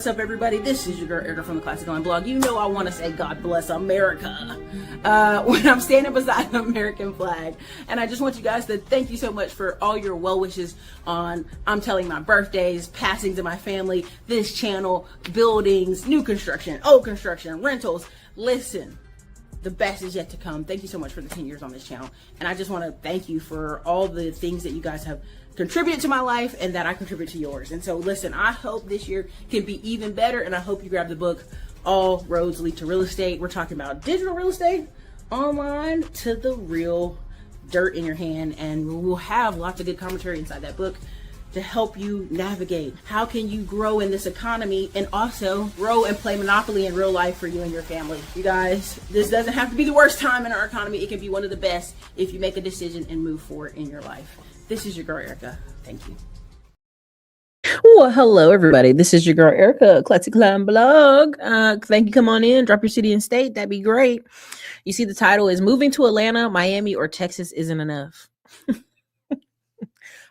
What's up, everybody? This is your girl Erica from the Classic Line blog. You know I want to say God bless America when I'm standing beside the American flag. And I just want you guys to thank you so much for all your well wishes on, I'm telling my birthdays, passings of my family, this channel, buildings, new construction, old construction, rentals. Listen, the best is yet to come. Thank you so much for the 10 years on this channel. And I just want to thank you for all the things that you guys have contributed to my life and that I contribute to yours. And so listen, I hope this year can be even better, and I hope you grab the book, All Roads Lead to Real Estate. We're talking about digital real estate, online to the real dirt in your hand, and we'll have lots of good commentary inside that book to help you navigate. How can you grow in this economy and also grow and play Monopoly in real life for you and your family? You guys, this doesn't have to be the worst time in our economy. It can be one of the best if you make a decision and move forward in your life. This is your girl, Erica. Thank you. Well, hello, everybody. This is your girl, Erica, Classic Line blog. Thank you. Come on in, drop your city and state. That'd be great. You see the title is Moving to Atlanta, Miami, or Texas Isn't Enough.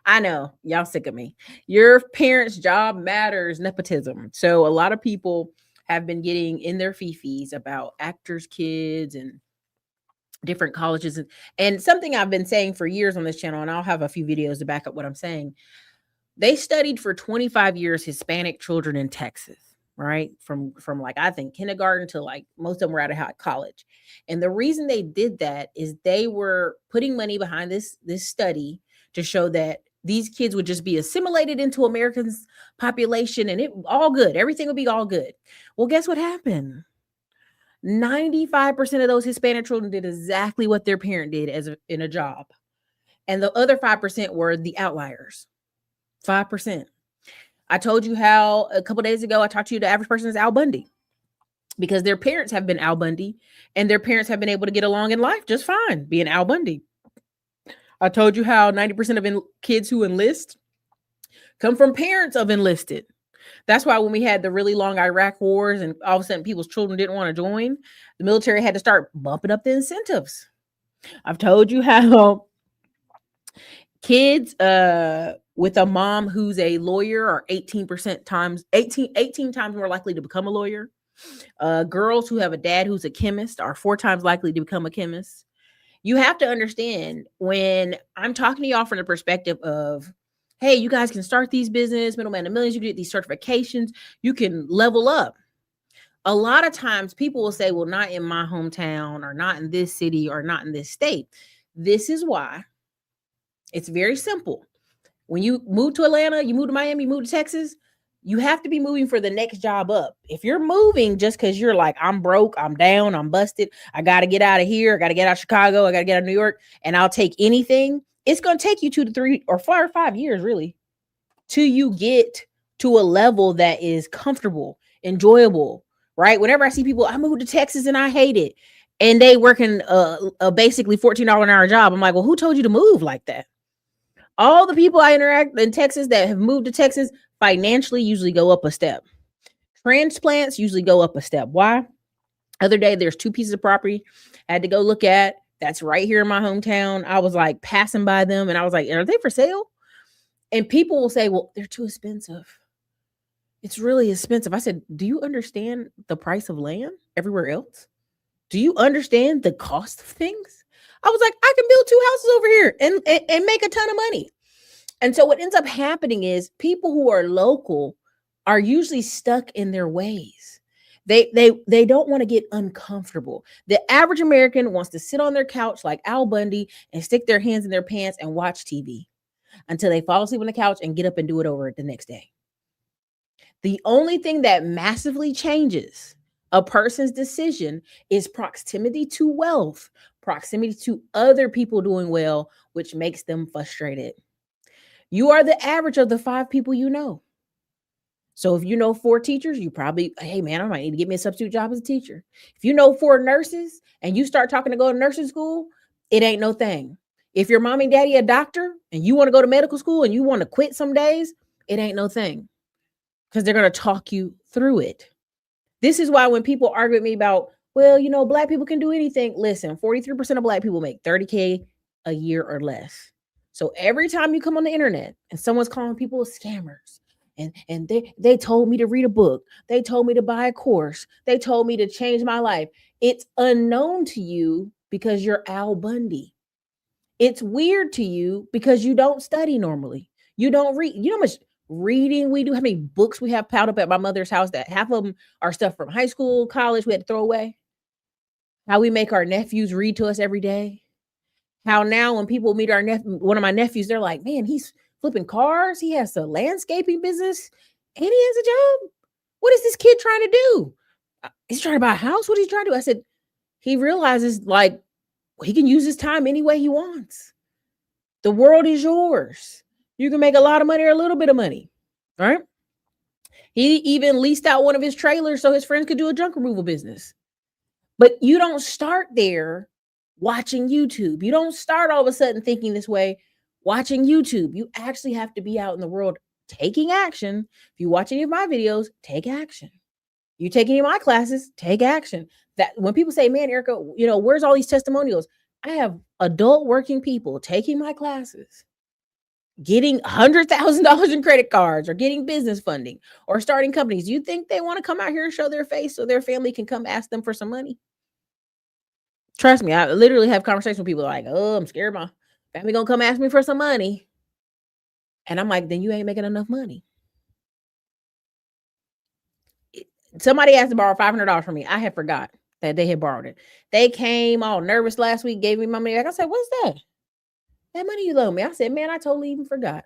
I know, y'all sick of me. Your parents' job matters, nepotism. So a lot of people have been getting in their fifis about actors' kids and different colleges. And something I've been saying for years on this channel, and I'll have a few videos to back up what I'm saying. They studied for 25 years Hispanic children in Texas, right? From like, I think kindergarten to like most of them were out of college. And the reason they did that is they were putting money behind this study to show that these kids would just be assimilated into Americans' population and it all good. Everything would be all good. Well, guess what happened? 95% of those Hispanic children did exactly what their parent did in a job. And the other 5% were the outliers. 5%. I told you how a couple days ago, I talked to you, the average person is Al Bundy because their parents have been Al Bundy and their parents have been able to get along in life just fine being Al Bundy. I told you how 90% of kids who enlist come from parents of enlisted. That's why when we had the really long Iraq wars and all of a sudden people's children didn't want to join, the military had to start bumping up the incentives. I've told you how kids with a mom who's a lawyer are 18 times more likely to become a lawyer. Girls who have a dad who's a chemist are 4 times likely to become a chemist. You have to understand when I'm talking to y'all from the perspective of, hey, you guys can start these business, middleman to millions, you can get these certifications, you can level up. A lot of times people will say, well, not in my hometown or not in this city or not in this state. This is why it's very simple. When you move to Atlanta, you move to Miami, you move to Texas, you have to be moving for the next job up. If you're moving just because you're like, I'm broke, I'm down, I'm busted, I got to get out of here, I got to get out of Chicago, I got to get out of New York, and I'll take anything, it's going to take you 2 to 3 or 4 or 5 years, really, till you get to a level that is comfortable, enjoyable, right? Whenever I see people, I moved to Texas and I hate it, and they working a basically $14 an hour job, I'm like, well, who told you to move like that? All the people I interact in Texas that have moved to Texas financially usually go up a step. Transplants usually go up a step. Why? Other day, there's 2 pieces of property I had to go look at. That's right here in my hometown. I was like passing by them and I was like, are they for sale? And people will say, well, they're too expensive. It's really expensive. I said, do you understand the price of land everywhere else? Do you understand the cost of things? I was like, I can build 2 houses over here and make a ton of money. And so what ends up happening is people who are local are usually stuck in their ways. They don't want to get uncomfortable. The average American wants to sit on their couch like Al Bundy and stick their hands in their pants and watch TV until they fall asleep on the couch and get up and do it over the next day. The only thing that massively changes a person's decision is proximity to wealth, proximity to other people doing well, which makes them frustrated. You are the average of the 5 people you know. So if you know 4 teachers, you probably, hey man, I might need to get me a substitute job as a teacher. If you know 4 nurses and you start talking to go to nursing school, it ain't no thing. If your mom and daddy a doctor and you want to go to medical school and you want to quit some days, it ain't no thing because they're going to talk you through it. This is why when people argue with me about, well, you know, Black people can do anything. Listen, 43% of Black people make $30K a year or less. So every time you come on the internet and someone's calling people scammers and they told me to read a book. They told me to buy a course. They told me to change my life. It's unknown to you because you're Al Bundy. It's weird to you because you don't study normally. You don't read. You know how much reading we do, how many books we have piled up at my mother's house that half of them are stuff from high school, college we had to throw away. How we make our nephews read to us every day. How now when people meet one of my nephews, they're like, man, he's flipping cars. He has a landscaping business and he has a job. What is this kid trying to do? He's trying to buy a house. What is he trying to do? I said, he realizes like he can use his time any way he wants. The world is yours. You can make a lot of money or a little bit of money, right? He even leased out one of his trailers so his friends could do a junk removal business. But you don't start there watching YouTube. You don't start all of a sudden thinking this way watching YouTube. You actually have to be out in the world taking action. If you watch any of my videos, take action. You take any of my classes, take action. That when people say, man, Erica, where's all these testimonials? I have adult working people taking my classes, getting $100,000 in credit cards or getting business funding or starting companies. You think they want to come out here and show their face so their family can come ask them for some money? Trust me, I literally have conversations with people like, oh, I'm scared my family gonna come ask me for some money. And I'm like, then you ain't making enough money. Somebody asked to borrow $500 from me. I had forgot that they had borrowed it. They came all nervous last week, gave me my money back. I said, what's that? That money you loaned me. I said, man, I totally even forgot.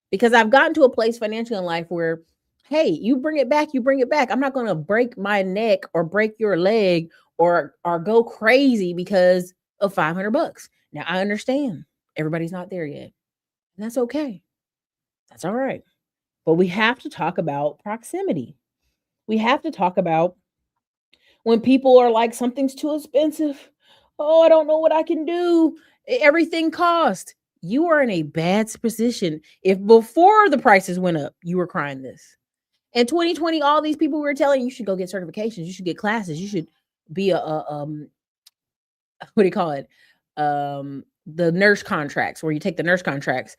Because I've gotten to a place financially in life where, hey, you bring it back, you bring it back. I'm not going to break my neck or break your leg or go crazy because of $500. Now I understand everybody's not there yet. And that's okay. That's all right. But we have to talk about proximity. We have to talk about when people are like, something's too expensive. Oh, I don't know what I can do. Everything costs. You are in a bad position. If before the prices went up, you were crying this. In 2020, all these people were telling you should go get certifications, you should get classes, you should be what do you call it? The nurse contracts where you take the nurse contracts.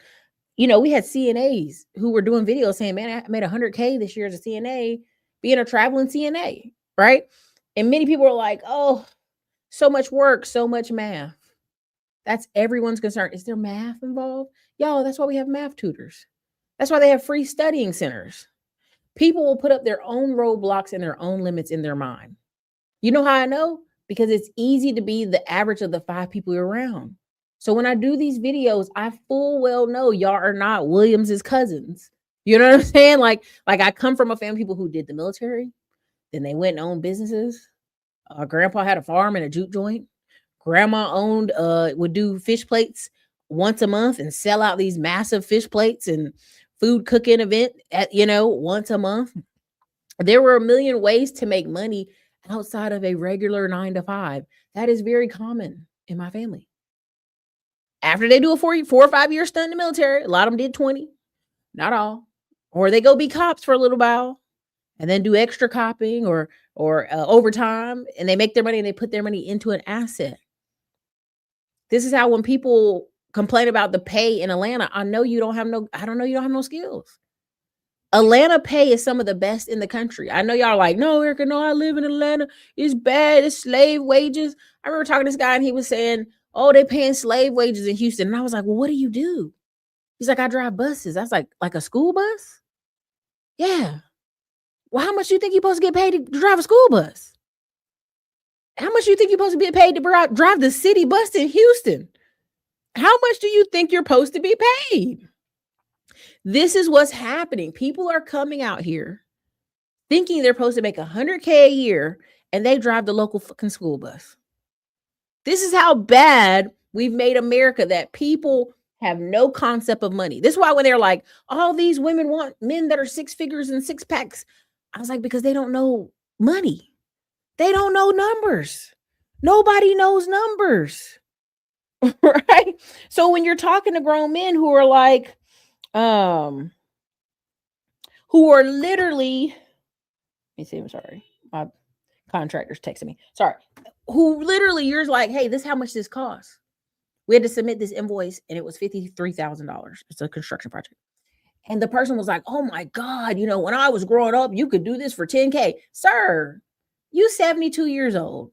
We had CNAs who were doing videos saying, man, I made 100K this year as a CNA, being a traveling CNA, right? And many people are like, oh, so much work, so much math. That's everyone's concern. Is there math involved? Y'all, that's why we have math tutors. That's why they have free studying centers. People will put up their own roadblocks and their own limits in their mind. You know how I know? Because it's easy to be the average of the 5 people you're around. So when I do these videos, I full well know y'all are not Williams's cousins. You know what I'm saying? Like I come from a family of people who did the military. Then they went and owned businesses. Grandpa had a farm and a juke joint. Grandma would do fish plates once a month and sell out these massive fish plates and food cooking event at, once a month. There were a million ways to make money outside of a regular 9 to 5. That is very common in my family. After they do a 4 or 5 year stint in the military, a lot of them did 20, not all, or they go be cops for a little while and then do extra copying or overtime, and they make their money and they put their money into an asset. This is how when people complain about the pay in Atlanta, I don't know you don't have no skills. Atlanta pay is some of the best in the country. I know y'all are like, no, Erica, no, I live in Atlanta. It's bad. It's slave wages. I remember talking to this guy and he was saying, oh, they're paying slave wages in Houston. And I was like, well, what do you do? He's like, I drive buses. I was like a school bus? Yeah. Well, how much do you think you're supposed to get paid to drive a school bus? How much do you think you're supposed to be paid to drive the city bus in Houston? How much do you think you're supposed to be paid? This is what's happening. People are coming out here thinking they're supposed to make 100K a year and they drive the local fucking school bus. This is how bad we've made America, that people have no concept of money. This is why when they're like, all these women want men that are 6 figures and 6 packs. I was like, because they don't know money. They don't know numbers. Nobody knows numbers. Right? So when you're talking to grown men who are like, who are literally, let me see, I'm sorry. My contractor's texting me. Sorry. Who literally, you're like, hey, this is how much this costs. We had to submit this invoice and it was $53,000. It's a construction project. And the person was like, oh my God, when I was growing up, you could do this for 10K. Sir, you 72 years old.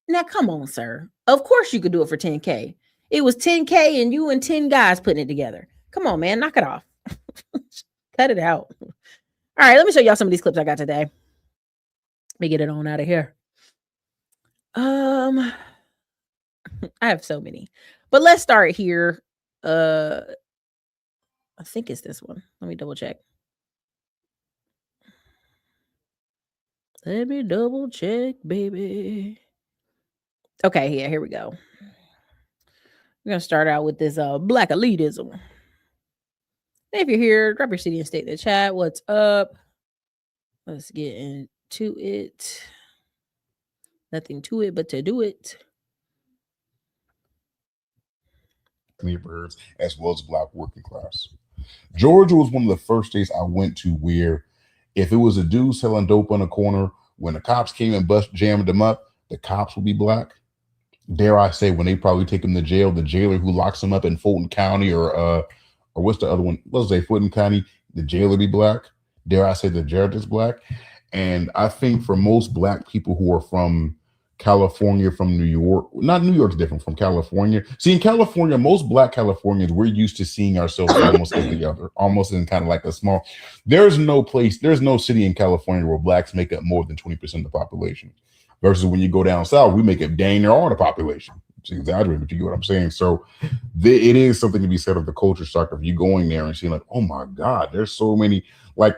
Now, come on, sir. Of course you could do it for 10K. It was 10K and you and 10 guys putting it together. Come on, man. Knock it off. Cut it out. All right, let me show y'all some of these clips I got today. Let me get it on out of here. I have so many. But let's start here. I think it's this one. Let me double check. Let me double check, baby. Okay, yeah, here we go. We're going to start out with this black elitism. If you're here, drop your city and state in the chat. What's up? Let's get into it. Nothing to it but to do it. Neighborhoods as well as Black working class. Georgia was one of the first states I went to where if it was a dude selling dope on the corner, when the cops came and jammed them up, the cops would be Black. Dare I say, when they probably take him to jail, the jailer who locks him up in Fulton County or what's the other one? Let's say Fulton County, the jailer be Black. Dare I say the judge is Black. And I think for most Black people who are from California, from New York, not New York's different from California. See, in California, most Black Californians, we're used to seeing ourselves almost as the other, almost in kind of like a small. There's no city in California where Blacks make up more than 20% of the population. Versus when you go down south, we make up dang near all the population. It's exaggerating, but you get what I'm saying. So it is something to be said of the culture shock of you going there and seeing like, oh my God, there's so many. Like,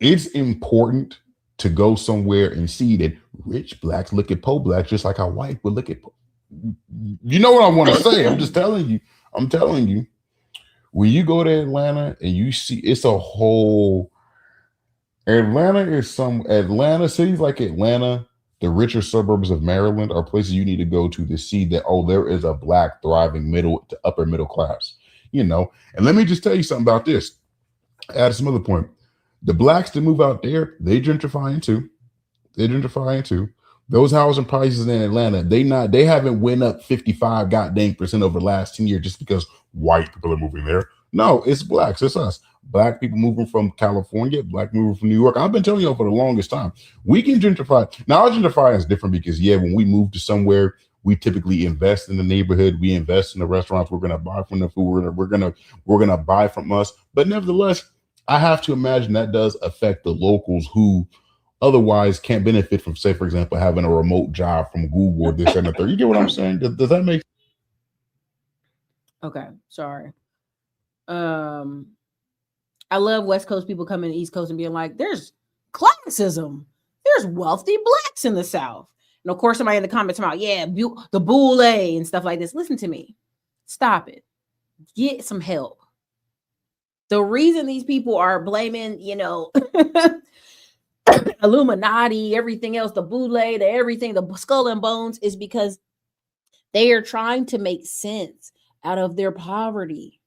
it's important to go somewhere and see that rich Blacks look at poor Blacks just like how white would look at. You know what I want to say? I'm just telling you. I'm telling you. When you go to Atlanta and you see, it's a whole. Atlanta cities like Atlanta, the richer suburbs of Maryland are places you need to go to see that, oh, there is a Black thriving middle to upper middle class, And let me just tell you something about this. Add some other point. The Blacks that move out there, they gentrifying too. Those housing prices in Atlanta, they haven't went up 55 goddamn percent over the last 10 years just because white people are moving there. No, it's Blacks, it's us. Black people moving from California, Black moving from New York. I've been telling you for the longest time. We can gentrify. Now, our gentrifying is different because, when we move to somewhere, we typically invest in the neighborhood. We invest in the restaurants. We're going to buy from the food. We're going to buy from us. But nevertheless, I have to imagine that does affect the locals who otherwise can't benefit from, say, for example, having a remote job from Google or this and the third. You get what I'm saying? Does that make sense? Okay, sorry. I love West Coast people coming to East Coast and being like, there's classism. There's wealthy Blacks in the South. And of course, somebody in the comments about, the boule and stuff like this. Listen to me. Stop it. Get some help. The reason these people are blaming, Illuminati, everything else, the boule, the skull and bones, is because they are trying to make sense out of their poverty.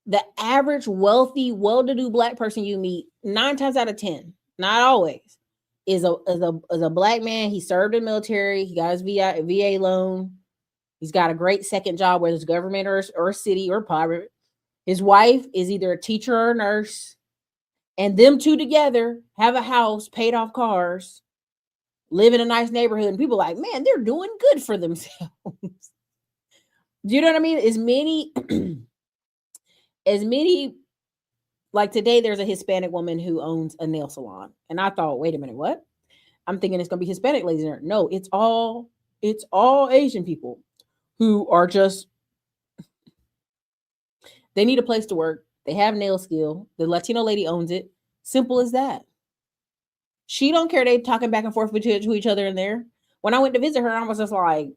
The average wealthy, well-to-do Black person you meet, 9 times out of 10, not always, is a Black man. He served in the military. He got his VA loan. He's got a great second job, whether it's government or city or private. His wife is either a teacher or a nurse. And them two together have a house, paid off cars, live in a nice neighborhood. And people are like, man, they're doing good for themselves. Do you know what I mean? As many, like today, there's a Hispanic woman who owns a nail salon. And I thought, wait a minute, what? I'm thinking it's going to be Hispanic ladies in there. No, it's all Asian people who are just, they need a place to work. They have nail skill. The Latino lady owns it. Simple as that. She don't care. They talking back and forth to each other in there. When I went to visit her, I was just like,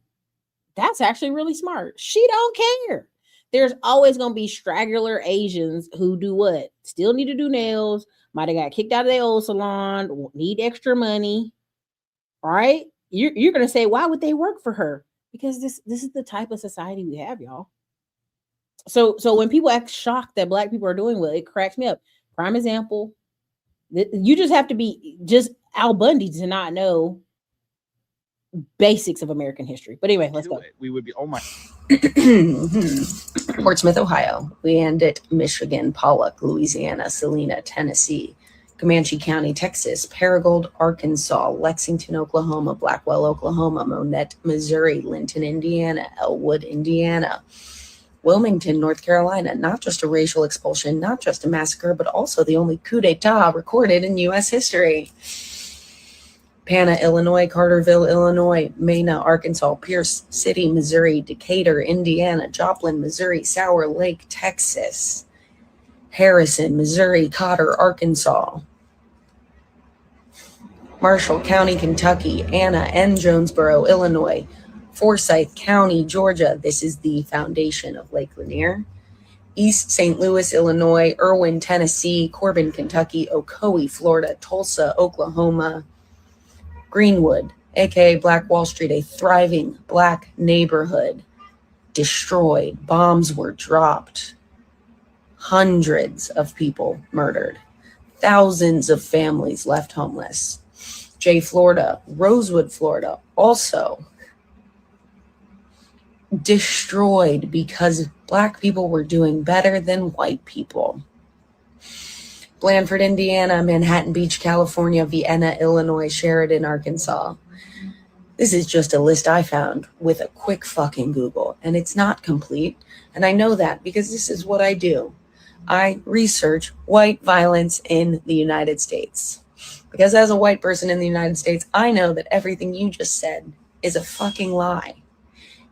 that's actually really smart. She don't care. There's always going to be straggler Asians who do what? Still need to do nails. Might have got kicked out of their old salon. Need extra money. All right? You're going to say, why would they work for her? Because this is the type of society we have, y'all. So when people act shocked that Black people are doing well, it cracks me up. Prime example, you just have to be just Al Bundy to not know basics of American history. But anyway, let's go. We would be, oh my. Portsmouth, Ohio, Leandit, Michigan, Pollock, Louisiana, Salina, Tennessee, Comanche County, Texas, Paragould, Arkansas, Lexington, Oklahoma, Blackwell, Oklahoma, Monette, Missouri, Linton, Indiana, Elwood, Indiana, Wilmington, North Carolina. Not just a racial expulsion, not just a massacre, but also the only coup d'etat recorded in U.S. history. Pana, Illinois, Carterville, Illinois, Mena, Arkansas, Pierce City, Missouri, Decatur, Indiana, Joplin, Missouri, Sour Lake, Texas, Harrison, Missouri, Cotter, Arkansas, Marshall County, Kentucky, Anna and Jonesboro, Illinois, Forsyth County, Georgia. This is the foundation of Lake Lanier. East St. Louis, Illinois, Irwin, Tennessee, Corbin, Kentucky, Ocoee, Florida, Tulsa, Oklahoma, Greenwood, aka Black Wall Street, a thriving black neighborhood, destroyed. Bombs were dropped. Hundreds of people murdered. Thousands of families left homeless. Jay, Florida, Rosewood, Florida, also destroyed because black people were doing better than white people. Blandford, Indiana, Manhattan Beach, California, Vienna, Illinois, Sheridan, Arkansas. This is just a list I found with a quick fucking Google, and it's not complete. And I know that because this is what I do. I research white violence in the United States. Because as a white person in the United States, I know that everything you just said is a fucking lie.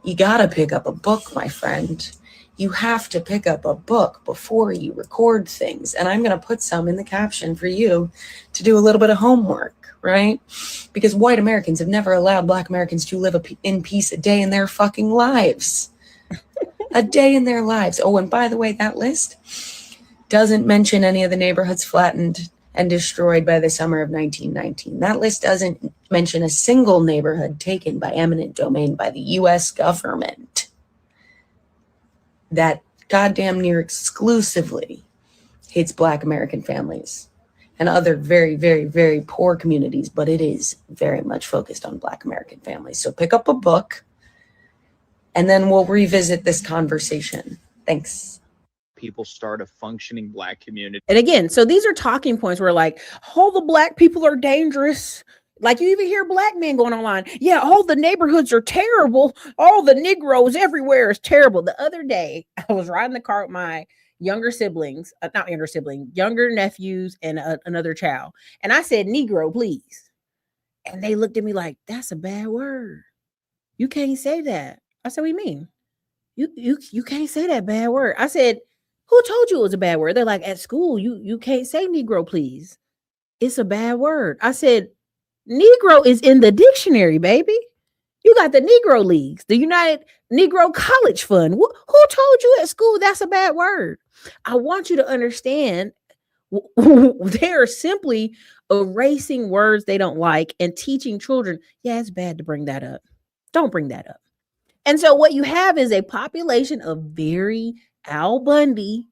You gotta pick up a book, my friend. You have to pick up a book before you record things. And I'm going to put some in the caption for you to do a little bit of homework, right? Because white Americans have never allowed black Americans to live in peace a day in their fucking lives. A day in their lives. Oh, and by the way, that list doesn't mention any of the neighborhoods flattened and destroyed by the summer of 1919. That list doesn't mention a single neighborhood taken by eminent domain by the U.S. government that goddamn near exclusively hits black American families and other very, very, very poor communities, but it is very much focused on black American families. So pick up a book and then we'll revisit this conversation. Thanks. People start a functioning black community. And again, so these are talking points where like, all the black people are dangerous. Like you even hear black men going online. Yeah, all the neighborhoods are terrible. All the Negroes everywhere is terrible. The other day, I was riding the car with my younger siblings, younger nephews and another child. And I said, Negro, please. And they looked at me like, that's a bad word. You can't say that. I said, what do you mean? You can't say that bad word. I said, who told you it was a bad word? They're like, at school, you can't say Negro, please. It's a bad word. I said, Negro is in the dictionary, baby. You got the Negro Leagues, the United Negro College Fund. Who told you at school that's a bad word? I want you to understand they are simply erasing words they don't like and teaching children, yeah, it's bad to bring that up. Don't bring that up. And so what you have is a population of very Al Bundy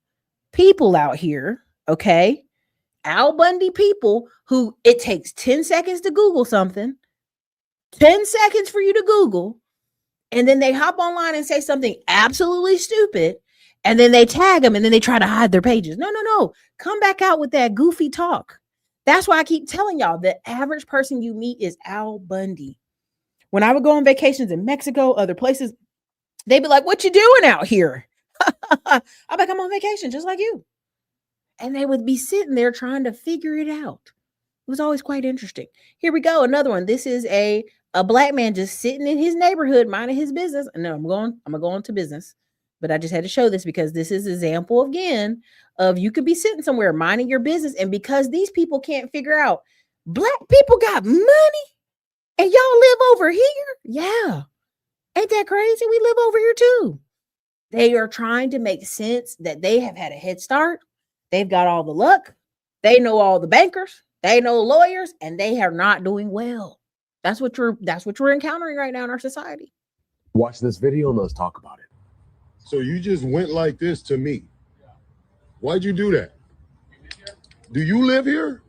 people out here, okay? Al Bundy people who it takes 10 seconds to Google something, 10 seconds for you to Google, and then they hop online and say something absolutely stupid, and then they tag them, and then they try to hide their pages. No. Come back out with that goofy talk. That's why I keep telling y'all the average person you meet is Al Bundy. When I would go on vacations in Mexico, other places, they'd be like, what you doing out here? I'm like, I'm on vacation just like you. And they would be sitting there trying to figure it out. It was always quite interesting. Here we go. Another one. This is a black man just sitting in his neighborhood, minding his business. And no, I'm going to go into business, but I just had to show this because this is an example again of you could be sitting somewhere minding your business. And because these people can't figure out black people got money and y'all live over here. Yeah. Ain't that crazy? We live over here too. They are trying to make sense that they have had a head start. They've got all the luck. They know all the bankers. They know lawyers, and they are not doing well. That's what we're encountering right now in our society. Watch this video and let's talk about it. So you just went like this to me. Why'd you do that? Do you live here?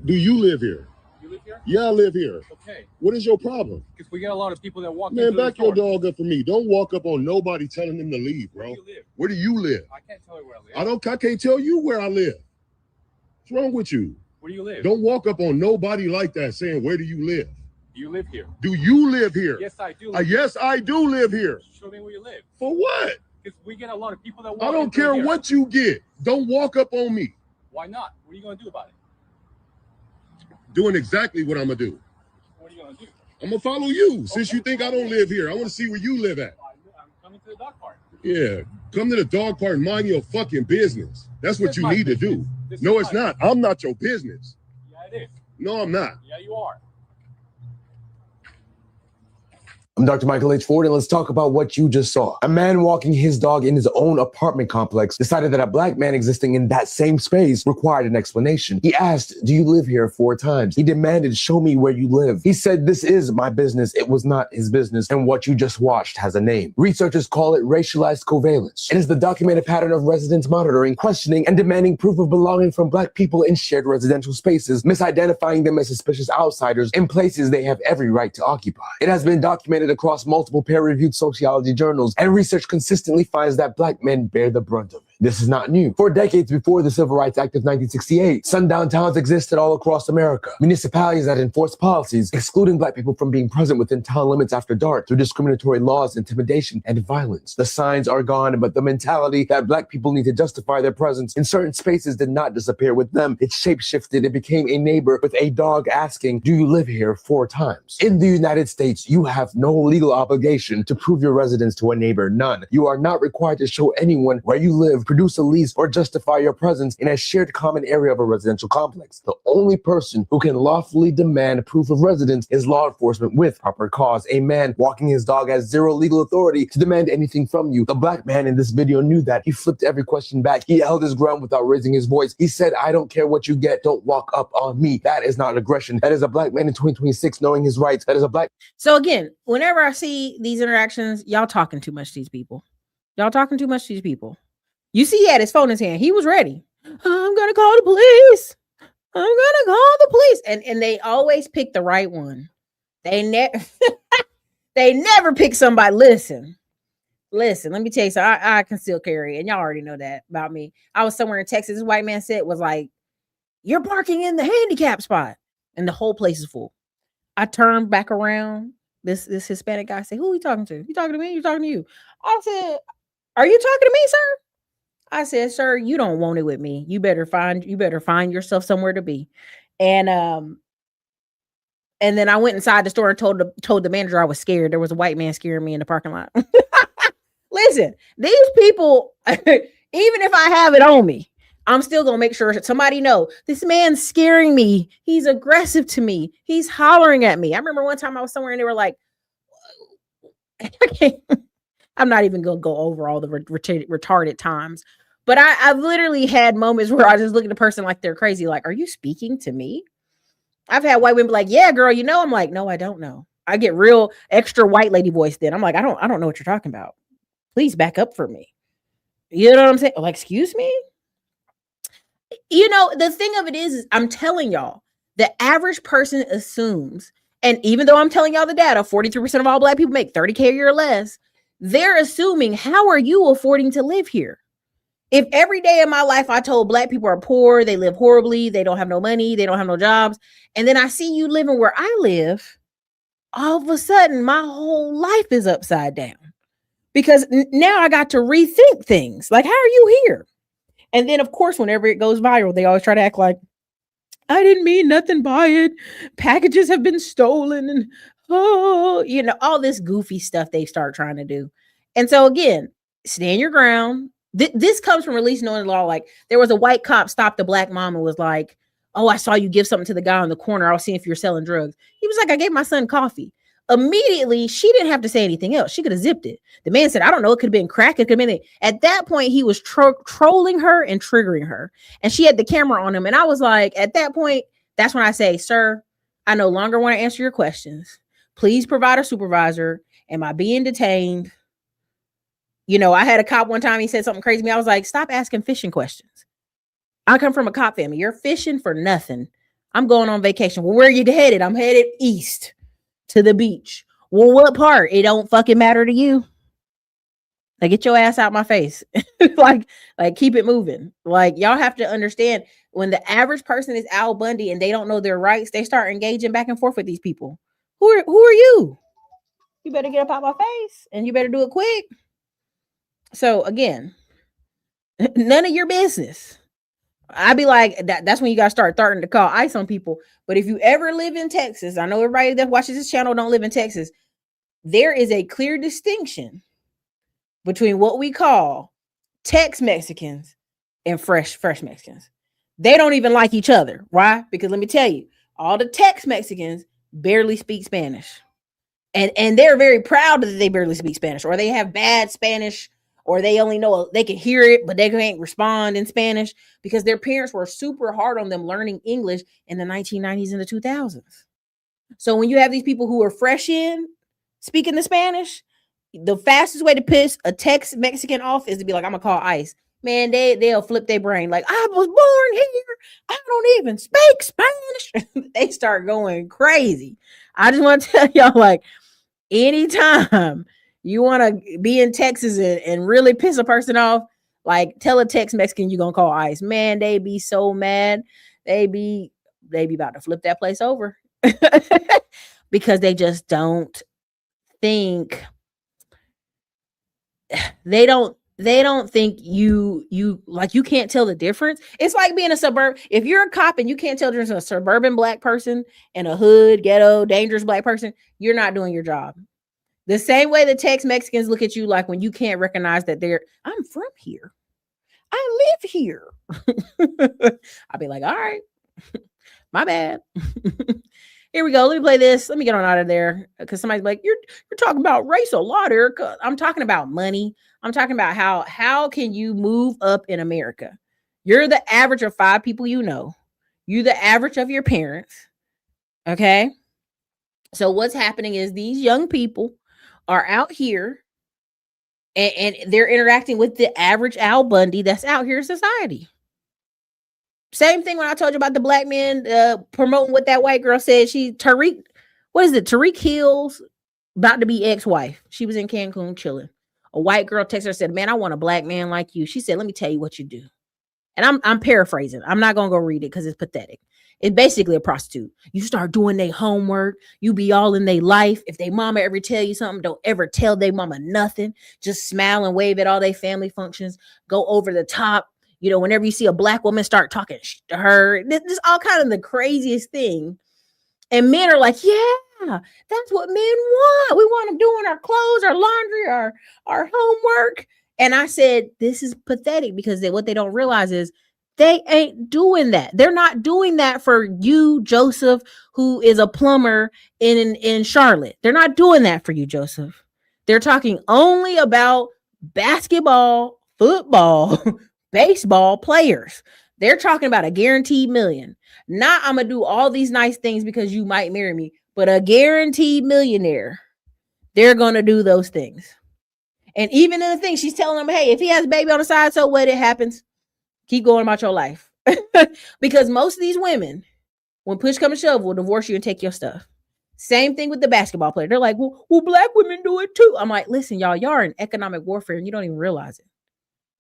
Do you live here? You live here? Yeah, I live here. Okay. What is your problem? Because we get a lot of people that walk Man, into back the your store. dog up for me. Don't walk up on nobody telling them to leave, bro. Where do you live? Where do you live? I can't tell you where I live. I can't tell you where I live. What's wrong with you? Where do you live? Don't walk up on nobody like that saying, where do you live? Do you live here? Do you live here? Yes, I do. Yes, I do live here. Show me where you live. For what? Because we get a lot of people that walk I don't into care here. what you get. Don't walk up on me. Why not? What are you going to do about it? Doing exactly what I'm going to do. What are you going to do? I'm going to follow you. Since you think I don't live here, I want to see where you live at. I'm coming to the dog park. Yeah, come to the dog park and mind your fucking business. That's what you need to do. This No, is it's my not. I'm not your business. Yeah, it is. No, I'm not. Yeah, you are. I'm Dr. Michael H. Ford, and let's talk about what you just saw. A man walking his dog in his own apartment complex decided that a black man existing in that same space required an explanation. He asked, "Do you live here?" 4 times. He demanded, "Show me where you live." He said, "This is my business." It was not his business, and what you just watched has a name. Researchers call it racialized covalence. It is the documented pattern of residents monitoring, questioning, and demanding proof of belonging from black people in shared residential spaces, misidentifying them as suspicious outsiders in places they have every right to occupy. It has been documented across multiple peer-reviewed sociology journals, and research consistently finds that black men bear the brunt of it. This is not new. For decades before the Civil Rights Act of 1968, sundown towns existed all across America. Municipalities that enforced policies excluding black people from being present within town limits after dark through discriminatory laws, intimidation, and violence. The signs are gone, but the mentality that black people need to justify their presence in certain spaces did not disappear with them. It shapeshifted. It became a neighbor with a dog asking, "Do you live here?" 4 times. In the United States, you have no legal obligation to prove your residence to a neighbor. None. You are not required to show anyone where you live, produce a lease, or justify your presence in a shared common area of a residential complex. The only person who can lawfully demand proof of residence is law enforcement with proper cause. A man walking his dog has zero legal authority to demand anything from you. The black man in this video knew that. He flipped every question back. He held his ground without raising his voice. He said, "I don't care what you get. Don't walk up on me." That is not aggression. That is a black man in 2026 knowing his rights. That is a black. So again, whenever I see these interactions, y'all talking too much to these people. Y'all talking too much to these people. You see, he had his phone in his hand. He was ready. "I'm gonna call the police. I'm gonna call the police." And they always pick the right one. They never they never pick somebody. Listen, let me tell you something. I can still carry, and y'all already know that about me. I was somewhere in Texas. This white man said was like, "You're parking in the handicap spot," and the whole place is full. I turned back around. This Hispanic guy said, "Who are you talking to? You talking to me? You talking to you?" I said, "Are you talking to me, sir?" I said, "Sir, you don't want it with me. You better find yourself somewhere to be." And then I went inside the store and told the manager I was scared. There was a white man scaring me in the parking lot. Listen, these people, even if I have it on me, I'm still gonna make sure that somebody know this man's scaring me. He's aggressive to me. He's hollering at me. I remember one time I was somewhere and they were like, I'm not even gonna go over all the retarded times, but I've literally had moments where I just look at the person like they're crazy. Like, "Are you speaking to me?" I've had white women be like, "Yeah, girl, you know." I'm like, "No, I don't know." I get real extra white lady voice then. I'm like, I don't know what you're talking about. Please back up for me. You know what I'm saying? Like, excuse me? You know, the thing of it is I'm telling y'all, the average person assumes, and even though I'm telling y'all the data, 43% of all black people make 30K a year or less, they're assuming, how are you affording to live here? If every day of my life I told black people are poor, they live horribly, they don't have no money, they don't have no jobs, and then I see you living where I live, all of a sudden my whole life is upside down. Because now I got to rethink things. Like, how are you here? And then, of course, whenever it goes viral, they always try to act like, "I didn't mean nothing by it. Packages have been stolen." And, all this goofy stuff they start trying to do. And so, again, stand your ground. This comes from release knowing the law. Like, there was a white cop stopped a black mom and was like, "Oh, I saw you give something to the guy on the corner. I was seeing if you're selling drugs." He was like, "I gave my son coffee." Immediately, she didn't have to say anything else. She could have zipped it. The man said, "I don't know. It could have been crack. It could have been anything." At that point, he was trolling her and triggering her. And she had the camera on him. And I was like, at that point, that's when I say, "Sir, I no longer want to answer your questions. Please provide a supervisor. Am I being detained?" I had a cop one time. He said something crazy to me. I was like, "Stop asking fishing questions. I come from a cop family. You're fishing for nothing. I'm going on vacation. Well, where are you headed? I'm headed east to the beach. Well, what part? It don't fucking matter to you. Like, get your ass out my face. like, keep it moving. Like, y'all have to understand, when the average person is Al Bundy and they don't know their rights, they start engaging back and forth with these people. Who are you? You better get up out my face, and you better do it quick. So again, none of your business. I'd be like, that's when you gotta start starting to call ICE on people. But if you ever live in Texas, I know everybody that watches this channel don't live in Texas. There is a clear distinction between what we call Tex Mexicans and fresh Mexicans. They don't even like each other. Why? Because let me tell you, all the Tex Mexicans barely speak Spanish. And they're very proud that they barely speak Spanish, or they have bad Spanish, or they only know, they can hear it, but they can't respond in Spanish because their parents were super hard on them learning English in the 1990s and the 2000s. So when you have these people who are fresh in speaking the Spanish, the fastest way to piss a Tex Mexican off is to be like, I'm gonna call ICE. Man, they'll flip their brain. Like, I was born here. I don't even speak Spanish. They start going crazy. I just want to tell y'all, like, anytime you want to be in Texas and really piss a person off, like, tell a Tex Mexican you're gonna call ICE. Man, they be so mad. They be about to flip that place over. Because they just don't think, they don't think you like, you can't tell the difference. It's like being a suburb. If you're a cop and you can't tell the difference a suburban black person and a hood, ghetto, dangerous black person, you're not doing your job. The same way the Tex Mexicans look at you, like, when you can't recognize that I'm from here. I live here. I'll be like, all right, my bad. Here we go. Let me play this. Let me get on out of there, because somebody's like, you're talking about race a lot, Erica. I'm talking about money. I'm talking about how can you move up in America? You're the average of 5 people you know. You're the average of your parents. Okay. So what's happening is these young people are out here and they're interacting with the average Al Bundy that's out here in society. Same thing when I told you about the black man promoting what that white girl said. Tariq Hill's about to be ex-wife. She was in Cancun chilling. A white girl texted her, said, man, I want a black man like you. She said, let me tell you what you do. And I'm paraphrasing. I'm not going to go read it because it's pathetic. It's basically a prostitute. You start doing their homework. You be all in their life. If they mama ever tell you something, don't ever tell their mama nothing. Just smile and wave at all their family functions. Go over the top. You know, whenever you see a black woman, start talking to her. This all kind of the craziest thing. And men are like, yeah, that's what men want. We want them doing our clothes, our laundry, our homework. And I said, this is pathetic, because what they don't realize is they ain't doing that. They're not doing that for you, Joseph, who is a plumber in Charlotte. They're not doing that for you, Joseph. They're talking only about basketball, football, baseball players. They're talking about a guaranteed million. Not, I'm going to do all these nice things because you might marry me, but a guaranteed millionaire. They're going to do those things. And even in the thing, she's telling them, hey, if he has a baby on the side, so what, it happens. Keep going about your life. Because most of these women, when push comes to shove, will divorce you and take your stuff. Same thing with the basketball player. They're like, well, black women do it too. I'm like, listen, y'all are in economic warfare and you don't even realize it.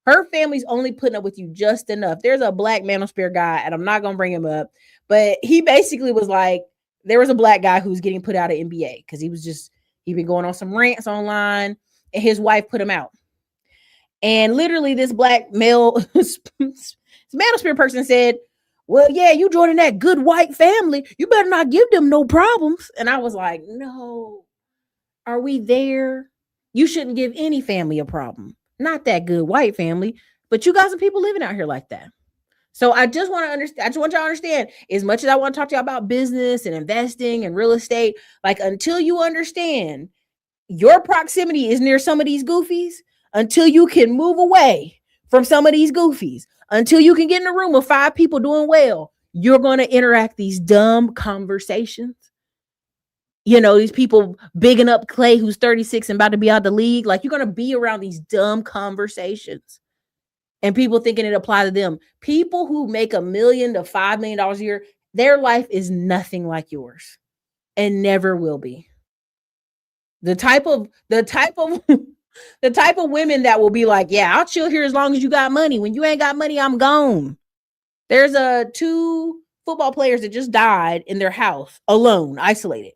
Her family's only putting up with you just enough. There's a black manosphere guy, and I'm not going to bring him up, but he basically was like, there was a black guy who was getting put out of NBA because he'd been going on some rants online, and his wife put him out. And literally this black male manosphere person said, well, yeah, you joining that good white family. You better not give them no problems. And I was like, no, are we there? You shouldn't give any family a problem. Not that good white family, but you got some people living out here like that. So I just want to understand. I just want y'all to understand, as much as I want to talk to y'all about business and investing and real estate, like, until you understand your proximity is near some of these goofies, until you can move away from some of these goofies, until you can get in a room with 5 people doing well, you're going to interact these dumb conversations. You know, these people bigging up Clay, who's 36 and about to be out of the league. Like, you're going to be around these dumb conversations and people thinking it apply to them. People who make $1 million to $5 million a year, their life is nothing like yours and never will be. The type of the type of women that will be like, yeah, I'll chill here as long as you got money. When you ain't got money, I'm gone. There's two football players that just died in their house alone, isolated.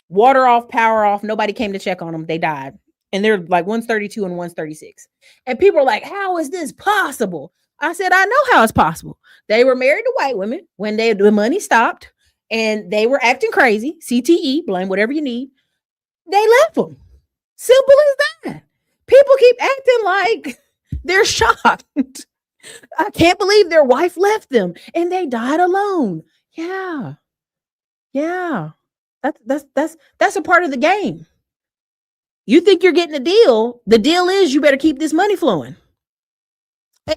Water off, power off. Nobody came to check on them. They died. And they're like 132 and 136. And people are like, how is this possible? I said, I know how it's possible. They were married to white women when the money stopped and they were acting crazy. CTE, blame whatever you need. They left them. Simple as that. People keep acting like they're shocked. I can't believe their wife left them and they died alone. Yeah. That's a part of the game. You think you're getting a deal. The deal is you better keep this money flowing.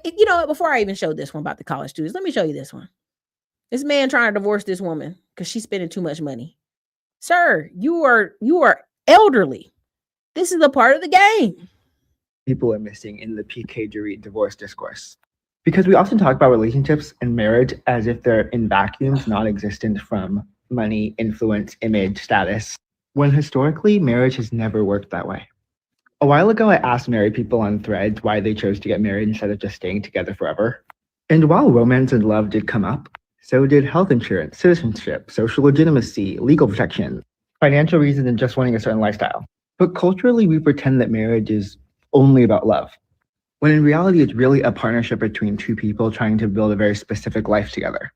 You know, before I even showed this one about the college students, let me show you this one. This man trying to divorce this woman because she's spending too much money. Sir, you are elderly. This is a part of the game. People are missing in the PK divorce discourse. Because we often talk about relationships and marriage as if they're in vacuums, non-existent from money, influence, image, status, when historically marriage has never worked that way. A while ago, I asked married people on Threads why they chose to get married instead of just staying together forever. And while romance and love did come up, so did health insurance, citizenship, social legitimacy, legal protection, financial reasons, and just wanting a certain lifestyle. But culturally, we pretend that marriage is only about love, when in reality, it's really a partnership between two people trying to build a very specific life together.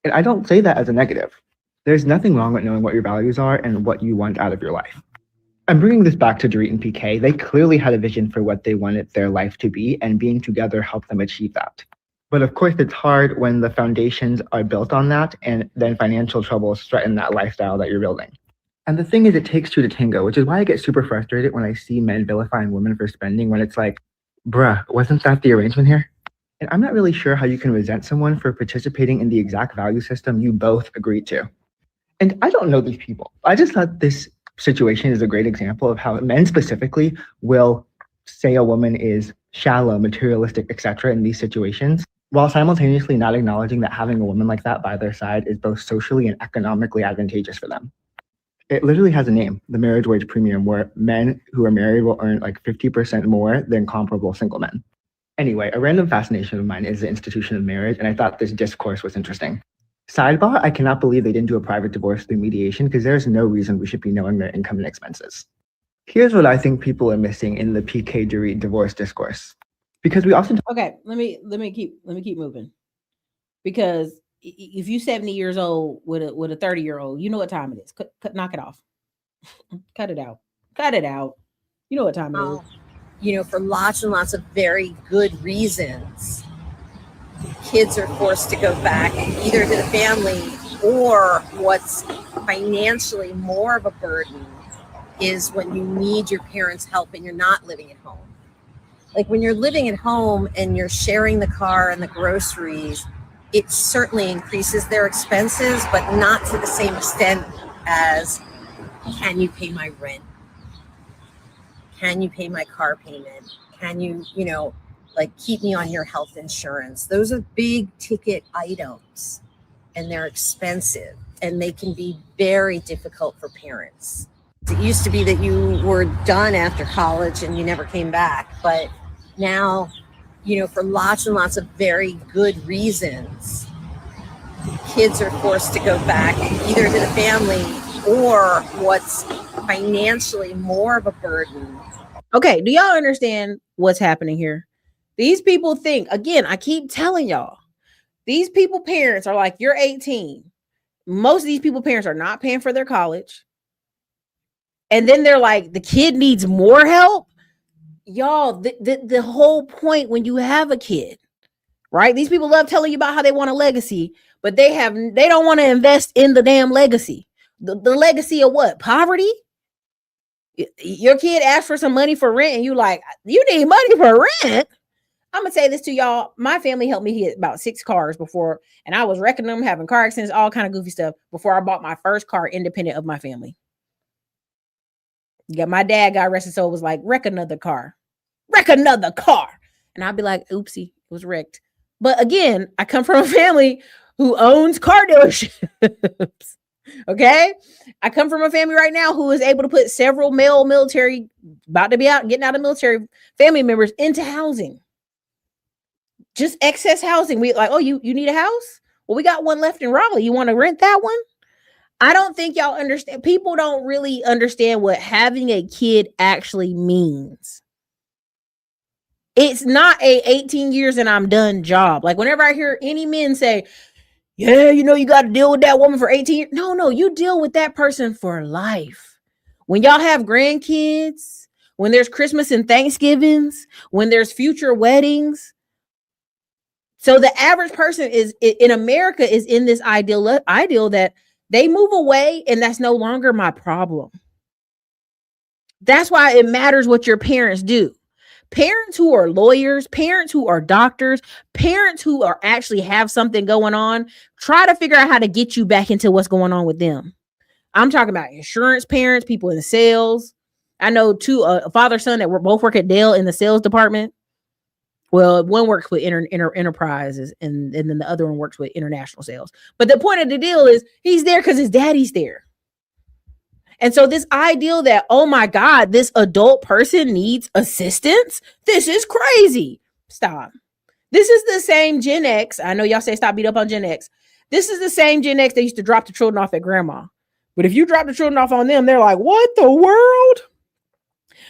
And I don't say that as a negative. There's nothing wrong with knowing what your values are and what you want out of your life. I'm bringing this back to Dorit and PK. They clearly had a vision for what they wanted their life to be, and being together helped them achieve that. But of course, it's hard when the foundations are built on that, and then financial troubles threaten that lifestyle that you're building. And the thing is, it takes two to tango, which is why I get super frustrated when I see men vilifying women for spending, when it's like, bruh, wasn't that the arrangement here? And I'm not really sure how you can resent someone for participating in the exact value system you both agreed to. And I don't know these people. I just thought this situation is a great example of how men specifically will say a woman is shallow, materialistic, etc. in these situations, while simultaneously not acknowledging that having a woman like that by their side is both socially and economically advantageous for them. It literally has a name, the marriage wage premium, where men who are married will earn like 50% more than comparable single men. Anyway, a random fascination of mine is the institution of marriage, and I thought this discourse was interesting. Sidebar, I cannot believe they didn't do a private divorce through mediation, because there's no reason we should be knowing their income and expenses. Here's what I think people are missing in the PK divorce discourse. Because we often Okay, let me keep moving. Because if you 70 years old with a 30-year-old, you know what time it is. Knock it off. Cut it out. You know what time it is. You know, for lots and lots of very good reasons, kids are forced to go back either to the family, or what's financially more of a burden is when you need your parents' help and you're not living at home. Like when you're living at home and you're sharing the car and the groceries, it certainly increases their expenses, but not to the same extent as, can you pay my rent? Can you pay my car payment? Can you, like keep me on your health insurance? Those are big ticket items and they're expensive and they can be very difficult for parents. It used to be that you were done after college and you never came back, but now, for lots and lots of very good reasons, kids are forced to go back either to the family, or what's financially more of a burden. Okay, do y'all understand what's happening here? These people think, again, I keep telling y'all, these people parents are like, you're 18. Most of these people parents are not paying for their college. And then they're like, the kid needs more help. Y'all, the whole point when you have a kid, right? These people love telling you about how they want a legacy, but they don't want to invest in the damn legacy. The legacy of what? Poverty? Your kid asked for some money for rent and you like, you need money for rent? I'm gonna say this to y'all. My family helped me get about 6 cars before, and I was wrecking them, having car accidents, all kind of goofy stuff before I bought my first car independent of my family. Yeah, my dad got arrested, so it was like, wreck another car. And I'd be like, oopsie, it was wrecked. But again, I come from a family who owns car dealerships. Okay. I come from a family right now who is able to put several male military, about to be out, getting out of military family members into housing. Just excess housing. We like, oh, you need a house? Well, we got one left in Raleigh. You want to rent that one? I don't think y'all understand. People don't really understand what having a kid actually means. It's not a 18 years and I'm done job. Like whenever I hear any men say, yeah, you know, you got to deal with that woman for 18 years. No, you deal with that person for life. When y'all have grandkids, when there's Christmas and Thanksgivings, when there's future weddings. So the average person is in America is in this ideal that they move away and that's no longer my problem. That's why it matters what your parents do. Parents who are lawyers, parents who are doctors, parents who are actually have something going on, try to figure out how to get you back into what's going on with them. I'm talking about insurance parents, people in sales. I know two, a father, son that both work at Dell in the sales department. Well, one works with enterprises and then the other one works with international sales. But the point of the deal is he's there because his daddy's there. And so this ideal that, oh my God, this adult person needs assistance. This is crazy. Stop. This is the same Gen X. I know y'all say stop beat up on Gen X. This is the same Gen X that used to drop the children off at grandma. But if you drop the children off on them, they're like, what the world?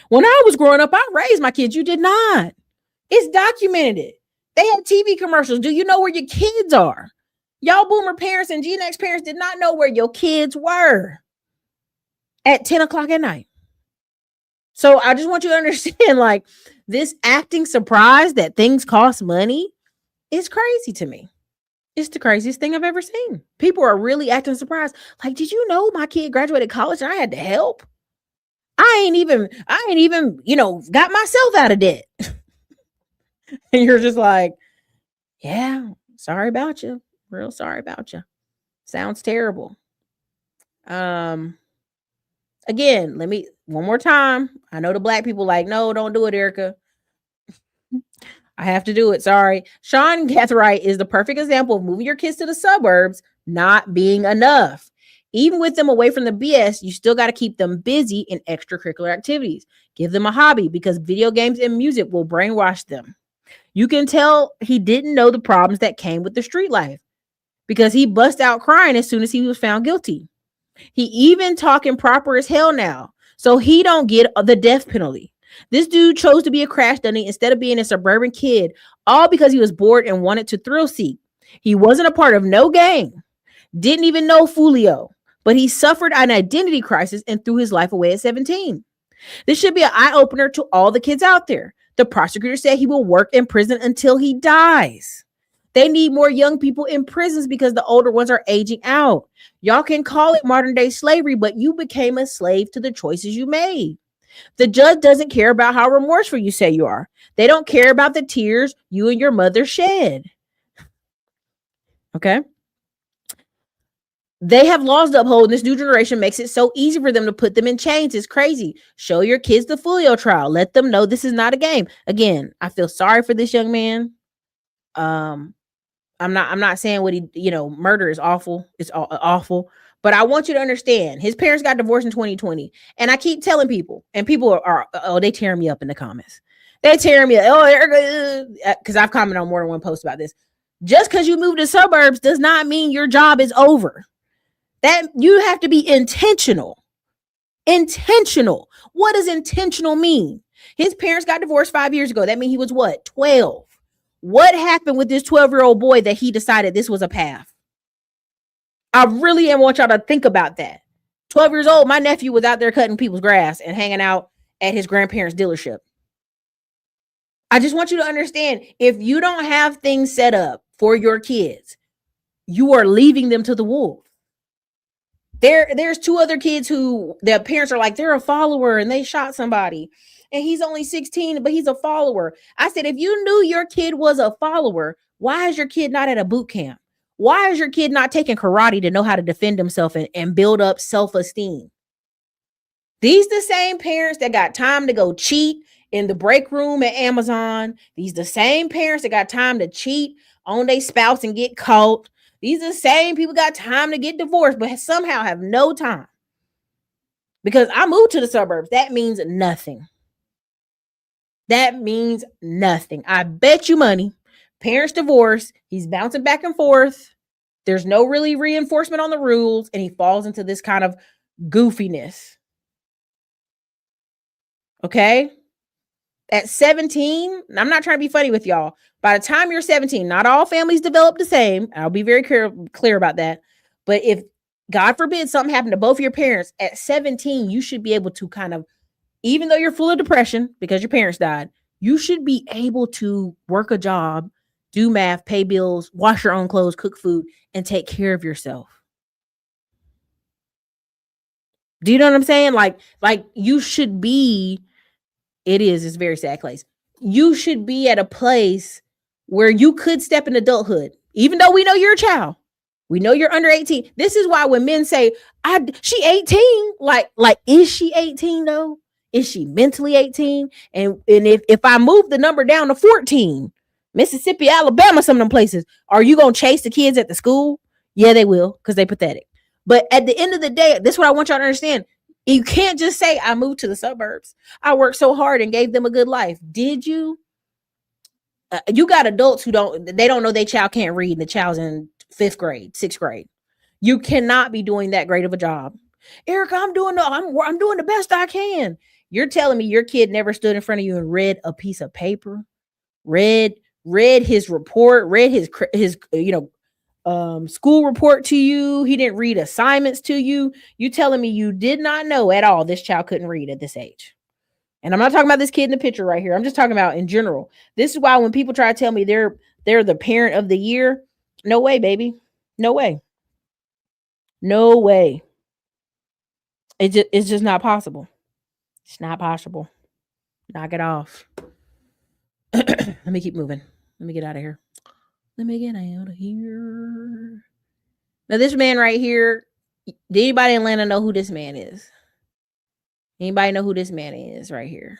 When I was growing up, I raised my kids. You did not. It's documented. They had TV commercials. Do you know where your kids are? Y'all boomer parents and Gen X parents did not know where your kids were at 10 o'clock at night. So I just want you to understand, like, this acting surprised that things cost money is crazy to me. It's the craziest thing I've ever seen. People are really acting surprised. Like, did you know my kid graduated college and I had to help? I ain't even, got myself out of debt. And you're just like, yeah, sorry about you. Real sorry about you. Sounds terrible. Again, one more time. I know the black people like, no, don't do it, Erica. I have to do it. Sorry. Sean Gathright is the perfect example of moving your kids to the suburbs not being enough. Even with them away from the BS, you still got to keep them busy in extracurricular activities. Give them a hobby because video games and music will brainwash them. You can tell he didn't know the problems that came with the street life because he bust out crying as soon as he was found guilty. He even talking proper as hell now, so he don't get the death penalty. This dude chose to be a crash dummy instead of being a suburban kid, all because he was bored and wanted to thrill seek. He wasn't a part of no gang, didn't even know Fulio, but he suffered an identity crisis and threw his life away at 17. This should be an eye-opener to all the kids out there. The prosecutor said he will work in prison until he dies. They need more young people in prisons because the older ones are aging out. Y'all can call it modern day slavery, but you became a slave to the choices you made. The judge doesn't care about how remorseful you say you are. They don't care about the tears you and your mother shed. Okay. They have laws to uphold, and this new generation makes it so easy for them to put them in chains. It's crazy. Show your kids the Fulio trial. Let them know this is not a game. Again, I feel sorry for this young man. I'm not saying what murder is awful. It's awful. But I want you to understand, his parents got divorced in 2020. And I keep telling people, and people they tearing me up in the comments. They tearing me up. Because I've commented on more than one post about this. Just because you move to suburbs does not mean your job is over. That you have to be intentional. Intentional. What does intentional mean? His parents got divorced 5 years ago. That means he was what? 12. What happened with this 12-year-old boy that he decided this was a path? I really want y'all to think about that. 12 years old, my nephew was out there cutting people's grass and hanging out at his grandparents' dealership. I just want you to understand, if you don't have things set up for your kids, you are leaving them to the wolves. There's two other kids who their parents are like, they're a follower and they shot somebody. And he's only 16, but he's a follower. I said, if you knew your kid was a follower, why is your kid not at a boot camp? Why is your kid not taking karate to know how to defend himself and build up self-esteem? These the same parents that got time to go cheat in the break room at Amazon. These the same parents that got time to cheat on their spouse and get caught. These are the same people got time to get divorced, but somehow have no time. Because I moved to the suburbs. That means nothing. That means nothing. I bet you money. Parents divorce. He's bouncing back and forth. There's no really reinforcement on the rules, and he falls into this kind of goofiness. Okay? At 17, I'm not trying to be funny with y'all. By the time you're 17, not all families develop the same. I'll be very clear about that. But if, God forbid, something happened to both of your parents, at 17, you should be able to kind of, even though you're full of depression because your parents died, you should be able to work a job, do math, pay bills, wash your own clothes, cook food, and take care of yourself. Do you know what I'm saying? Like you should be, it's a very sad place. You should be at a place where you could step in adulthood, even though we know you're a child. We know you're under 18. This is why when men say, she 18, like, is she 18 though? Is she mentally 18? And if I move the number down to 14, Mississippi, Alabama, some of them places, are you going to chase the kids at the school? Yeah, they will, because they pathetic. But at the end of the day, this is what I want y'all to understand. You can't just say, I moved to the suburbs. I worked so hard and gave them a good life. Did you? You got adults who don't know their child can't read, and the child's in 5th grade, 6th grade. You cannot be doing that great of a job. Erica, I'm doing the best I can. You're telling me your kid never stood in front of you and read a piece of paper, read his report, read his school report to you. He didn't read assignments to you. You telling me you did not know at all this child couldn't read at this age? And I'm not talking about this kid in the picture right here. I'm just talking about in general. This is why when people try to tell me they're the parent of the year, no way, baby. No way. No way. It's just not possible. It's not possible. Knock it off. Let me keep moving. Let me get out of here. Now, this man right here, did anybody in Atlanta know who this man is? Anybody know who this man is right here?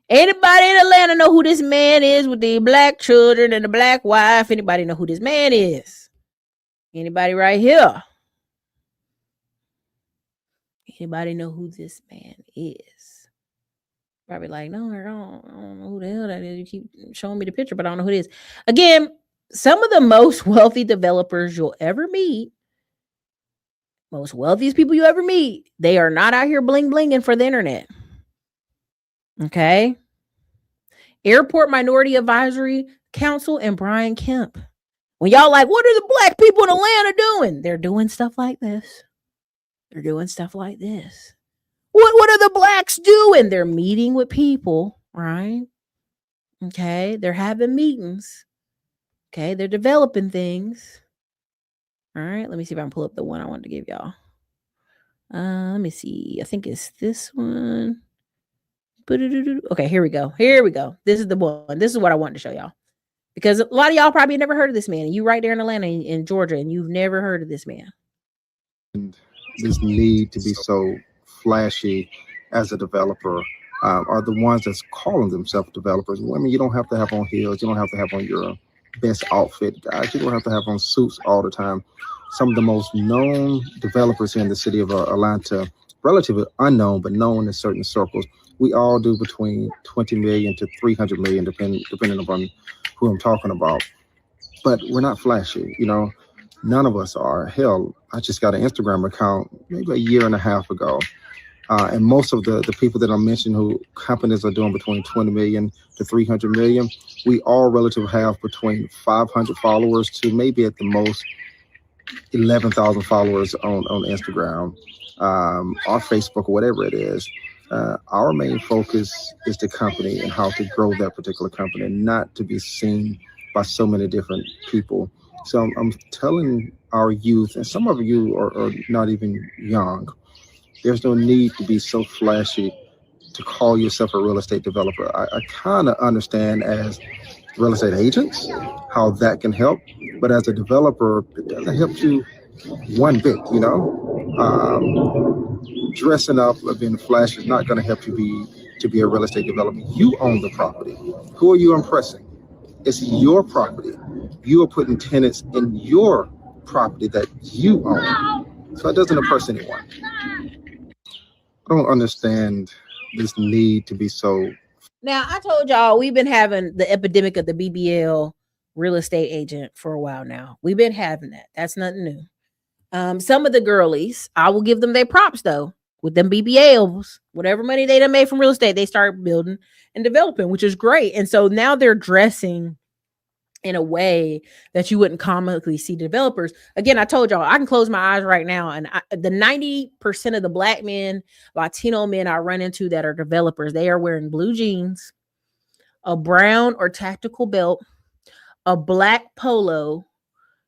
Anybody in Atlanta know who this man is with the black children and the black wife? Anybody know who this man is? Anybody right here? Anybody know who this man is? Probably like, no, I don't know who the hell that is. You keep showing me the picture, but I don't know who it is. Again, some of the most wealthy developers you'll ever meet, most wealthiest people you ever meet, they are not out here bling blinging for the internet. Okay. Airport Minority Advisory Council and Brian Kemp. When y'all like, what are the black people in Atlanta doing? They're doing stuff like this. They're doing stuff like this. What are the blacks doing? They're meeting with people, right? Okay. They're having meetings. Okay. They're developing things. All right. Let me see if I can pull up the one I wanted to give y'all. Let me see. I think it's this one. Okay, here we go. This is the one. This is what I wanted to show y'all. Because a lot of y'all probably never heard of this man. You right there in Atlanta, in Georgia, and you've never heard of this man. This need to be so flashy as a developer are the ones that's calling themselves developers. Women, you don't have to have on heels. You don't have to have on your best outfit. Guys, you don't have to have on suits all the time. Some of the most known developers in the city of Atlanta, relatively unknown, but known in certain circles. We all do between 20 million to 300 million, depending upon who I'm talking about. But we're not flashy, you know. None of us are. Hell, I just got an Instagram account maybe a year and a half ago. And most of the people that I mentioned who companies are doing between 20 million to 300 million, we all relatively have between 500 followers to maybe at the most 11,000 followers on Instagram or Facebook or whatever it is. Our main focus is the company and how to grow that particular company, not to be seen by so many different people. So I'm telling our youth, and some of you are not even young, there's no need to be so flashy to call yourself a real estate developer. I kind of understand as real estate agents how that can help, but as a developer, it doesn't help you one bit, you know. Dressing up or being flashy is not going to help you to be a real estate developer. You own the property. Who are you impressing? It's your property. You are putting tenants in your property that you own. So it doesn't oppress anyone. I don't understand this need to be so. Now, I told y'all we've been having the epidemic of the BBL real estate agent for a while now. We've been having that. That's nothing new. Some of the girlies, I will give them their props though. With them BBLs, whatever money they done made from real estate, they start building and developing, which is great. And so now they're dressing in a way that you wouldn't commonly see developers. Again, I told y'all I can close my eyes right now, and the 90% of the Black men, Latino men I run into that are developers, they are wearing blue jeans, a brown or tactical belt, a black polo,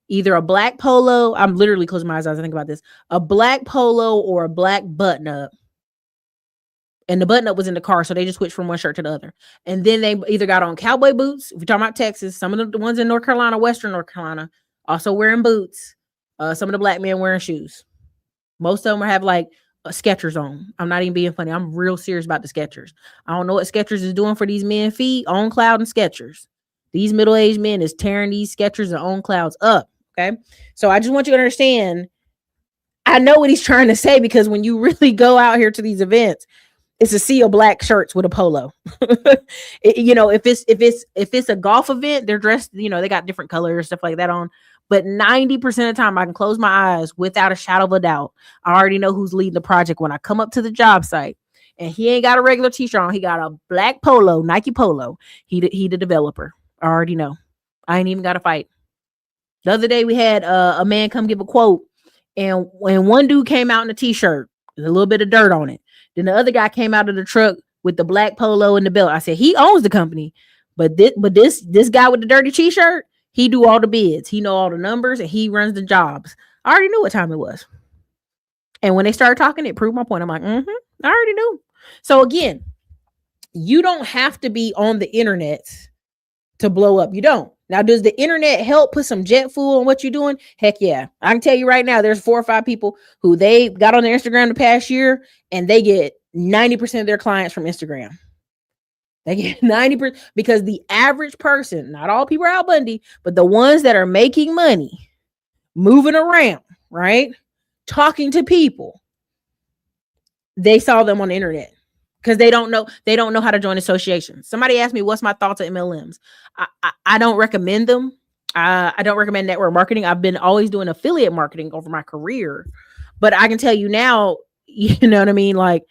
either a black polo. I'm literally closing my eyes as I think about this. A black polo or a black button up. And the button up was in the car, so they just switched from one shirt to the other. And then they either got on cowboy boots. If we're talking about Texas, some of the ones in North Carolina, Western North Carolina, also wearing boots. Some of the Black men wearing shoes. Most of them have like Skechers on. I'm not even being funny. I'm real serious about the Skechers. I don't know what Skechers is doing for these men feet. On Cloud and Skechers. These middle-aged men is tearing these Skechers and On Clouds up. Okay, so I just want you to understand. I know what he's trying to say, because when you really go out here to these events, it's a sea of black shirts with a polo. If it's a golf event, they're dressed, they got different colors, stuff like that on. But 90% of the time I can close my eyes without a shadow of a doubt. I already know who's leading the project when I come up to the job site, and he ain't got a regular t-shirt on. He got a black polo, Nike polo. He the developer. I already know. I ain't even got to fight. The other day we had a man come give a quote, and when one dude came out in a t-shirt, with a little bit of dirt on it. Then the other guy came out of the truck with the black polo and the belt. I said, he owns the company, but this guy with the dirty t-shirt, he do all the bids. He know all the numbers and he runs the jobs. I already knew what time it was. And when they started talking, it proved my point. I'm like, I already knew. So again, you don't have to be on the internet to blow up. You don't. Now, does the internet help put some jet fuel on what you're doing? Heck yeah. I can tell you right now, there's 4 or 5 people who they got on their Instagram the past year, and they get 90% of their clients from Instagram. They get 90% because the average person, not all people are Al Bundy, but the ones that are making money, moving around, right? Talking to people, they saw them on the internet. Because they don't know how to join associations. Somebody asked me, what's my thoughts on MLMs? I don't recommend them. I don't recommend network marketing. I've been always doing affiliate marketing over my career. But I can tell you now, you know what I mean? Like,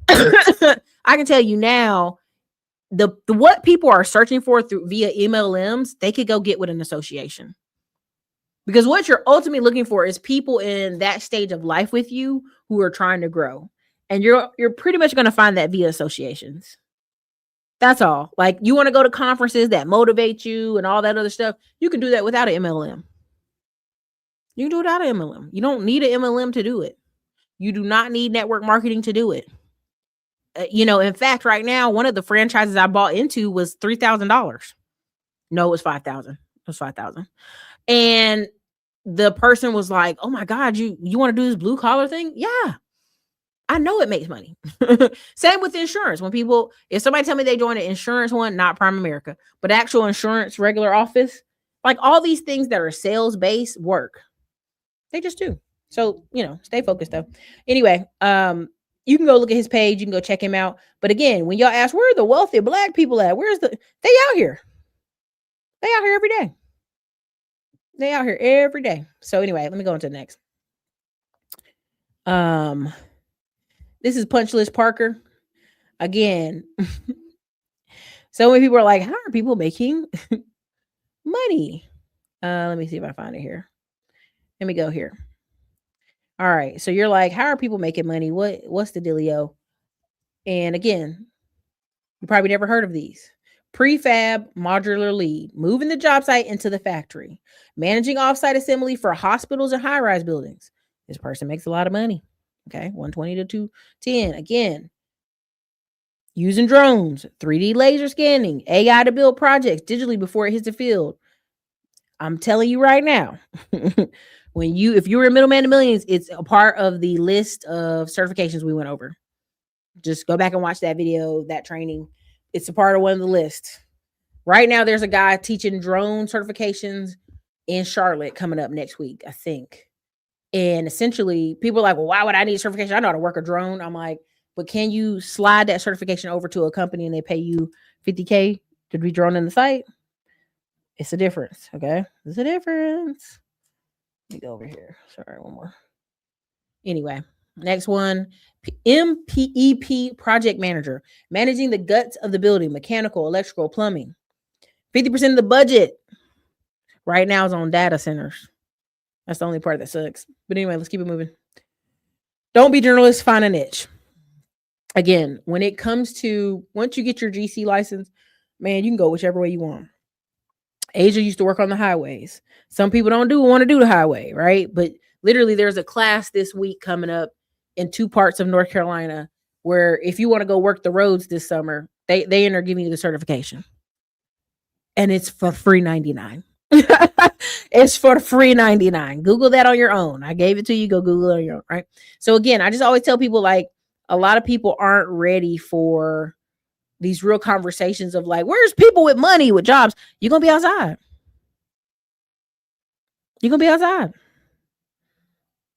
I can tell you now, the what people are searching for via MLMs, they could go get with an association. Because what you're ultimately looking for is people in that stage of life with you who are trying to grow. And you're pretty much going to find that via associations. That's all. Like, you want to go to conferences that motivate you and all that other stuff. You can do that without an MLM. You can do it without an MLM. You don't need an MLM to do it. You do not need network marketing to do it. In fact, right now, one of the franchises I bought into was $3,000. No, it was $5,000. It was $5,000. And the person was like, oh my God, you want to do this blue collar thing? Yeah. I know it makes money. Same with insurance. If somebody tell me they joined an insurance one, not Prime America, but actual insurance, regular office, like all these things that are sales based work. They just do. So, stay focused though. Anyway, you can go look at his page. You can go check him out. But again, when y'all ask, where are the wealthy Black people at? They out here. They out here every day. They out here every day. So anyway, let me go on to the next. This is Punch List Parker. Again, so many people are like, how are people making money? Let me see if I find it here. Let me go here. All right. So you're like, how are people making money? What's the dealio? And again, you probably never heard of these. Prefab modular lead, moving the job site into the factory, managing offsite assembly for hospitals and high-rise buildings. This person makes a lot of money. Okay, 120 to 210. Again, using drones, 3D laser scanning, AI to build projects digitally before it hits the field. I'm telling you right now, if you were a middleman to millions, it's a part of the list of certifications we went over. Just go back and watch that video, that training. It's a part of one of the lists. Right now, there's a guy teaching drone certifications in Charlotte coming up next week, I think. And essentially, people are like, well, why would I need certification? I know how to work a drone. I'm like, but can you slide that certification over to a company and they pay you $50K to be drone in the site? It's a difference. Okay. It's a difference. Let me go over here. Sorry, one more. Anyway, next one. MPEP project manager, managing the guts of the building, mechanical, electrical, plumbing. 50% of the budget right now is on data centers. That's the only part that sucks. But anyway, let's keep it moving. Don't be journalists, find a niche. Again, when it comes to once you get your GC license, man, you can go whichever way you want. Asia used to work on the highways. Some people don't want to do the highway, right? But literally there's a class this week coming up in 2 parts of North Carolina where if you want to go work the roads this summer, they end up giving you the certification. And it's for free $99. It's for free $99. Google that on your own. I gave it to you. Go Google it on your own, right? So again, I just always tell people, like, a lot of people aren't ready for these real conversations of like, where's people with money, with jobs? You're going to be outside. You're going to be outside.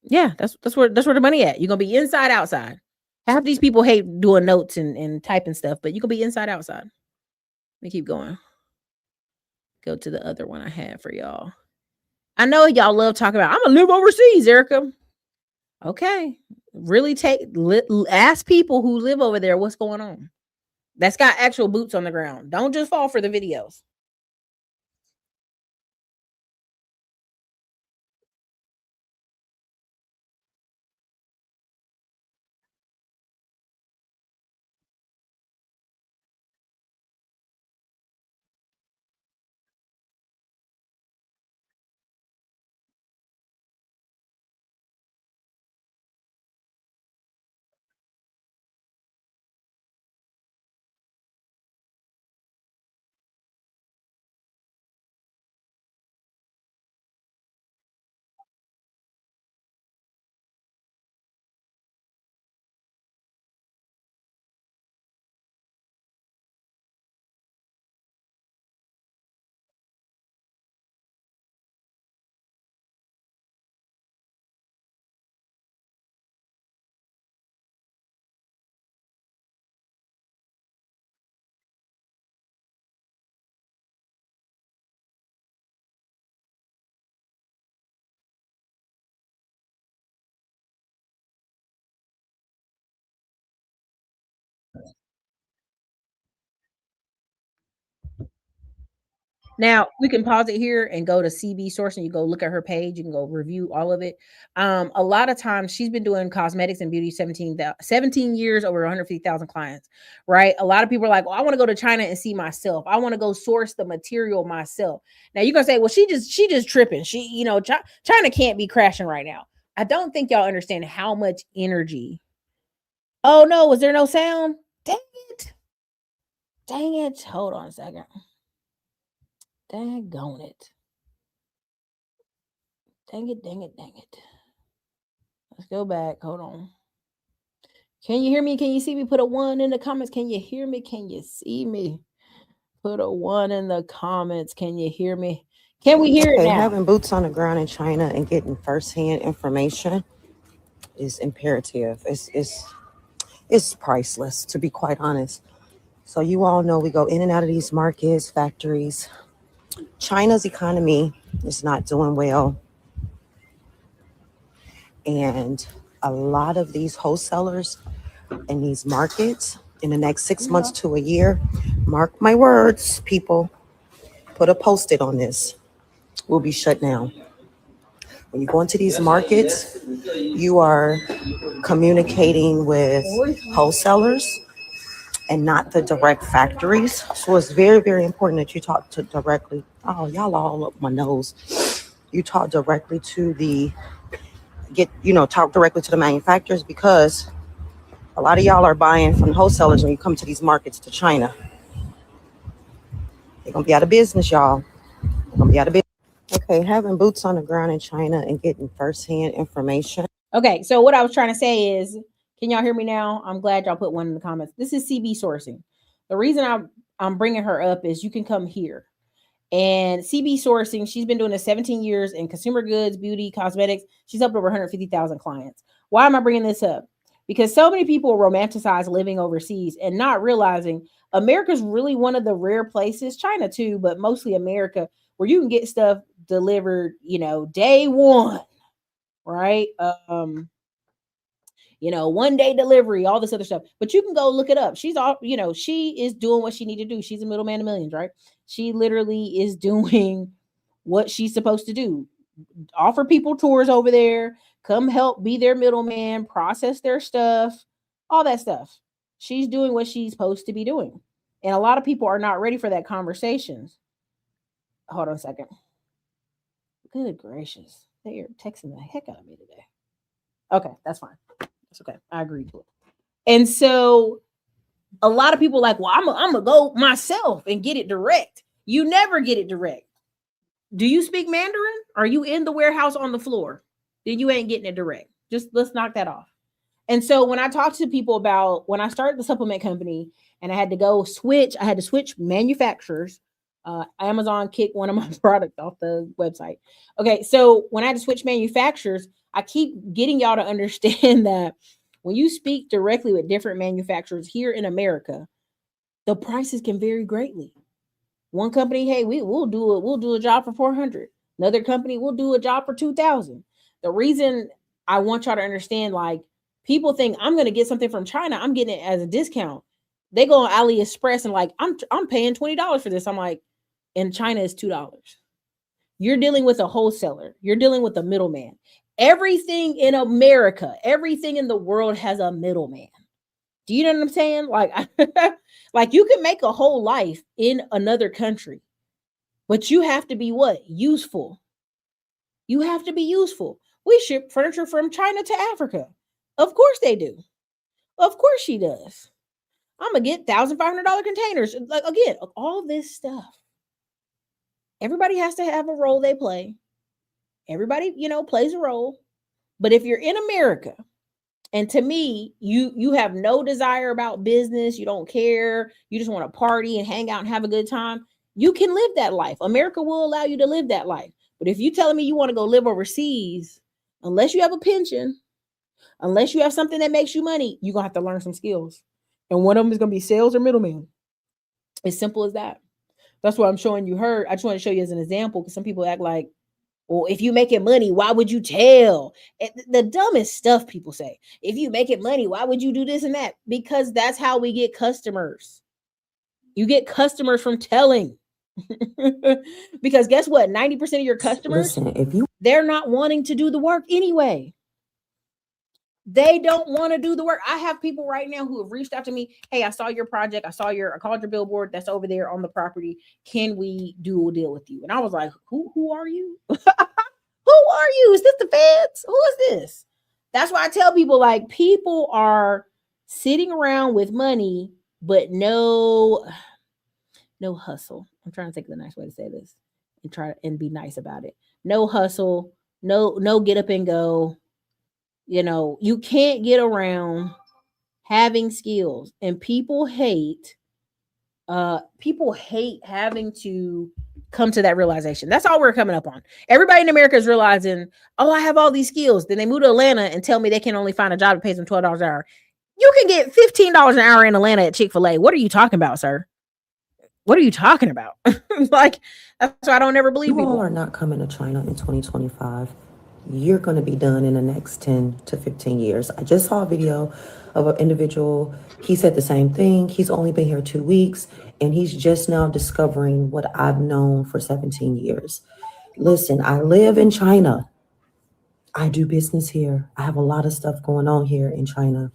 Yeah, that's where the money at. You're going to be inside, outside. Half these people hate doing notes and typing stuff, but you can be inside, outside. Let me keep going. Go to the other one I had for y'all. I know y'all love talking about, I'm going to live overseas, Erica. Okay. Really ask people who live over there what's going on. That's got actual boots on the ground. Don't just fall for the videos. Now we can pause it here and go to CB Source, and you go look at her page. You can go review all of it. A lot of times she's been doing cosmetics and beauty 17 years, over 150,000 clients, right? A lot of people are like, well, I want to go to China and see myself. I want to go source the material myself. Now you're going to say, well, she just tripping. China can't be crashing right now. I don't think y'all understand how much energy. Oh no, was there no sound? Dang it. Dang it. Hold on a second. Daggone it. Dang it, dang it, dang it. Let's go back. Hold on. Can you hear me? Can you see me? Put a 1 in the comments. Can you hear me? Can you see me? Put a 1 in the comments. Can you hear me? Can we hear it now? Having boots on the ground in China and getting firsthand information is imperative. It's priceless, to be quite honest. So you all know we go in and out of these markets, factories. China's economy is not doing well. And a lot of these wholesalers in these markets in the next 6 months to a year, mark my words, people, put a post-it on this, will be shut down. When you go into these markets, you are communicating with wholesalers and not the direct factories. So it's very, very important that you talk to directly. Oh, y'all all up my nose. You talk directly to talk directly to the manufacturers, because a lot of y'all are buying from wholesalers when you come to these markets to China. They're going to be out of business, y'all. They're going to be out of business. Okay, having boots on the ground in China and getting firsthand information. Okay, so what I was trying to say is, can y'all hear me now? I'm glad y'all put 1 in the comments. This is CB Sourcing. The reason I'm bringing her up is you can come here. And CB sourcing, she's been doing this 17 years in consumer goods, beauty, cosmetics. She's helped over 150,000 clients. Why am I bringing this up? Because so many people romanticize living overseas and not realizing America's really one of the rare places, China too, but mostly America, where you can get stuff delivered, day one, right? 1 day delivery, all this other stuff. But you can go look it up. She's all, she is doing what she need to do. She's a middleman of millions, right? She literally is doing what she's supposed to do. Offer people tours over there, come help be their middleman, process their stuff, all that stuff. She's doing what she's supposed to be doing. And a lot of people are not ready for that conversation. Hold on a second. Good gracious. They are texting the heck out of me today. Okay, that's fine. That's okay. I agree to it. And so a lot of people are like, well, I'm going to go myself and get it direct. You never get it direct. Do you speak Mandarin? Are you in the warehouse on the floor? Then you ain't getting it direct. Just let's knock that off. And so when I talk to people about when I started the supplement company and I had to switch manufacturers. Amazon kicked one of my products off the website. Okay, so when I had to switch manufacturers, I keep getting y'all to understand that when you speak directly with different manufacturers here in America, the prices can vary greatly. One company, hey, we'll do a job for 400. Another company, we'll do a job for 2,000. The reason I want y'all to understand, like, people think I'm going to get something from China, I'm getting it as a discount. They go on AliExpress and like, I'm paying $20 for this. I'm like, in China is $2. You're dealing with a wholesaler. You're dealing with a middleman. Everything in America, everything in the world has a middleman. Do you know what I'm saying? Like, like you can make a whole life in another country, but you have to be what? Useful. You have to be useful. We ship furniture from China to Africa. Of course they do. Of course she does. I'm going to get $1,500 containers. Like, again, all this stuff. Everybody has to have a role they play. Everybody, plays a role. But if you're in America, and to me, you have no desire about business, you don't care, you just want to party and hang out and have a good time, you can live that life. America will allow you to live that life. But if you're telling me you want to go live overseas, unless you have a pension, unless you have something that makes you money, you're going to have to learn some skills. And one of them is going to be sales or middleman. As simple as that. That's what I'm showing you her. I just want to show you as an example because some people act like, well, if you making money, why would you tell? The dumbest stuff people say. If you making money, why would you do this and that? Because that's how we get customers. You get customers from telling. Because guess what? 90% of your customers, they're not wanting to do the work anyway. They don't want to do the work. I have people right now who have reached out to me. Hey, I saw your project. I called your billboard that's over there on the property. Can we do a deal with you? And I was like, who are you? Who are you? Is this the feds? Who is this? That's why I tell people, like, people are sitting around with money, but no hustle. I'm trying to think of the nice way to say this and try and be nice about it. No hustle, no get up and go. You can't get around having skills, and people hate having to come to that realization. That's all we're coming up on. Everybody in America is realizing, oh, I have all these skills. Then they move to Atlanta and tell me they can only find a job that pays them $12 an hour. You can get $15 an hour in Atlanta at Chick-fil-A. What are you talking about, sir? What are you talking about? Like, that's why I don't ever believe you people all are not coming to China in 2025. You're going to be done in the next 10 to 15 years. I just saw a video of an individual. He said the same thing. He's only been here 2 weeks, and he's just now discovering what I've known for 17 years. Listen, I live in China. I do business here. I have a lot of stuff going on here in China.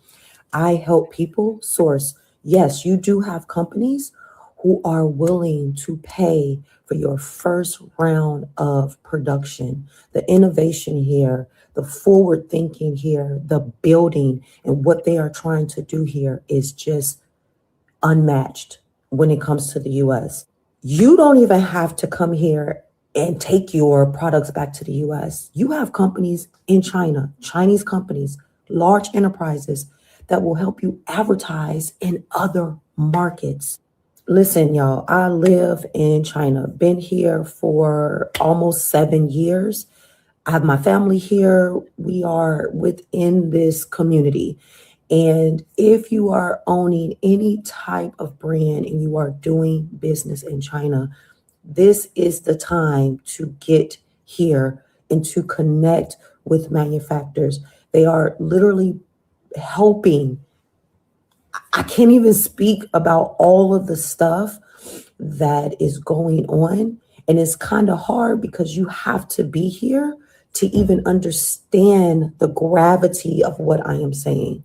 I help people source. Yes, you do have companies who are willing to pay for your first round of production. The innovation here, the forward thinking here, the building, and what they are trying to do here is just unmatched when it comes to the US. You don't even have to come here and take your products back to the US. You have companies in China, Chinese companies, large enterprises that will help you advertise in other markets. Listen, y'all, I live in China, been here for almost 7 years. I have my family here. We are within this community. And if you are owning any type of brand and you are doing business in China, this is the time to get here and to connect with manufacturers. They are literally helping. I can't even speak about all of the stuff that is going on. And it's kind of hard because you have to be here to even understand the gravity of what I am saying.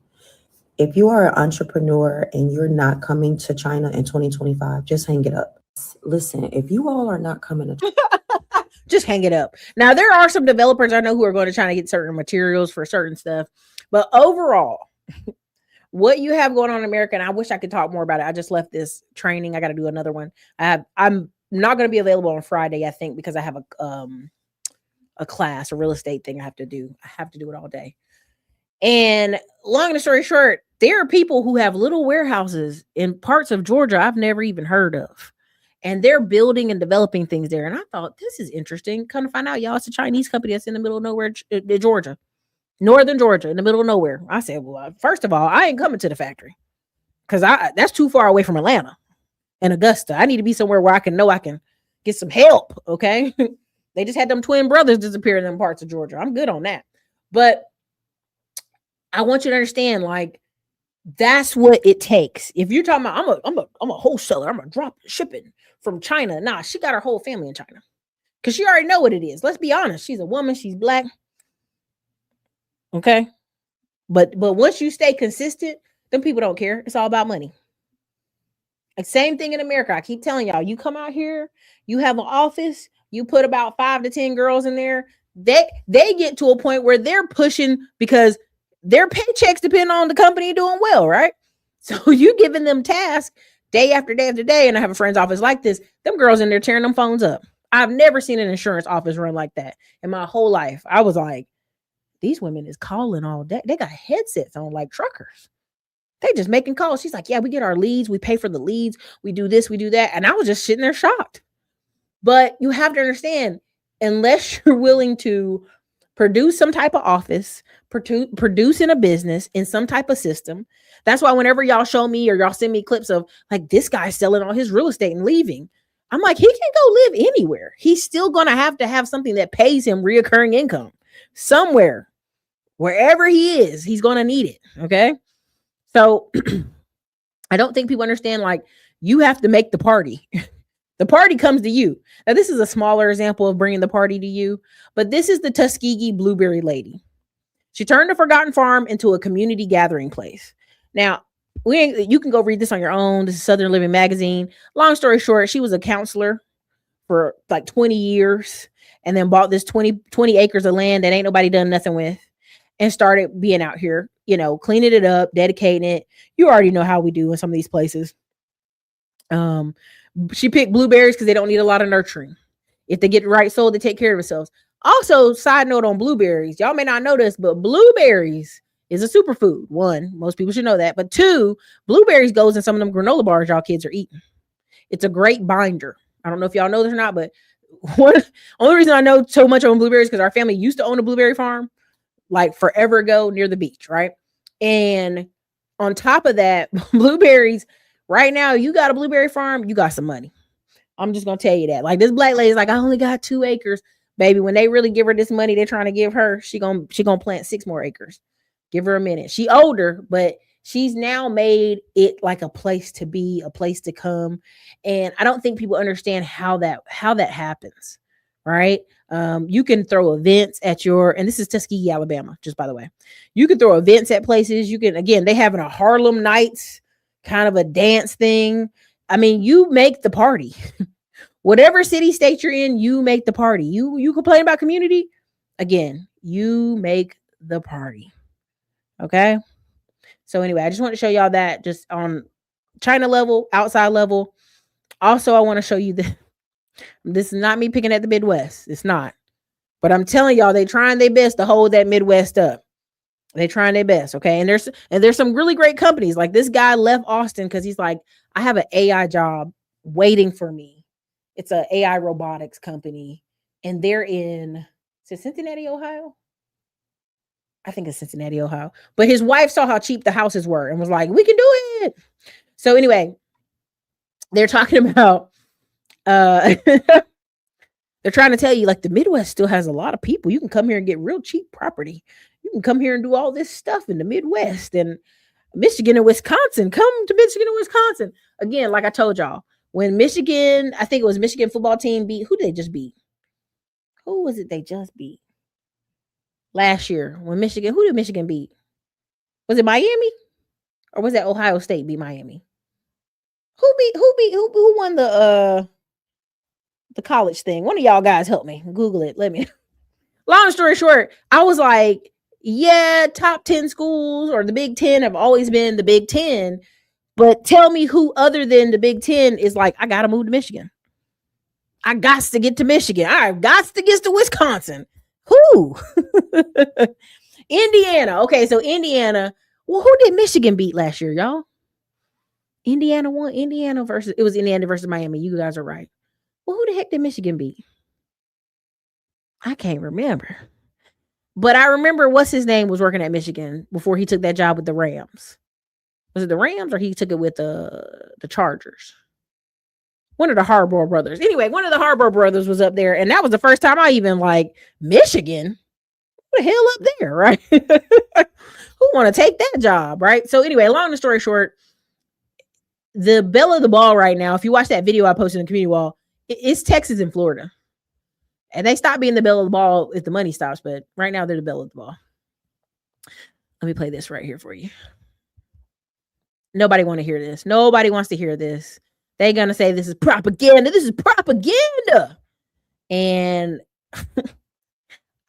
If you are an entrepreneur and you're not coming to China in 2025, just hang it up. Listen, if you all are not coming to just hang it up. Now, there are some developers I know who are going to try to get certain materials for certain stuff. But overall, what you have going on in America, and I wish I could talk more about it. I just left this training. I got to do another one. I'm not going to be available on Friday, I think, because I have a class, a real estate thing I have to do. I have to do it all day. And long story short, there are people who have little warehouses in parts of Georgia I've never even heard of. And they're building and developing things there. And I thought, this is interesting. Come to find out, y'all, it's a Chinese company that's in the middle of nowhere, Georgia. Northern Georgia, in the middle of nowhere. I said, well, first of all, I ain't coming to the factory because that's too far away from Atlanta and Augusta. I need to be somewhere where I can know I can get some help. Okay. They just had them twin brothers disappear in them parts of Georgia. I'm good on that. But I want you to understand, like, that's what it takes. If you're talking about, I'm a wholesaler, I'm a drop shipping from China. Nah, she got her whole family in China because she already know what it is. Let's be honest. She's a woman. She's black. Okay. But once you stay consistent, then people don't care. It's all about money. Like, same thing in America. I keep telling y'all, you come out here, you have an office, you put about 5 to 10 girls in there. They get to a point where they're pushing because their paychecks depend on the company doing well, right? So you giving them tasks day after day after day. And I have a friend's office like this. Them girls in there tearing them phones up. I've never seen an insurance office run like that in my whole life. I was like, these women is calling all day. They got headsets on like truckers. They just making calls. She's like, yeah, we get our leads. We pay for the leads. We do this, we do that. And I was just sitting there shocked. But you have to understand, unless you're willing to produce some type of office, produce in a business, in some type of system. That's why whenever y'all show me or y'all send me clips of like this guy selling all his real estate and leaving, I'm like, he can go live anywhere. He's still going to have something that pays him reoccurring income somewhere. Wherever he is, he's going to need it. Okay. So I don't think people understand, like, you have to make the party. The party comes to you. Now, this is a smaller example of bringing the party to you, but this is the Tuskegee blueberry lady. She turned a forgotten farm into a community gathering place. Now, you can go read this on your own. This is Southern Living Magazine. Long story short, she was a counselor for like 20 years and then bought this 20 acres of land that ain't nobody done nothing with and started being out here, cleaning it up, dedicating it. You already know how we do in some of these places. She picked blueberries because they don't need a lot of nurturing. If they get the right soil, they take care of themselves. Also, side note on blueberries, y'all may not know this, but blueberries is a superfood. 1, most people should know that. But 2, blueberries goes in some of them granola bars y'all kids are eating. It's a great binder. I don't know if y'all know this or not, but only reason I know so much on blueberries because our family used to own a blueberry farm like forever ago near the beach, right? And on top of that, blueberries, right now, you got a blueberry farm, you got some money. I'm just going to tell you that. Like, this black lady's like, I only got 2 acres. Baby, when they really give her this money they're trying to give her, she gonna plant 6 more acres. Give her a minute. She older, but she's now made it like a place to be, a place to come. And I don't think people understand how that happens, right? You can throw events at and this is Tuskegee, Alabama, just by the way. You can throw events at places. You can, again, they having a Harlem Nights kind of a dance thing. I mean, you make the party. Whatever city, state you're in, you make the party. You complain about community, again, you make the party. Okay. So anyway, I just want to show y'all that just on China level, outside level. Also, I want to show you this is not me picking at the Midwest. It's not. But I'm telling y'all, they trying their best to hold that Midwest up. They're trying their best. Okay. And there's some really great companies. Like this guy left Austin because he's like, I have an AI job waiting for me. It's a AI robotics company. And they're in, is it Cincinnati, Ohio? I think it's Cincinnati, Ohio. But his wife saw how cheap the houses were and was like, we can do it. So anyway, they're talking about they're trying to tell you like the Midwest still has a lot of people. You can come here and get real cheap property. You can come here and do all this stuff in the Midwest and Michigan and Wisconsin. Come to Michigan and Wisconsin. Again, like I told y'all, when Michigan, I think it was Michigan football team beat, who did they just beat? Who was it they just beat? Last year when Michigan, who did Michigan beat? Was it Miami? Or was that Ohio State beat Miami? Who won the college thing? One of y'all guys help me. Google it. Let me. Long story short, I was like, yeah, top 10 schools or the Big 10 have always been the Big 10. But tell me who other than the Big 10 is like, I got to move to Michigan. I got to get to Michigan. I got to get to Wisconsin. Who? Indiana. Okay, so Indiana. Well, who did Michigan beat last year, y'all? Indiana won. It was Indiana versus Miami. You guys are right. Well, who the heck did Michigan beat? I can't remember. But I remember what's his name was working at Michigan before he took that job with the Rams. Was it the Rams or he took it with the Chargers? One of the Harbaugh brothers. Anyway, one of the Harbaugh brothers was up there. And that was the first time I even like Michigan. Who the hell up there, right? Who want to take that job, right? So anyway, long story short, the belle of the ball right now, if you watch that video I posted in the community wall, it's Texas and Florida. And they stop being the belle of the ball if the money stops, but right now they're the belle of the ball. Let me play this right here for you. Nobody want to hear this. Nobody wants to hear this. They're going to say this is propaganda. This is propaganda. And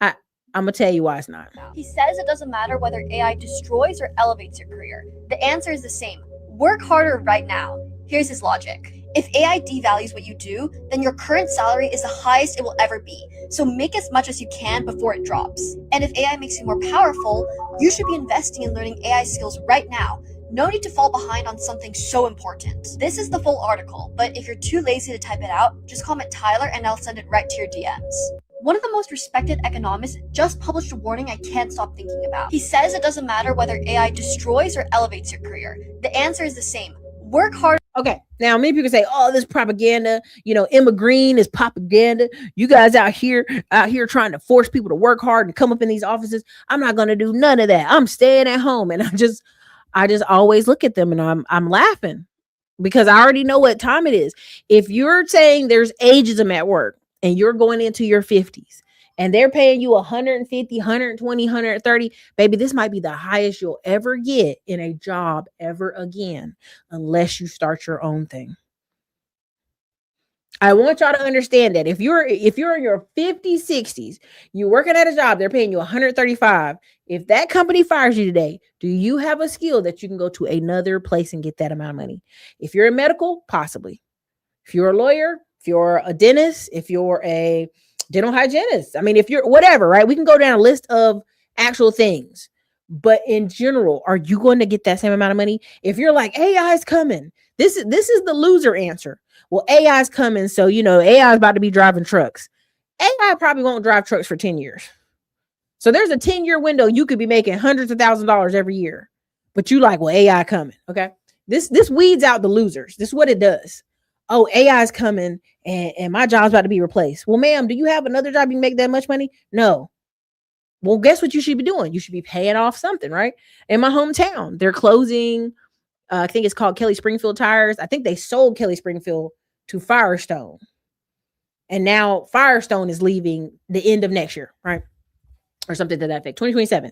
I'm going to tell you why it's not. He says it doesn't matter whether AI destroys or elevates your career. The answer is the same. Work harder right now. Here's his logic. If AI devalues what you do, then your current salary is the highest it will ever be. So make as much as you can before it drops. And if AI makes you more powerful, you should be investing in learning AI skills right now. No need to fall behind on something so important. This is the full article, but if you're too lazy to type it out, just comment Tyler and I'll send it right to your DMs. One of the most respected economists just published a warning I can't stop thinking about. He says it doesn't matter whether AI destroys or elevates your career. The answer is the same. Work hard. Okay, now many people say, oh, this propaganda, Emma Green is propaganda. You guys out here trying to force people to work hard and come up in these offices. I'm not going to do none of that. I'm staying at home. And I just always look at them and I'm laughing because I already know what time it is. If you're saying there's ageism at work and you're going into your 50s and they're paying you 150, 120, 130, baby, this might be the highest you'll ever get in a job ever again, unless you start your own thing. I want y'all to understand that if you're in your 50s, 60s, you're working at a job, they're paying you 135. If that company fires you today, do you have a skill that you can go to another place and get that amount of money? If you're in medical, possibly. If you're a lawyer, if you're a dentist, if you're a dental hygienist, I mean, if you're whatever, right? We can go down a list of actual things. But in general, are you going to get that same amount of money? If you're like, AI is coming, this is the loser answer. Well, AI is coming, so AI is about to be driving trucks. AI probably won't drive trucks for 10 years. So there's a 10-year window you could be making hundreds of thousands of dollars every year. But you like, well, AI coming. Okay. This weeds out the losers. This is what it does. Oh, AI is coming and my job's about to be replaced. Well, ma'am, do you have another job you can make that much money? No. Well, guess what you should be doing? You should be paying off something, right? In my hometown, they're closing. I think it's called Kelly Springfield Tires. I think they sold Kelly Springfield to Firestone. And now Firestone is leaving the end of next year, right? Or something to that effect, 2027.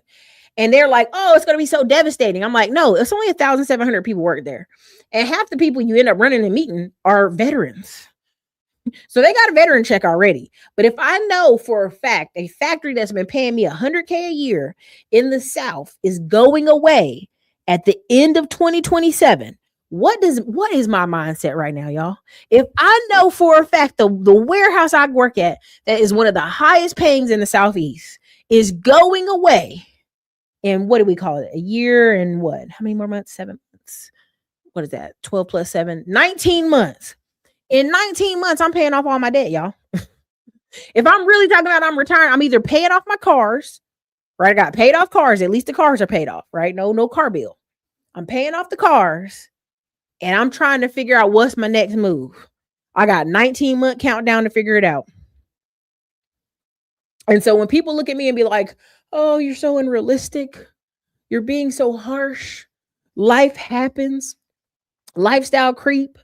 And they're like, oh, it's going to be so devastating. I'm like, no, it's only 1,700 people work there. And half the people you end up running and meeting are veterans. So they got a veteran check already. But if I know for a fact, a factory that's been paying me $100K a year in the South is going away at the end of 2027, what is my mindset right now, y'all? If I know for a fact the warehouse I work at that is one of the highest payings in the Southeast is going away in what do we call it? A year and what? How many more months? 7 months. What is that? 12 plus 7, 19 months. In 19 months, I'm paying off all my debt, y'all. If I'm really talking about I'm retiring, I'm either paying off my cars, right? I got paid off cars. At least the cars are paid off, right? No car bill. I'm paying off the cars and I'm trying to figure out what's my next move. I got 19-month countdown to figure it out. And so when people look at me and be like, oh, you're so unrealistic. You're being so harsh. Life happens. Lifestyle creep.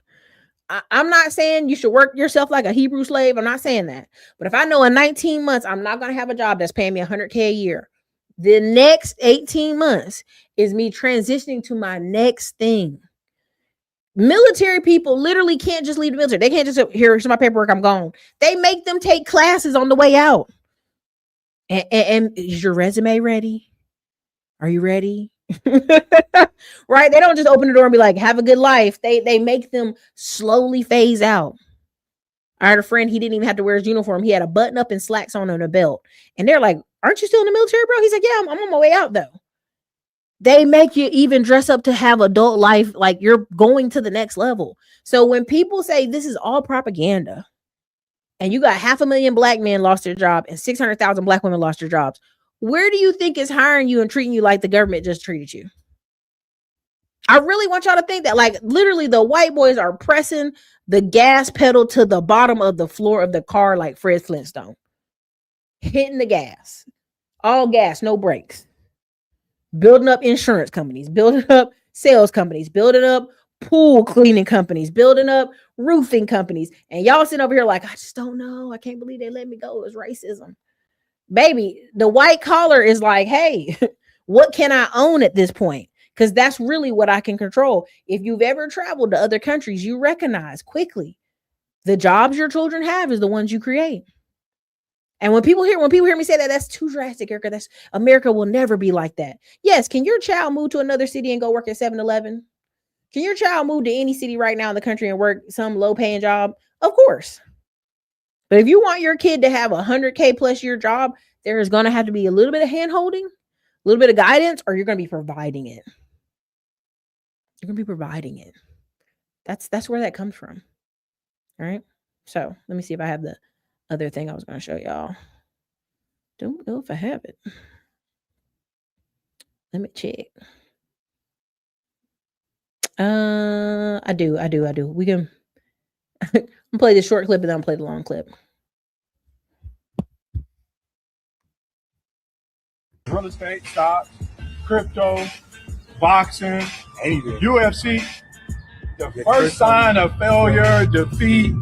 I'm not saying you should work yourself like a Hebrew slave. I'm not saying that. But if I know in 19 months, I'm not going to have a job that's paying me $100K a year, the next 18 months is me transitioning to my next thing. Military people literally can't just leave the military. They can't just, here's my paperwork, I'm gone. They make them take classes on the way out. And is your resume ready? Are you ready? Right? They don't just open the door and be like, have a good life. They make them slowly phase out. I had a friend, he didn't even have to wear his uniform. He had a button up and slacks on and a belt. And they're like, aren't you still in the military, bro? He's like, yeah, I'm on my way out though. They make you even dress up to have adult life like you're going to the next level. So when people say this is all propaganda, and you got 500,000 black men lost their job and 600,000 black women lost their jobs, where do you think is hiring you and treating you like the government just treated you? I really want y'all to think that, like, literally the white boys are pressing the gas pedal to the bottom of the floor of the car like Fred Flintstone. Hitting the gas. All gas, no brakes. Building up insurance companies, building up sales companies, building up pool cleaning companies, building up roofing companies. And y'all sitting over here like, I just don't know. I can't believe they let me go. It was racism. Baby, the white collar is like, hey, what can I own at this point? Because that's really what I can control. If you've ever traveled to other countries, you recognize quickly the jobs your children have is the ones you create. And when people hear me say that, that's too drastic, Erica. That's America will never be like that. Yes, can your child move to another city and go work at 7-Eleven? Can your child move to any city right now in the country and work some low-paying job? Of course. But if you want your kid to have a $100K plus year job, there is going to have to be a little bit of hand-holding, a little bit of guidance, or you're going to be providing it. You're going to be providing it. That's where that comes from. All right. So let me see if I have the other thing I was going to show y'all. Don't know if I have it. Let me check. I do. We can play the short clip and then I'll play the long clip. Real estate, stocks, crypto, boxing, anything. UFC. The first sign of failure, defeat,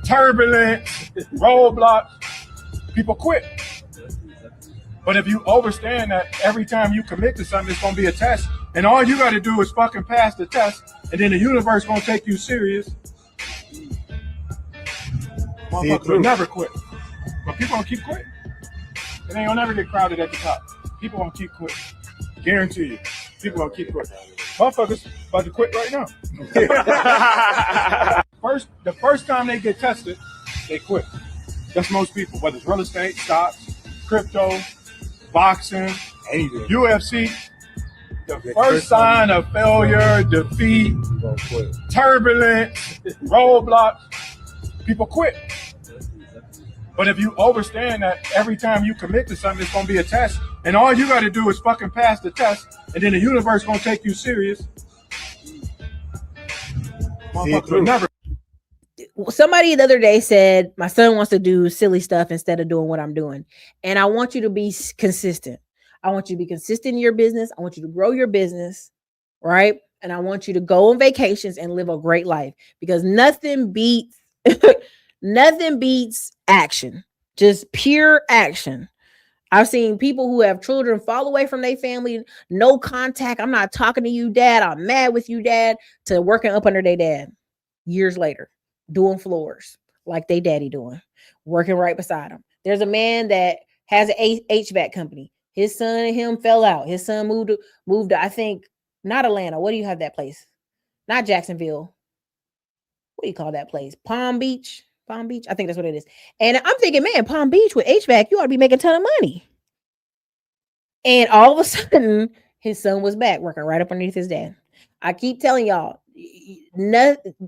turbulence, roadblocks, people quit. But if you understand that every time you commit to something, it's going to be a test, and all you got to do is fucking pass the test, and then the universe going to take you serious. Motherfuckers will never quit. But people going to keep quitting. And they don't never get crowded at the top. People going to keep quitting. Guarantee you. People going to keep quitting. Motherfuckers about to quit right now. The first time they get tested, they quit. That's most people, whether it's real estate, stocks, crypto, boxing, anything. UFC. The first sign of failure, defeat, turbulence, roadblocks, people quit. But if you understand that every time you commit to something, it's going to be a test, and all you got to do is fucking pass the test, and then the universe going to take you serious. Somebody the other day said, my son wants to do silly stuff instead of doing what I'm doing. And I want you to be consistent. I want you to be consistent in your business. I want you to grow your business, right? And I want you to go on vacations and live a great life, because nothing beats action, just pure action. I've seen people who have children fall away from their family, no contact. I'm not talking to you, dad. I'm mad with you, dad, to working up under their dad years later, doing floors like they daddy doing, working right beside him. There's a man that has an HVAC company. His son and him fell out. His son moved to, I think, not Atlanta. What do you have that place? Not Jacksonville. What do you call that place? Palm Beach. I think that's what it is. And I'm thinking, man, Palm Beach with HVAC, you ought to be making a ton of money. And all of a sudden, his son was back working right up underneath his dad. I keep telling y'all,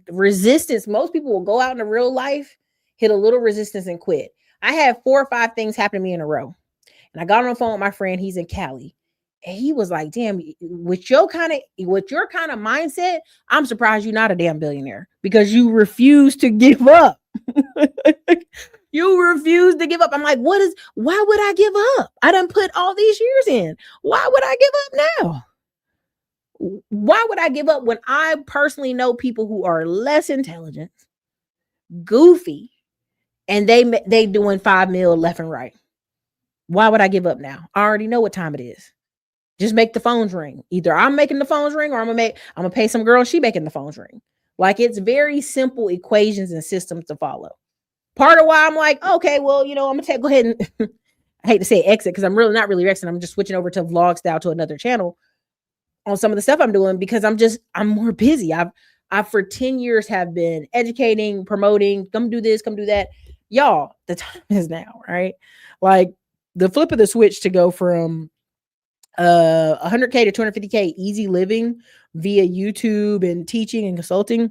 resistance. Most people will go out into real life, hit a little resistance, and quit. I had 4 or 5 things happen to me in a row. And I got on the phone with my friend. He's in Cali. And he was like, damn, with your kind of mindset, I'm surprised you're not a damn billionaire because you refuse to give up. You refuse to give up. I'm like, why would I give up? I done put all these years in. Why would I give up now? Why would I give up when I personally know people who are less intelligent, goofy, and they doing 5 mil left and right? Why would I give up now? I already know what time it is. Just make the phones ring. Either I'm making the phones ring or I'm gonna pay some girl and she making the phones ring. Like, it's very simple equations and systems to follow. Part of why I'm like, okay, well, I'm gonna go ahead and I hate to say exit because I'm really not really exiting. I'm just switching over to vlog style to another channel on some of the stuff I'm doing because I'm more busy. I've for 10 years have been educating, promoting, come do this, come do that. Y'all, the time is now, right? Like, the flip of the switch to go from 100K to 250K easy living via YouTube and teaching and consulting.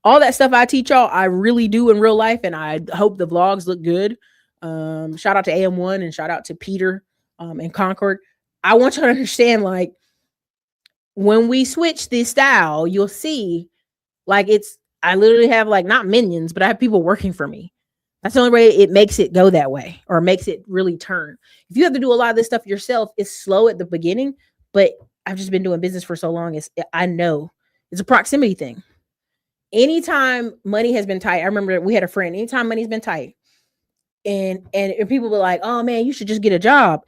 All that stuff I teach y'all, I really do in real life, and I hope the vlogs look good. Shout out to AM1 and shout out to Peter in Concord. I want you to understand, like, when we switch this style, you'll see, like, I literally have, like, not minions, but I have people working for me. That's the only way it makes it go that way or makes it really turn. If you have to do a lot of this stuff yourself, it's slow at the beginning, but I've just been doing business for so long. I know it's a proximity thing. Anytime money has been tight, I remember we had a friend, anytime money's been tight and people were like, oh man, you should just get a job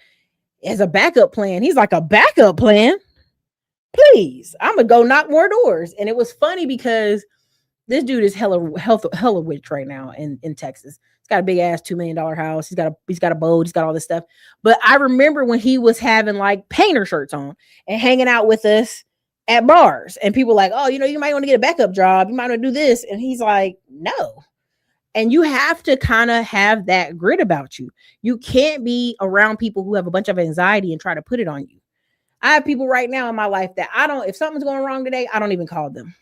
as a backup plan. He's like, a backup plan? Please, I'm gonna go knock more doors. And it was funny because this dude is hella rich right now in Texas. He's got a big ass $2 million house. He's got a boat. He's got all this stuff. But I remember when he was having like painter shirts on and hanging out with us at bars, and people like, oh, you might want to get a backup job. You might want to do this. And he's like, no. And you have to kind of have that grit about you. You can't be around people who have a bunch of anxiety and try to put it on you. I have people right now in my life that if something's going wrong today, I don't even call them.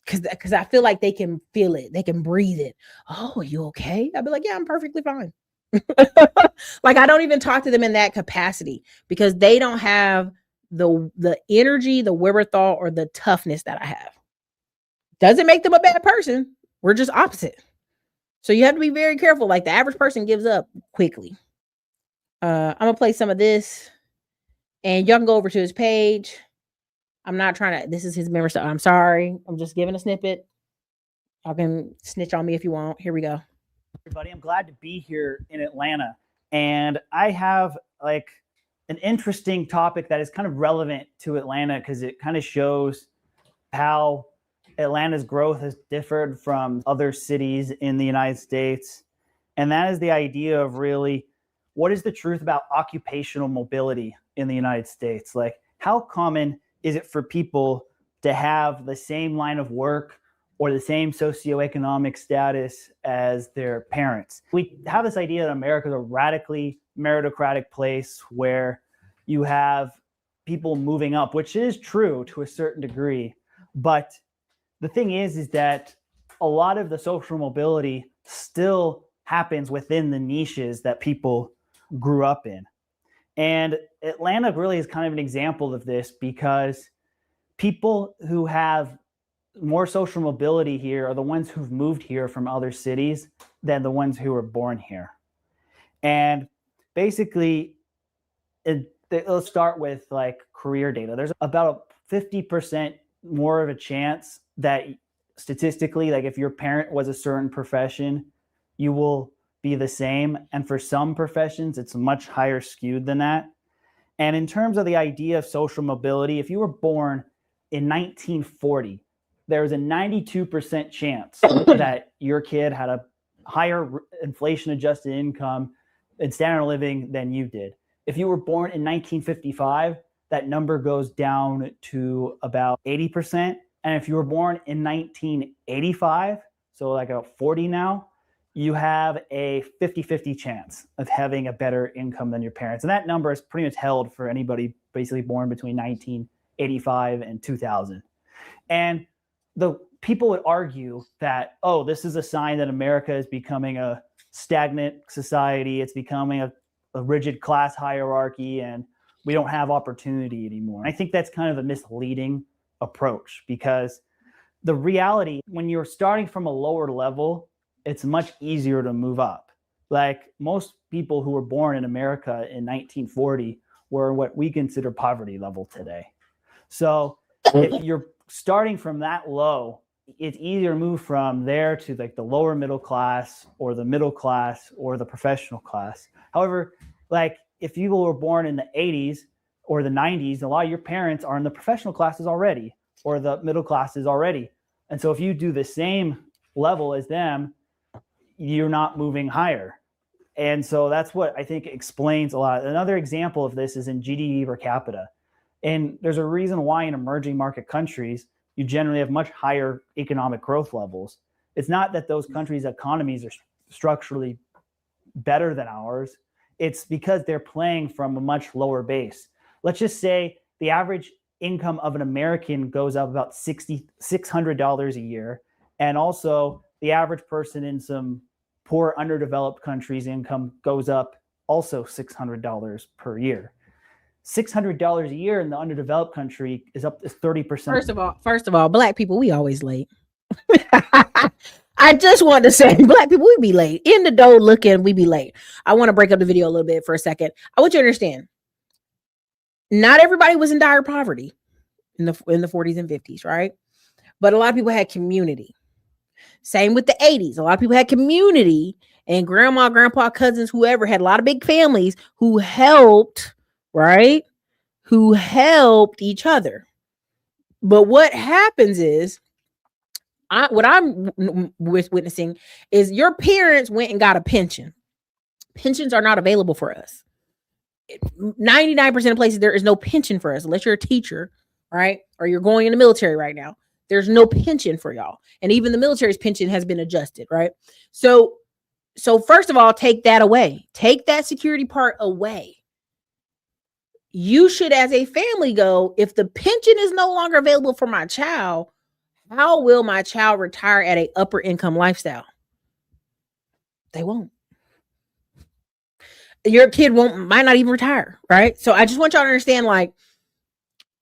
Because I feel like they can feel it. They can breathe it. Oh, are you okay? I'd be like, yeah, I'm perfectly fine. Like, I don't even talk to them in that capacity because they don't have the energy, the wherewithal, or the toughness that I have. Doesn't make them a bad person. We're just opposite. So you have to be very careful. Like, the average person gives up quickly. I'm going to play some of this. And y'all can go over to his page. I'm not trying to, this is his member stuff. I'm sorry. I'm just giving a snippet. Y'all can snitch on me if you want. Here we go. Everybody, I'm glad to be here in Atlanta. And I have like an interesting topic that is kind of relevant to Atlanta because it kind of shows how Atlanta's growth has differed from other cities in the United States. And that is the idea of really, what is the truth about occupational mobility in the United States? Like, how common is it for people to have the same line of work or the same socioeconomic status as their parents? We have this idea that America is a radically meritocratic place where you have people moving up, which is true to a certain degree. But the thing is that a lot of the social mobility still happens within the niches that people grew up in. And Atlanta really is kind of an example of this because people who have more social mobility here are the ones who've moved here from other cities than the ones who were born here. And basically, let's start with like career data. There's about a 50% more of a chance that statistically, like if your parent was a certain profession, you will be the same. And for some professions, it's much higher skewed than that. And in terms of the idea of social mobility, if you were born in 1940, there was a 92% chance that your kid had a higher inflation adjusted income and standard of living than you did. If you were born in 1955, that number goes down to about 80%. And if you were born in 1985, so like about 40 now, you have a 50-50 chance of having a better income than your parents. And that number is pretty much held for anybody basically born between 1985 and 2000. And the people would argue that, oh, this is a sign that America is becoming a stagnant society. It's becoming a rigid class hierarchy, and we don't have opportunity anymore. I think that's kind of a misleading approach, because the reality, when you're starting from a lower level, it's much easier to move up. Like most people who were born in America in 1940 were what we consider poverty level today. So if you're starting from that low, it's easier to move from there to like the lower middle class or the middle class or the professional class. However, like if you were born in the 80s or the 90s, a lot of your parents are in the professional classes already or the middle classes already. And so if you do the same level as them, you're not moving higher. And so that's what I think explains a lot. Another example of this is in GDP per capita. And there's a reason why in emerging market countries, you generally have much higher economic growth levels. It's not that those countries' economies are structurally better than ours. It's because they're playing from a much lower base. Let's just say the average income of an American goes up about $600 a year. And also the average person in some poor underdeveloped countries' income goes up also $600 per year. $600 a year in the underdeveloped country is up to 30%. First of all, Black people, we always late. I just want to say, Black people, we be late. In the door looking, we be late. I want to break up the video a little bit for a second. I want you to understand, not everybody was in dire poverty in the 40s and 50s, right? But a lot of people had community. Same with the 80s. A lot of people had community, and grandma, grandpa, cousins, whoever had a lot of big families who helped, right? Who helped each other. But what happens is, what I'm witnessing is your parents went and got a pension. Pensions are not available for us. 99% of places, there is no pension for us, unless you're a teacher, right? Or you're going in the military right now. There's no pension for y'all. And even the military's pension has been adjusted, right? So first of all, take that away. Take that security part away. You should, as a family, go, if the pension is no longer available for my child, how will my child retire at an upper income lifestyle? They won't. Your kid might not even retire, right? So I just want y'all to understand, like,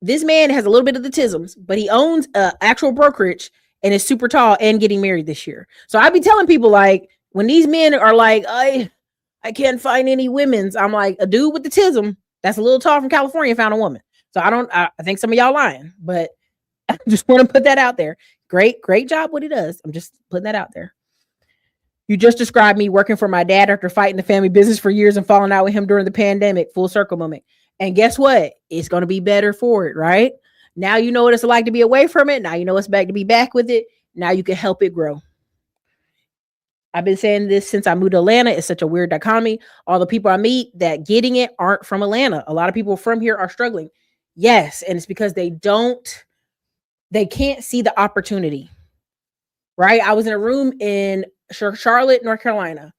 this man has a little bit of the tisms, but he owns an actual brokerage and is super tall and getting married this year. So I be telling people, like, when these men are like, I can't find any women's, I'm like, a dude with the tism that's a little tall from California found a woman. So I think some of y'all lying, but I just want to put that out there. Great job what he does. I'm just putting that out there. You just described me working for my dad after fighting the family business for years and falling out with him during the pandemic. Full circle moment. And guess what? It's going to be better for it, right? Now you know what it's like to be away from it. Now you know it's back to be back with it. Now you can help it grow. I've been saying this since I moved to Atlanta. It's such a weird dichotomy. All the people I meet that getting it aren't from Atlanta. A lot of people from here are struggling. Yes, and it's because they can't see the opportunity, right? I was in a room in Charlotte, North Carolina,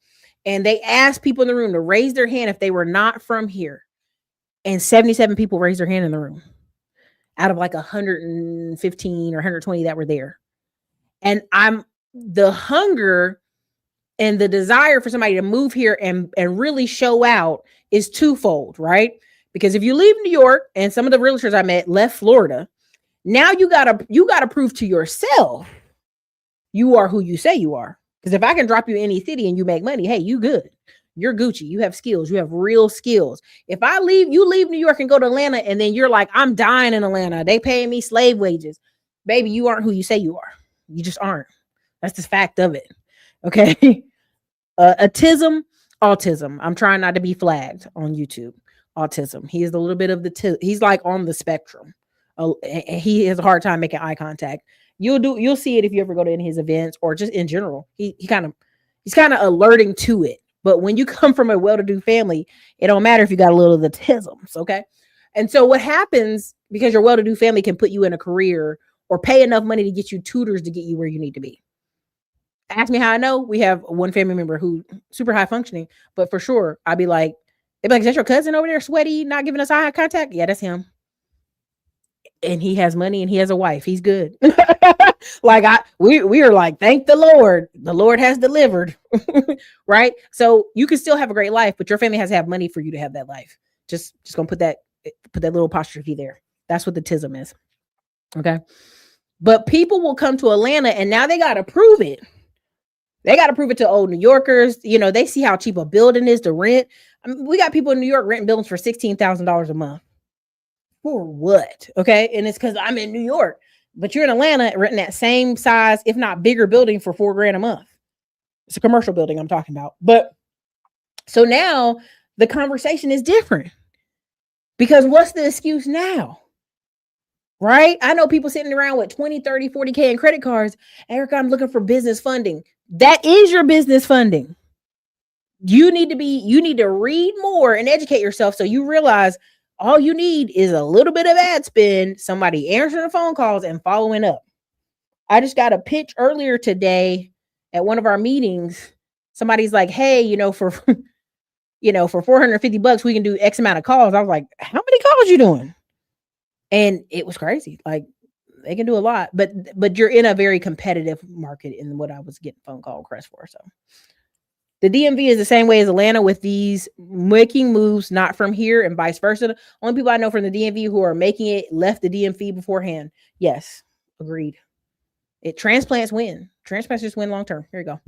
and they asked people in the room to raise their hand if they were not from here. And 77 people raised their hand in the room out of like 115 or 120 that were there. And the hunger and the desire for somebody to move here and really show out is twofold, right? Because if you leave New York, and some of the realtors I met left Florida, now you gotta prove to yourself you are who you say you are. Because if I can drop you in any city and you make money, hey, you good. You're Gucci. You have skills. You have real skills. If you leave New York and go to Atlanta, and then you're like, I'm dying in Atlanta, they paying me slave wages. Baby, you aren't who you say you are. You just aren't. That's the fact of it. Okay. Autism. I'm trying not to be flagged on YouTube. Autism. He is a little bit of he's like on the spectrum. He has a hard time making eye contact. You'll see it if you ever go to any of his events or just in general. He's kind of alerting to it. But when you come from a well-to-do family, it don't matter if you got a little of the tisms, okay? And so what happens, because your well-to-do family can put you in a career or pay enough money to get you tutors to get you where you need to be. Ask me how I know. We have one family member who super high functioning, but for sure, I'd be like, they'd be like, is that your cousin over there, sweaty, not giving us eye contact? Yeah, that's him. And he has money and he has a wife. He's good. Like we are like, thank the Lord has delivered. Right? So you can still have a great life, but your family has to have money for you to have that life. Just gonna put that little apostrophe there. That's what the tism is. Okay. But people will come to Atlanta and now they gotta prove it. They got to prove it to old New Yorkers. They see how cheap a building is to rent. I mean, we got people in New York renting buildings for $16,000 a month. For what? Okay. And it's because I'm in New York, but you're in Atlanta renting that same size, if not bigger building for $4,000 a month. It's a commercial building I'm talking about. But so now the conversation is different because what's the excuse now? Right? I know people sitting around with 20, 30, 40K in credit cards. Erica, I'm looking for business funding. That is your business funding. You need to read more and educate yourself so you realize all you need is a little bit of ad spend, somebody answering the phone calls and following up. I just got a pitch earlier today at one of our meetings. Somebody's like, hey, for for $450, we can do X amount of calls. I was like, how many calls you doing? And it was crazy. Like, they can do a lot, but you're in a very competitive market in what I was getting phone call requests for. So the DMV is the same way as Atlanta with these making moves, not from here and vice versa. The only people I know from the DMV who are making it left the DMV beforehand. Yes, agreed. Transplants win. Transplants just win long term. Here you go.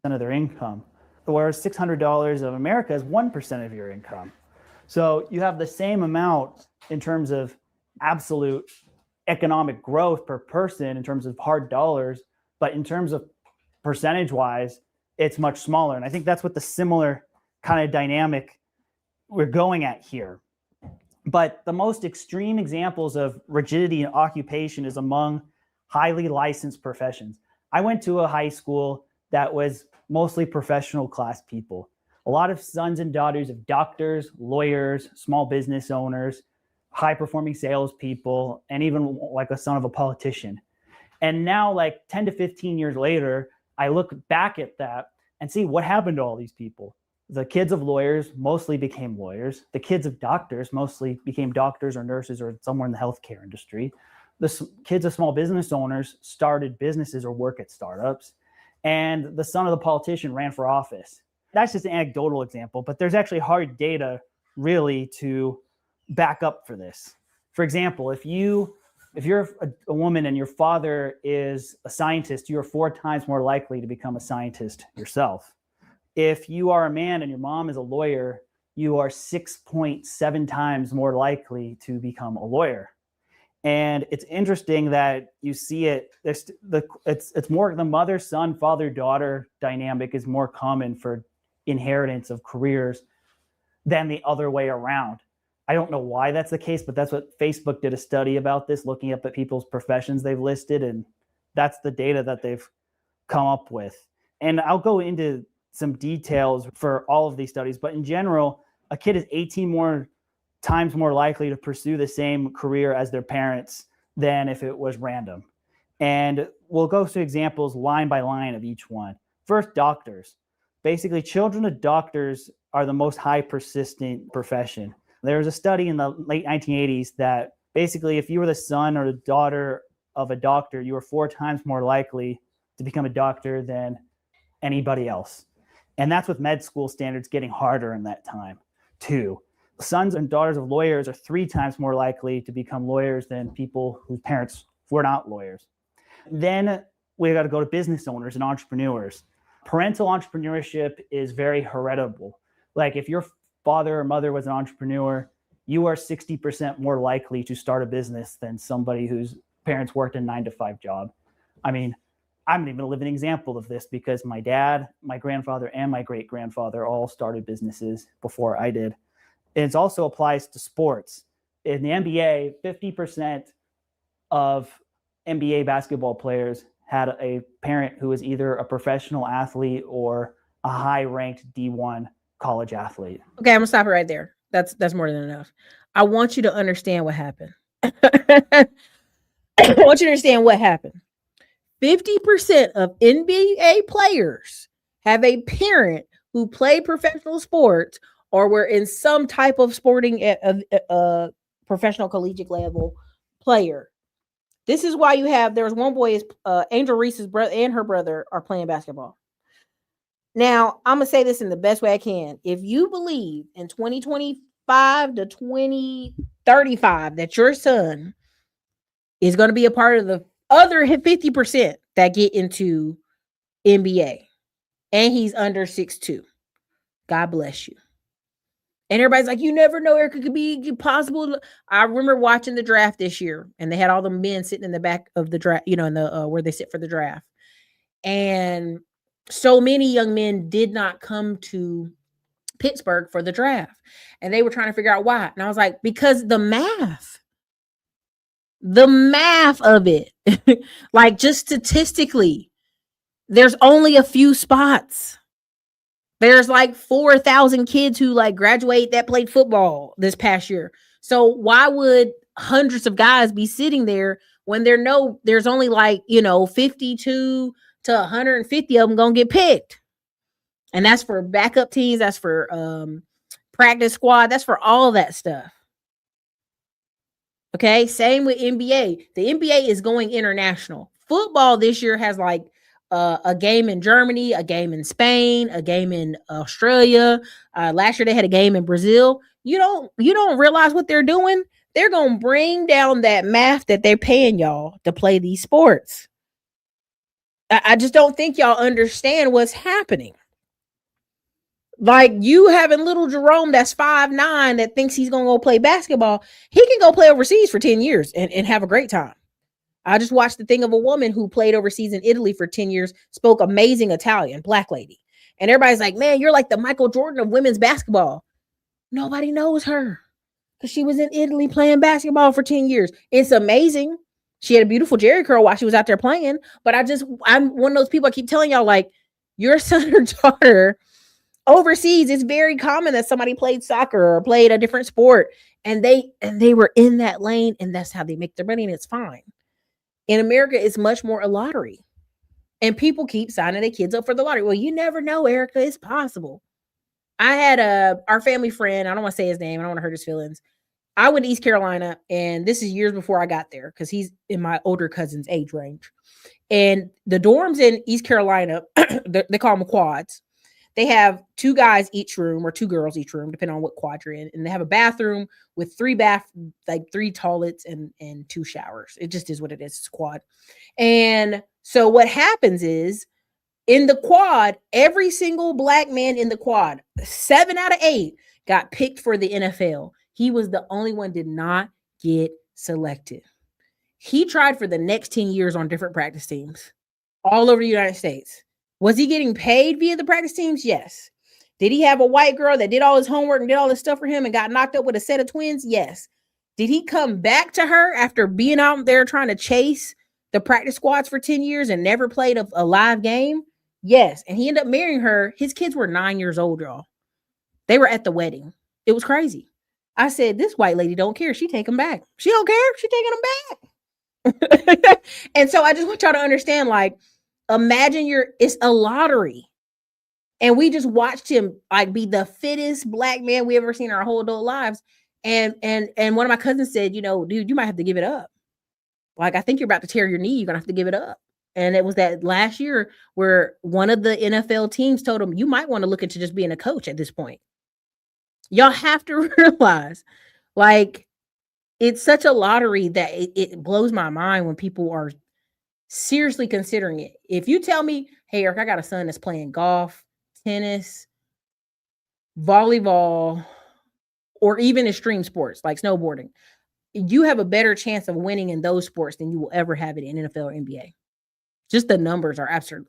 Of their income, whereas $600 of America is 1% of your income. So you have the same amount in terms of absolute economic growth per person in terms of hard dollars, but in terms of percentage wise, it's much smaller. And I think that's what the similar kind of dynamic we're going at here. But the most extreme examples of rigidity in occupation is among highly licensed professions. I went to a high school that was mostly professional class people. A lot of sons and daughters of doctors, lawyers, small business owners, high-performing salespeople, and even like a son of a politician. And now, like 10 to 15 years later, I look back at that and see what happened to all these people. The kids of lawyers mostly became lawyers. The kids of doctors mostly became doctors or nurses or somewhere in the healthcare industry. The kids of small business owners started businesses or work at startups. And the son of the politician ran for office. That's just an anecdotal example, but there's actually hard data really to back up for this. For example, if you're a woman and your father is a scientist, you are 4 times more likely to become a scientist yourself. If you are a man and your mom is a lawyer, you are 6.7 times more likely to become a lawyer. And it's interesting that you see it. It's more the mother, son, father, daughter dynamic is more common for inheritance of careers than the other way around. I don't know why that's the case, but that's what Facebook did a study about this, looking up at people's professions they've listed, and that's the data that they've come up with. And I'll go into some details for all of these studies, but in general, a kid is 18 times more likely to pursue the same career as their parents than if it was random. And we'll go through examples line by line of each one. First, doctors. Basically, children of doctors are the most high persistent profession. There was a study in the late 1980s that basically if you were the son or the daughter of a doctor, you were 4 times more likely to become a doctor than anybody else. And that's with med school standards getting harder in that time too. Sons and daughters of lawyers are 3 times more likely to become lawyers than people whose parents were not lawyers. Then we got to go to business owners and entrepreneurs. Parental entrepreneurship is very heritable. Like if your father or mother was an entrepreneur, you are 60% more likely to start a business than somebody whose parents worked a 9-to-5 job. I mean, I'm even a living example of this because my dad, my grandfather, and my great-grandfather all started businesses before I did. It also applies to sports. In the NBA, 50% of NBA basketball players had a parent who was either a professional athlete or a high-ranked D1 college athlete. Okay, I'm gonna stop it right there. That's more than enough. I want you to understand what happened. I want you to understand what happened. 50% of NBA players have a parent who played professional sports or were in some type of sporting professional collegiate level player. This is why there was one boy, Angel Reese's brother and her brother are playing basketball. Now, I'm going to say this in the best way I can. If you believe in 2025 to 2035 that your son is going to be a part of the other 50% that get into NBA, and he's under 6'2", God bless you. And everybody's like, you never know, Erica, could be possible. I remember watching the draft this year, and they had all the men sitting in the back of the draft, in the where they sit for the draft. And so many young men did not come to Pittsburgh for the draft. And they were trying to figure out why. And I was like, because the math of it, like just statistically, there's only a few spots. There's like 4,000 kids who like graduate that played football this past year. So why would hundreds of guys be sitting there when there's only like, 52 to 150 of them going to get picked? And that's for backup teams. That's for practice squad. That's for all that stuff. Okay. Same with NBA. The NBA is going international. Football this year has like a game in Germany, a game in Spain, a game in Australia. Last year they had a game in Brazil. You don't realize what they're doing. They're going to bring down that math that they're paying y'all to play these sports. I just don't think y'all understand what's happening. Like you having little Jerome that's 5'9" that thinks he's going to go play basketball. He can go play overseas for 10 years and have a great time. I just watched the thing of a woman who played overseas in Italy for 10 years, spoke amazing Italian, black lady. And everybody's like, man, you're like the Michael Jordan of women's basketball. Nobody knows her because she was in Italy playing basketball for 10 years. It's amazing. She had a beautiful jerry curl while she was out there playing. But I'm one of those people I keep telling y'all, like, your son or daughter overseas, it's very common that somebody played soccer or played a different sport and they were in that lane and that's how they make their money and it's fine. In America, it's much more a lottery. And people keep signing their kids up for the lottery. Well, you never know, Erica. It's possible. I had our family friend. I don't want to say his name. I don't want to hurt his feelings. I went to East Carolina, and this is years before I got there because he's in my older cousin's age range. And the dorms in East Carolina, they call them quads. They have 2 guys each room or 2 girls each room, depending on what quad you're in. And they have a bathroom with 3 toilets and 2 showers. It just is what it is. It's a quad. And so what happens is in the quad, every single black man in the quad, 7 out of 8 got picked for the NFL. He was the only one did not get selected. He tried for the next 10 years on different practice teams all over the United States. Was he getting paid via the practice teams? Yes. Did he have a white girl that did all his homework and did all this stuff for him and got knocked up with a set of twins? Yes. Did he come back to her after being out there trying to chase the practice squads for 10 years and never played a live game? Yes. And he ended up marrying her. His kids were 9 years old, y'all. They were at the wedding. It was crazy. I said, this white lady don't care. She take him back. She don't care. She taking him back. And so I just want y'all to understand, like, imagine it's a lottery. And we just watched him like be the fittest black man we ever seen in our whole adult lives. And one of my cousins said, dude, you might have to give it up. Like, I think you're about to tear your knee. You're going to have to give it up. And it was that last year where one of the NFL teams told him, you might want to look into just being a coach at this point. Y'all have to realize, like, it's such a lottery that it blows my mind when people are seriously considering it. If you tell me, hey, Eric, I got a son that's playing golf, tennis, volleyball, or even extreme sports like snowboarding, you have a better chance of winning in those sports than you will ever have it in NFL or NBA. Just the numbers are absolutely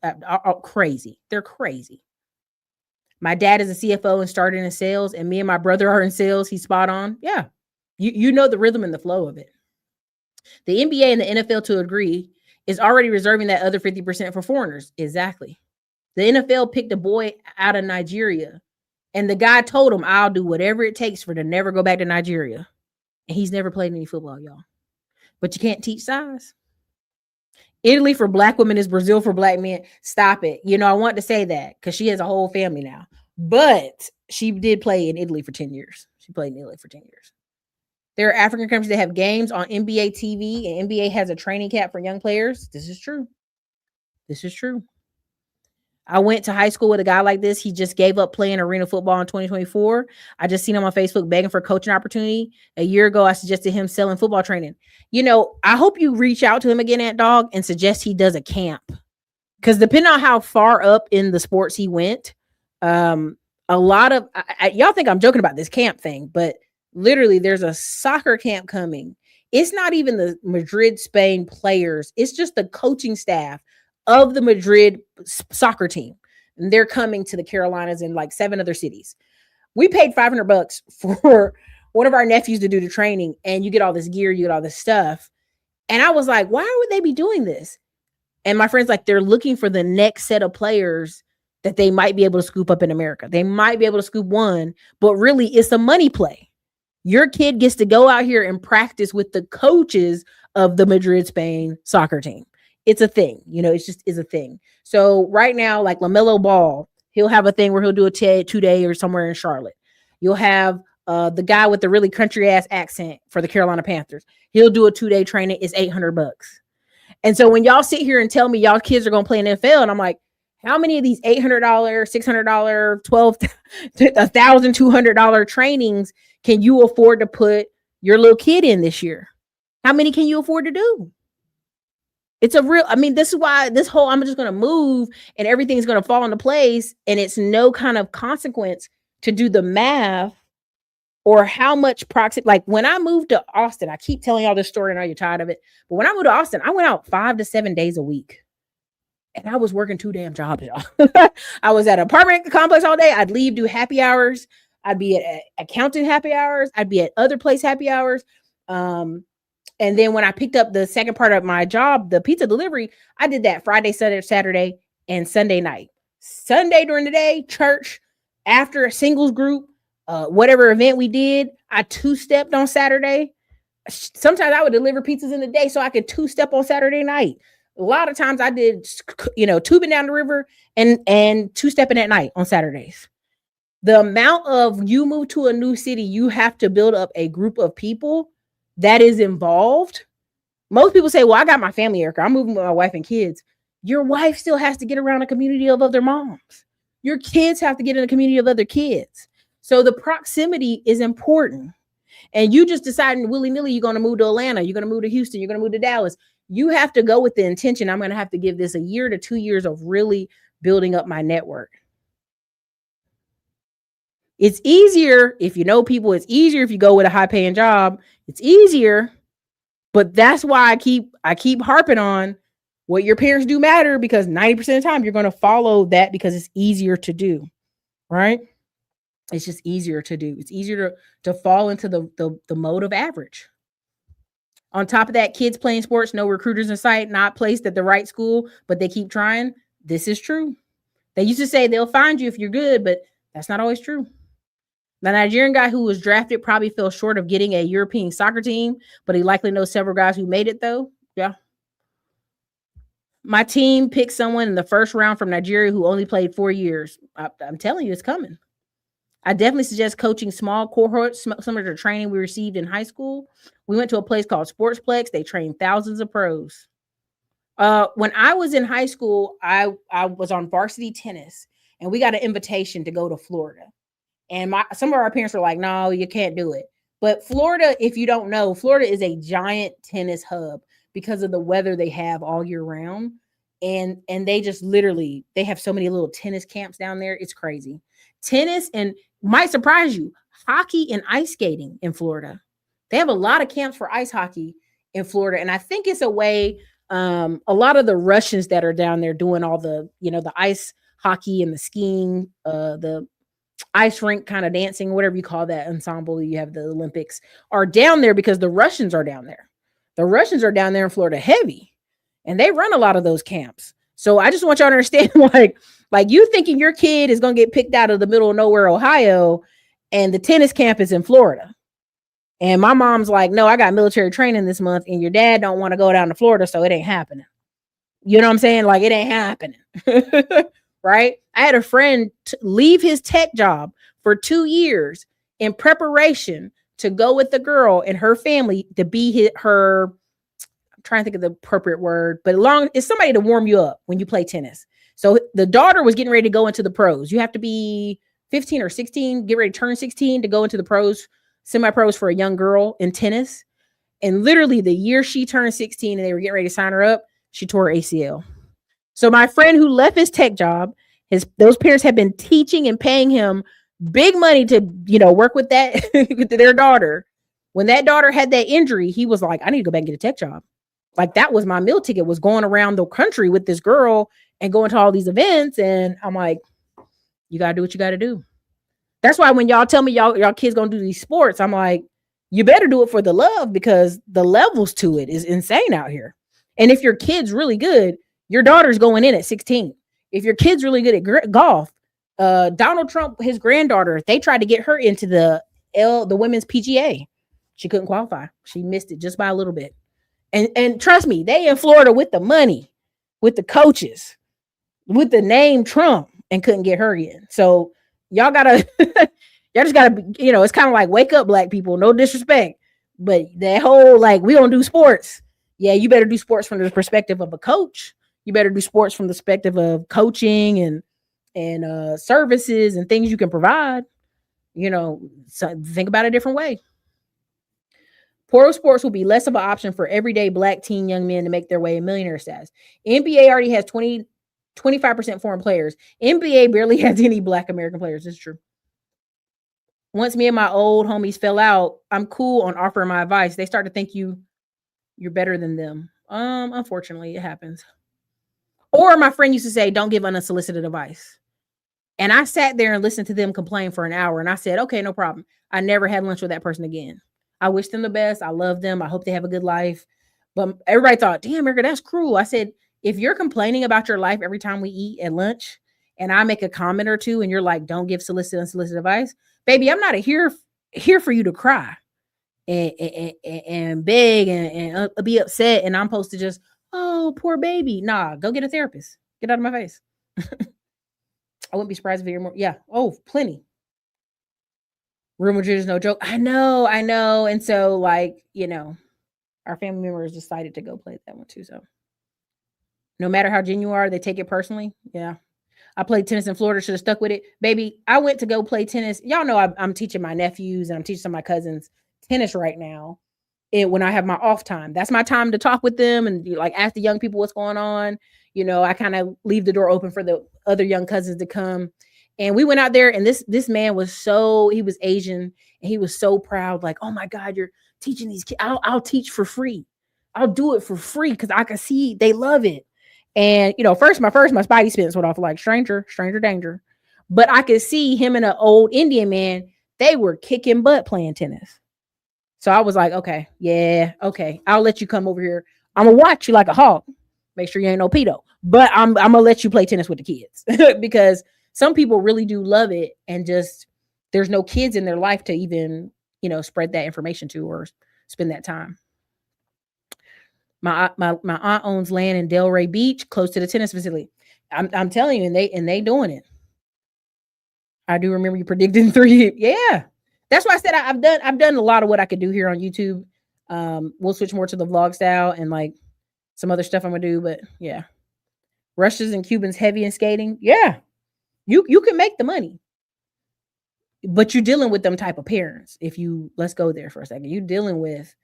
crazy. They're crazy. My dad is a CFO and started in sales, and me and my brother are in sales. He's spot on. Yeah. You know the rhythm and the flow of it. The NBA and the NFL, to agree, is already reserving that other 50% for foreigners. Exactly. The NFL picked a boy out of Nigeria, and the guy told him, I'll do whatever it takes for to never go back to Nigeria. And he's never played any football, y'all. But you can't teach size. Italy for black women is Brazil for black men. Stop it. You know, I want to say that because she has a whole family now. But she did play in Italy for 10 years. She played in Italy for 10 years. There are African countries that have games on NBA TV, and NBA has a training camp for young players. This is true. This is true. I went to high school with a guy like this. He just gave up playing arena football in 2024. I just seen him on Facebook begging for coaching opportunity. A year ago, I suggested him selling football training. You know, I hope you reach out to him again, Ant Dog, and suggest he does a camp. Because depending on how far up in the sports he went, a lot of y'all think I'm joking about this camp thing, but literally there's a soccer camp coming. It's not even the Madrid, Spain players. It's just the coaching staff of the Madrid soccer team. And they're coming to the Carolinas and like 7 other cities. We paid $500 for one of our nephews to do the training, and you get all this gear, you get all this stuff. And I was like, why would they be doing this? And my friend's like, they're looking for the next set of players that they might be able to scoop up in America. They might be able to scoop one, but really it's a money play. Your kid gets to go out here and practice with the coaches of the Madrid, Spain soccer team. It's a thing, you know, it's just is a thing. So right now, like LaMelo Ball, he'll have a thing where he'll do a 2-day or somewhere in Charlotte. You'll have the guy with the really country ass accent for the Carolina Panthers. He'll do a 2-day training. It's $800. And so when y'all sit here and tell me y'all kids are going to play in NFL, and I'm like, how many of these $800, $600, $1,200 trainings can you afford to put your little kid in this year? How many can you afford to do? It's a real, I mean, this is why this whole, I'm just going to move and everything's going to fall into place. And it's no kind of consequence to do the math or how much proximity. Like when I moved to Austin, I keep telling y'all this story and I know you're tired of it. But when I moved to Austin, I went out 5 to 7 days a week. And I was working 2 damn jobs, y'all. I was at an apartment complex all day. I'd leave, do happy hours. I'd be at accountant happy hours. I'd be at other place happy hours. And then when I picked up the second part of my job, the pizza delivery, I did that Friday, Saturday, and Sunday night. Sunday during the day, church, after a singles group, whatever event we did, I 2-stepped on Saturday. Sometimes I would deliver pizzas in the day so I could 2-step on Saturday night. A lot of times I did, you know, tubing down the river and 2-stepping at night on Saturdays. The amount of you move to a new city, you have to build up a group of people that is involved. Most people say, well, I got my family, Erica. I'm moving with my wife and kids. Your wife still has to get around a community of other moms. Your kids have to get in a community of other kids. So the proximity is important. And you just deciding willy-nilly you're going to move to Atlanta, you're going to move to Houston, you're going to move to Dallas. You have to go with the intention. I'm going to have to give this a year to 2 years of really building up my network. It's easier if you know people. It's easier if you go with a high-paying job. It's easier, but that's why I keep harping on what your parents do matter, because 90% of the time you're going to follow that because it's easier to do, right? It's just easier to do. It's easier to fall into the mode of average. On top of that, kids playing sports, no recruiters in sight, not placed at the right school, but they keep trying. This is true. They used to say they'll find you if you're good, but that's not always true. The Nigerian guy who was drafted probably fell short of getting a European soccer team, but he likely knows several guys who made it though. Yeah. My team picked someone in the first round from Nigeria who only played 4 years. I'm telling you, it's coming. I definitely suggest coaching small cohorts, similar to training we received in high school. We went to a place called Sportsplex. They trained thousands of pros. When I was in high school, I was on varsity tennis, and we got an invitation to go to Florida. And some of our parents were like, no, you can't do it. But Florida, if you don't know, Florida is a giant tennis hub because of the weather they have all year round. And they just literally, they have so many little tennis camps down there. It's crazy. Tennis, and might surprise you, hockey and ice skating in Florida. They have a lot of camps for ice hockey in Florida. And I think it's a way, a lot of the Russians that are down there doing all the, you know, the ice hockey and the skiing, the ice rink kind of dancing, whatever you call that ensemble, you have the Olympics, are down there because the Russians are down there. The Russians are down there in Florida heavy, and they run a lot of those camps. So I just want y'all to understand, like you thinking your kid is going to get picked out of the middle of nowhere, Ohio, and the tennis camp is in Florida. And my mom's like, no, I got military training this month, and your dad don't want to go down to Florida, so it ain't happening. You know what I'm saying? Like, it ain't happening. Right? I had a friend leave his tech job for 2 years in preparation to go with the girl and her family to be her, I'm trying to think of the appropriate word, but it's somebody to warm you up when you play tennis. So the daughter was getting ready to go into the pros. You have to be 15 or 16, get ready to turn 16 to go into the pros, semi-pros for a young girl in tennis. And literally the year she turned 16 and they were getting ready to sign her up, she tore her ACL. So my friend who left his tech job, those parents had been teaching and paying him big money to, work with that with their daughter. When that daughter had that injury, he was like, I need to go back and get a tech job. Like, that was my meal ticket, was going around the country with this girl and going to all these events. And I'm like, you got to do what you got to do. That's why when y'all tell me y'all kids going to do these sports, I'm like, you better do it for the love, because the levels to it is insane out here. And if your kid's really good, your daughter's going in at 16. If your kid's really good at golf, Donald Trump, his granddaughter, they tried to get her into the women's PGA. She couldn't qualify. She missed it just by a little bit. And trust me, they in Florida with the money, with the coaches, with the name Trump, and couldn't get her in. So y'all gotta, y'all just gotta, it's kind of like, wake up, black people. No disrespect, but that whole, like, we don't do sports. Yeah, you better do sports from the perspective of a coach. You better do sports from the perspective of coaching and services and things you can provide. So think about it a different way. Pro sports will be less of an option for everyday black teen young men to make their way in millionaire status. NBA already has 25% foreign players. NBA barely has any black American players. This is true. Once me and my old homies fell out, I'm cool on offering my advice. They start to think you're better than them. Unfortunately, it happens. Or my friend used to say, don't give unsolicited advice. And I sat there and listened to them complain for an hour. And I said, okay, no problem. I never had lunch with that person again. I wish them the best. I love them. I hope they have a good life. But everybody thought, damn, America, that's cruel. I said, if you're complaining about your life every time we eat at lunch and I make a comment or two and you're like, don't give unsolicited advice, baby, I'm not here for you to cry and beg and be upset. And I'm supposed to just, oh, poor baby. Nah, go get a therapist. Get out of my face. I wouldn't be surprised if you're more. Yeah. Oh, plenty. Real Madrid is no joke. I know. And so, like, our family members decided to go play that one too. So no matter how genuine you are, they take it personally. Yeah. I played tennis in Florida. Should have stuck with it. Baby, I went to go play tennis. Y'all know I'm teaching my nephews and I'm teaching some of my cousins tennis right now. When I have my off time, that's my time to talk with them and like ask the young people what's going on. I kind of leave the door open for the other young cousins to come. And we went out there and this man he was Asian and he was so proud. Like, oh my God, you're teaching these kids. I'll teach for free. I'll do it for free because I can see they love it. And, first my spidey sense went off like stranger danger. But I could see him and an old Indian man, they were kicking butt playing tennis. So I was like, okay, yeah, okay. I'll let you come over here. I'm going to watch you like a hawk. Make sure you ain't no pedo. But I'm going to let you play tennis with the kids because some people really do love it. And just, there's no kids in their life to even, spread that information to or spend that time. My aunt owns land in Delray Beach, close to the tennis facility. I'm telling you, and they doing it. I do remember you predicting 3. Yeah. That's why I said I've done a lot of what I could do here on YouTube. We'll switch more to the vlog style and like some other stuff I'm gonna do, but yeah. Russians and Cubans heavy in skating. Yeah. You can make the money. But you're dealing with them type of parents. Let's go there for a second. You're dealing with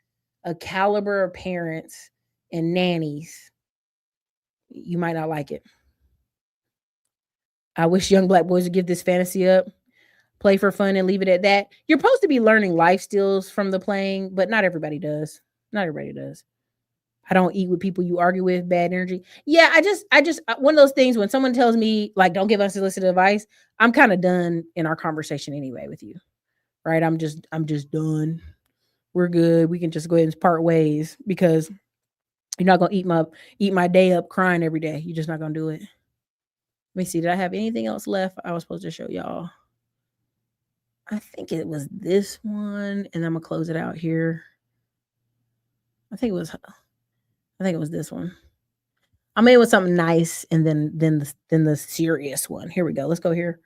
a caliber of parents and nannies. You might not like it. I wish young black boys would give this fantasy up. Play for fun and leave it at that. You're supposed to be learning life skills from the playing, but not everybody does. Not everybody does. I don't eat with people you argue with, bad energy. Yeah, I just one of those things when someone tells me like don't give unsolicited advice, I'm kind of done in our conversation anyway with you. Right? I'm just done. We're good. We can just go ahead and part ways because you're not going to eat my day up crying every day. You're just not going to do it. Let me see. Did I have anything else left I was supposed to show y'all? I think it was this one, and I'm gonna close it out here. I think it was this one. I'm in with something nice and then the serious one. Here we go. Let's go here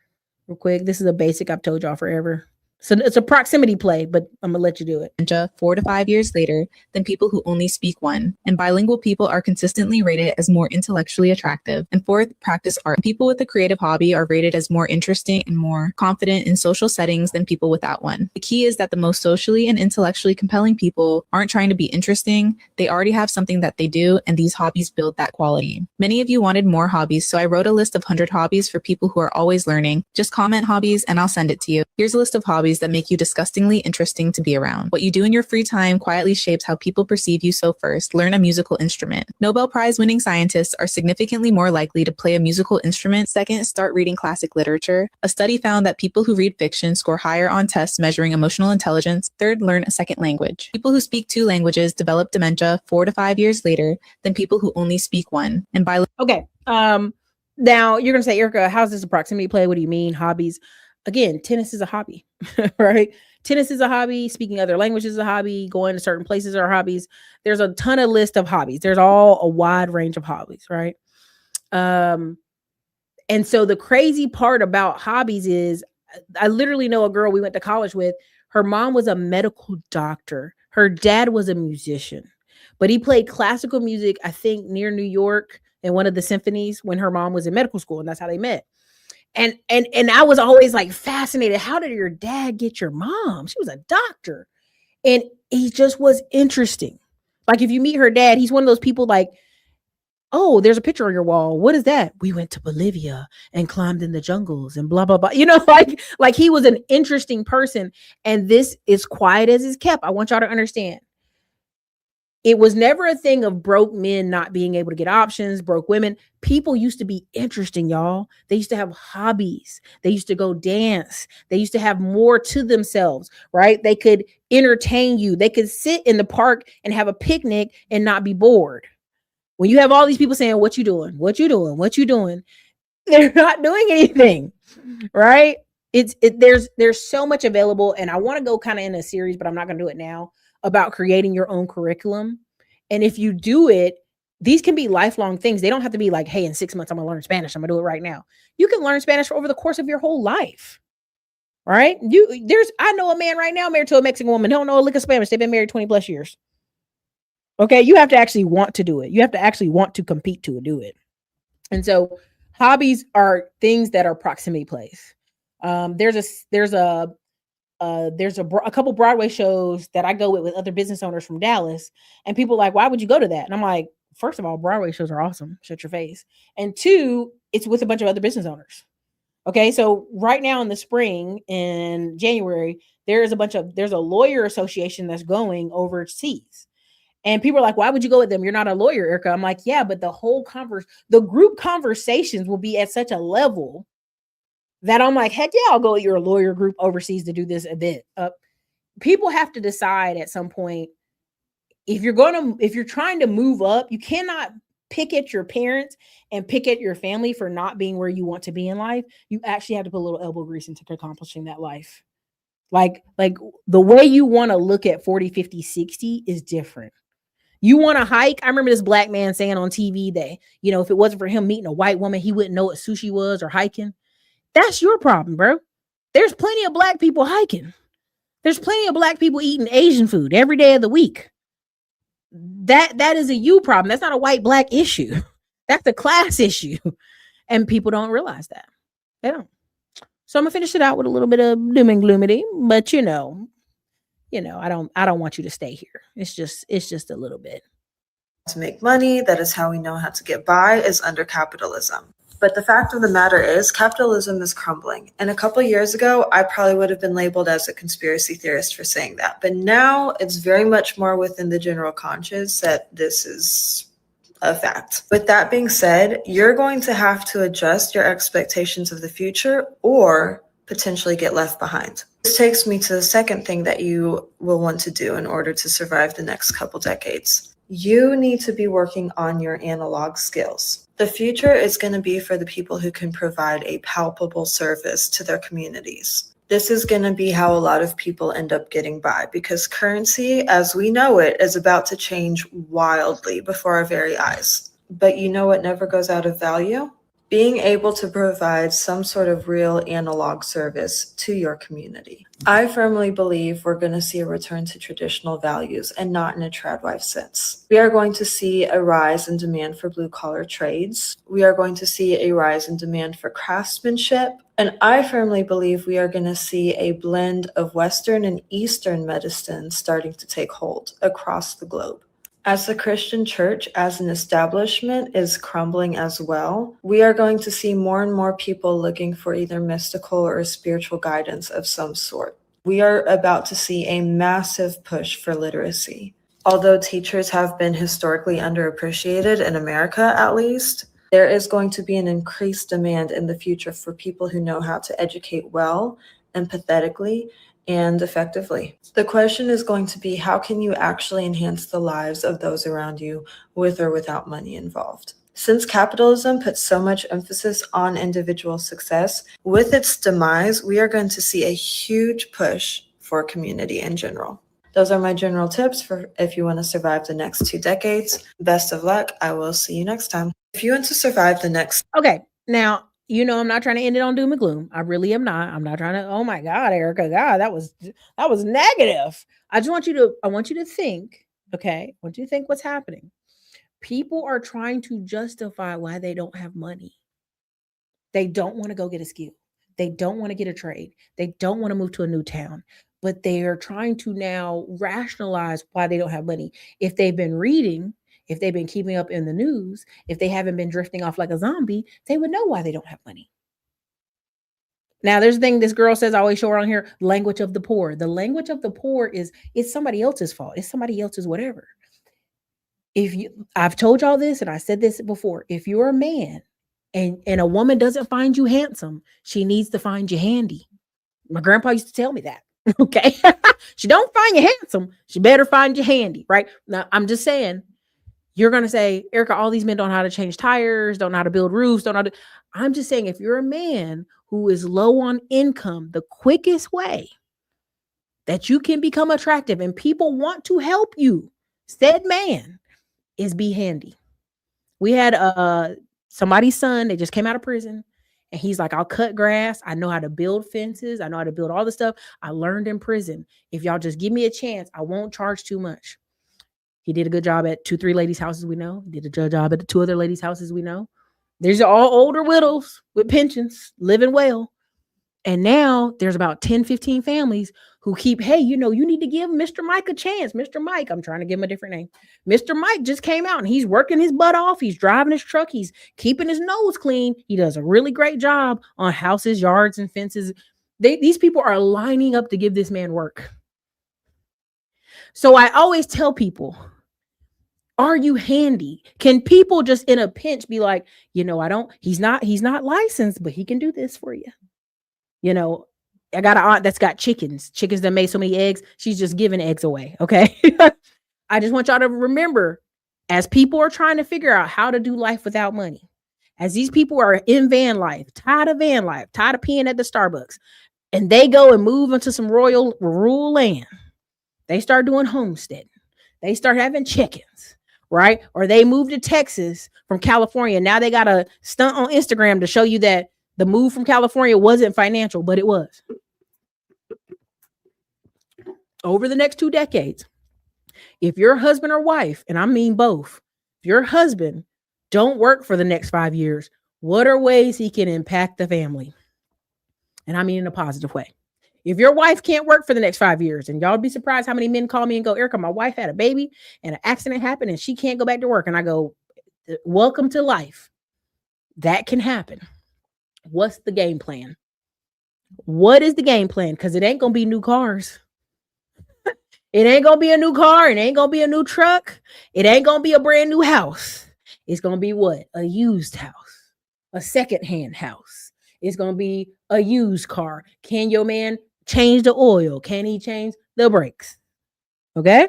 real quick. This is a basic I've told y'all forever. So it's a proximity play, but I'm gonna let you do it. 4 to 5 years later than people who only speak one. And bilingual people are consistently rated as more intellectually attractive. And fourth, practice art. People with a creative hobby are rated as more interesting and more confident in social settings than people without one. The key is that the most socially and intellectually compelling people aren't trying to be interesting. They already have something that they do, and these hobbies build that quality. Many of you wanted more hobbies, so I wrote a list of 100 hobbies for people who are always learning. Just comment hobbies and I'll send it to you. Here's a list of hobbies that make you disgustingly interesting to be around. What you do in your free time quietly shapes how people perceive you. So first, learn a musical instrument. Nobel Prize winning scientists are significantly more likely to play a musical instrument. Second, start reading classic literature. A study found that people who read fiction score higher on tests measuring emotional intelligence. Third, learn a second language. People who speak 2 languages develop dementia 4 to 5 years later than people who only speak one. And by Okay. Now you're gonna say, Erica, how's this a proximity play? What do you mean? Hobbies. Again, tennis is a hobby, right? Tennis is a hobby. Speaking other languages is a hobby. Going to certain places are hobbies. There's a ton of list of hobbies. There's all a wide range of hobbies, right? And so the crazy part about hobbies is I literally know a girl we went to college with. Her mom was a medical doctor. Her dad was a musician, but he played classical music, I think, near New York in one of the symphonies when her mom was in medical school, and that's how they met. And I was always like fascinated. How did your dad get your mom? She was a doctor. And he just was interesting. Like if you meet her dad, he's one of those people like, oh, there's a picture on your wall. What is that? We went to Bolivia and climbed in the jungles and blah, blah, blah. You know, like he was an interesting person. And this is quiet as is kept. I want y'all to understand. It was never a thing of broke men not being able to get options, broke women. People used to be interesting, y'all. They used to have hobbies. They used to go dance. They used to have more to themselves, right? They could entertain you. They could sit in the park and have a picnic and not be bored. When you have all these people saying, what you doing? What you doing? What you doing? They're not doing anything, right? There's so much available. And I want to go kind of in a series, but I'm not going to do it now, about creating your own curriculum. And if you do it, these can be lifelong things. They don't have to be like, hey, in 6 months, I'm going to learn Spanish. I'm going to do it right now. You can learn Spanish over the course of your whole life, right? I know a man right now married to a Mexican woman. Don't know a lick of Spanish. They've been married 20 plus years. Okay. You have to actually want to do it. You have to actually want to compete to do it. And so hobbies are things that are proximity plays. There's a couple Broadway shows that I go with other business owners from Dallas, and people are like, why would you go to that? And I'm like, first of all, Broadway shows are awesome. Shut your face. And two, it's with a bunch of other business owners. Okay. So right now in the spring, in January, there's a lawyer association that's going overseas. And people are like, why would you go with them? You're not a lawyer, Erica. I'm like, yeah, but the group conversations will be at such a level that I'm like, heck yeah, I'll go with your lawyer group overseas to do this event. People have to decide at some point, if you're trying to move up, you cannot pick at your parents and pick at your family for not being where you want to be in life. You actually have to put a little elbow grease into accomplishing that life. Like the way you want to look at 40, 50, 60 is different. You want to hike? I remember this black man saying on TV that, if it wasn't for him meeting a white woman, he wouldn't know what sushi was or hiking. That's your problem, bro. There's plenty of black people hiking. There's plenty of black people eating Asian food every day of the week. That is a you problem. That's not a white black issue. That's a class issue. And people don't realize that. They don't. So I'm gonna finish it out with a little bit of doom and gloomity, but I don't want you to stay here. It's just a little bit. To make money, that is how we know how to get by, is under capitalism. But the fact of the matter is, capitalism is crumbling. And a couple years ago, I probably would have been labeled as a conspiracy theorist for saying that. But now it's very much more within the general conscious that this is a fact. With that being said, you're going to have to adjust your expectations of the future or potentially get left behind. This takes me to the second thing that you will want to do in order to survive the next couple decades. You need to be working on your analog skills. The future is going to be for the people who can provide a palpable service to their communities. This is going to be how a lot of people end up getting by, because currency, as we know it, is about to change wildly before our very eyes. But you know what never goes out of value? Being able to provide some sort of real analog service to your community. I firmly believe we're going to see a return to traditional values and not in a tradwife sense. We are going to see a rise in demand for blue collar trades. We are going to see a rise in demand for craftsmanship. And I firmly believe we are going to see a blend of Western and Eastern medicine starting to take hold across the globe. As the Christian church as an establishment is crumbling as well, we are going to see more and more people looking for either mystical or spiritual guidance of some sort. We are about to see a massive push for literacy. Although teachers have been historically underappreciated in America, at least, there is going to be an increased demand in the future for people who know how to educate well, empathetically, and effectively. The question is going to be, how can you actually enhance the lives of those around you with or without money involved? Since capitalism puts so much emphasis on individual success, with its demise, we are going to see a huge push for community in general. Those are my general tips for if you want to survive the next 2 decades. Best of luck. I will see you next time. If you want to survive the next... Okay, now, you know, I'm not trying to end it on doom and gloom. I really am not. I'm not trying to, oh my God, Erica, God, that was negative. I want you to think, okay? I want you to think what's happening. People are trying to justify why they don't have money. They don't want to go get a skill. They don't want to get a trade. They don't want to move to a new town, but they are trying to now rationalize why they don't have money. If they've been reading, if they've been keeping up in the news, if they haven't been drifting off like a zombie, they would know why they don't have money. Now, there's a thing this girl says, I always show her on here, language of the poor. The language of the poor is, it's somebody else's fault. It's somebody else's whatever. I've told y'all this, and I said this before, if you're a man and a woman doesn't find you handsome, she needs to find you handy. My grandpa used to tell me that. Okay. She don't find you handsome. She better find you handy. Right. Now, I'm just saying, you're going to say, Erica, all these men don't know how to change tires, don't know how to build roofs, don't know how to. I'm just saying, if you're a man who is low on income, the quickest way that you can become attractive and people want to help you, said man, is be handy. We had somebody's son, they just came out of prison, and he's like, I'll cut grass. I know how to build fences. I know how to build all the stuff I learned in prison. If y'all just give me a chance, I won't charge too much. He did a good job at 2-3 ladies' houses we know. He did a good job at the 2 other ladies' houses we know. These are all older widows with pensions, living well. And now there's about 10, 15 families who keep, hey, you know, you need to give Mr. Mike a chance. Mr. Mike, I'm trying to give him a different name. Mr. Mike just came out and he's working his butt off. He's driving his truck. He's keeping his nose clean. He does a really great job on houses, yards, and fences. These people are lining up to give this man work. So I always tell people, are you handy? Can people just in a pinch be like, you know, he's not licensed, but he can do this for you. You know, I got an aunt that's got chickens that made so many eggs. She's just giving eggs away. Okay. I just want y'all to remember, as people are trying to figure out how to do life without money, as these people are in van life, tired of peeing at the Starbucks, and they go and move into some rural land, they start doing homesteading. They start having chickens, right? Or they move to Texas from California. Now they got a stunt on Instagram to show you that the move from California wasn't financial, but it was. Over the next 2 decades, if your husband or wife, and I mean both, if your husband don't work for the next 5 years, what are ways he can impact the family? And I mean in a positive way. If your wife can't work for the next 5 years, and y'all be surprised how many men call me and go, Erica, my wife had a baby and an accident happened and she can't go back to work. And I go, welcome to life. That can happen. What's the game plan? What is the game plan? Because it ain't going to be new cars. It ain't going to be a new car. It ain't going to be a new truck. It ain't going to be a brand new house. It's going to be what? A used house, a secondhand house. It's going to be a used car. Can your man change the oil? Can he change the brakes? Okay.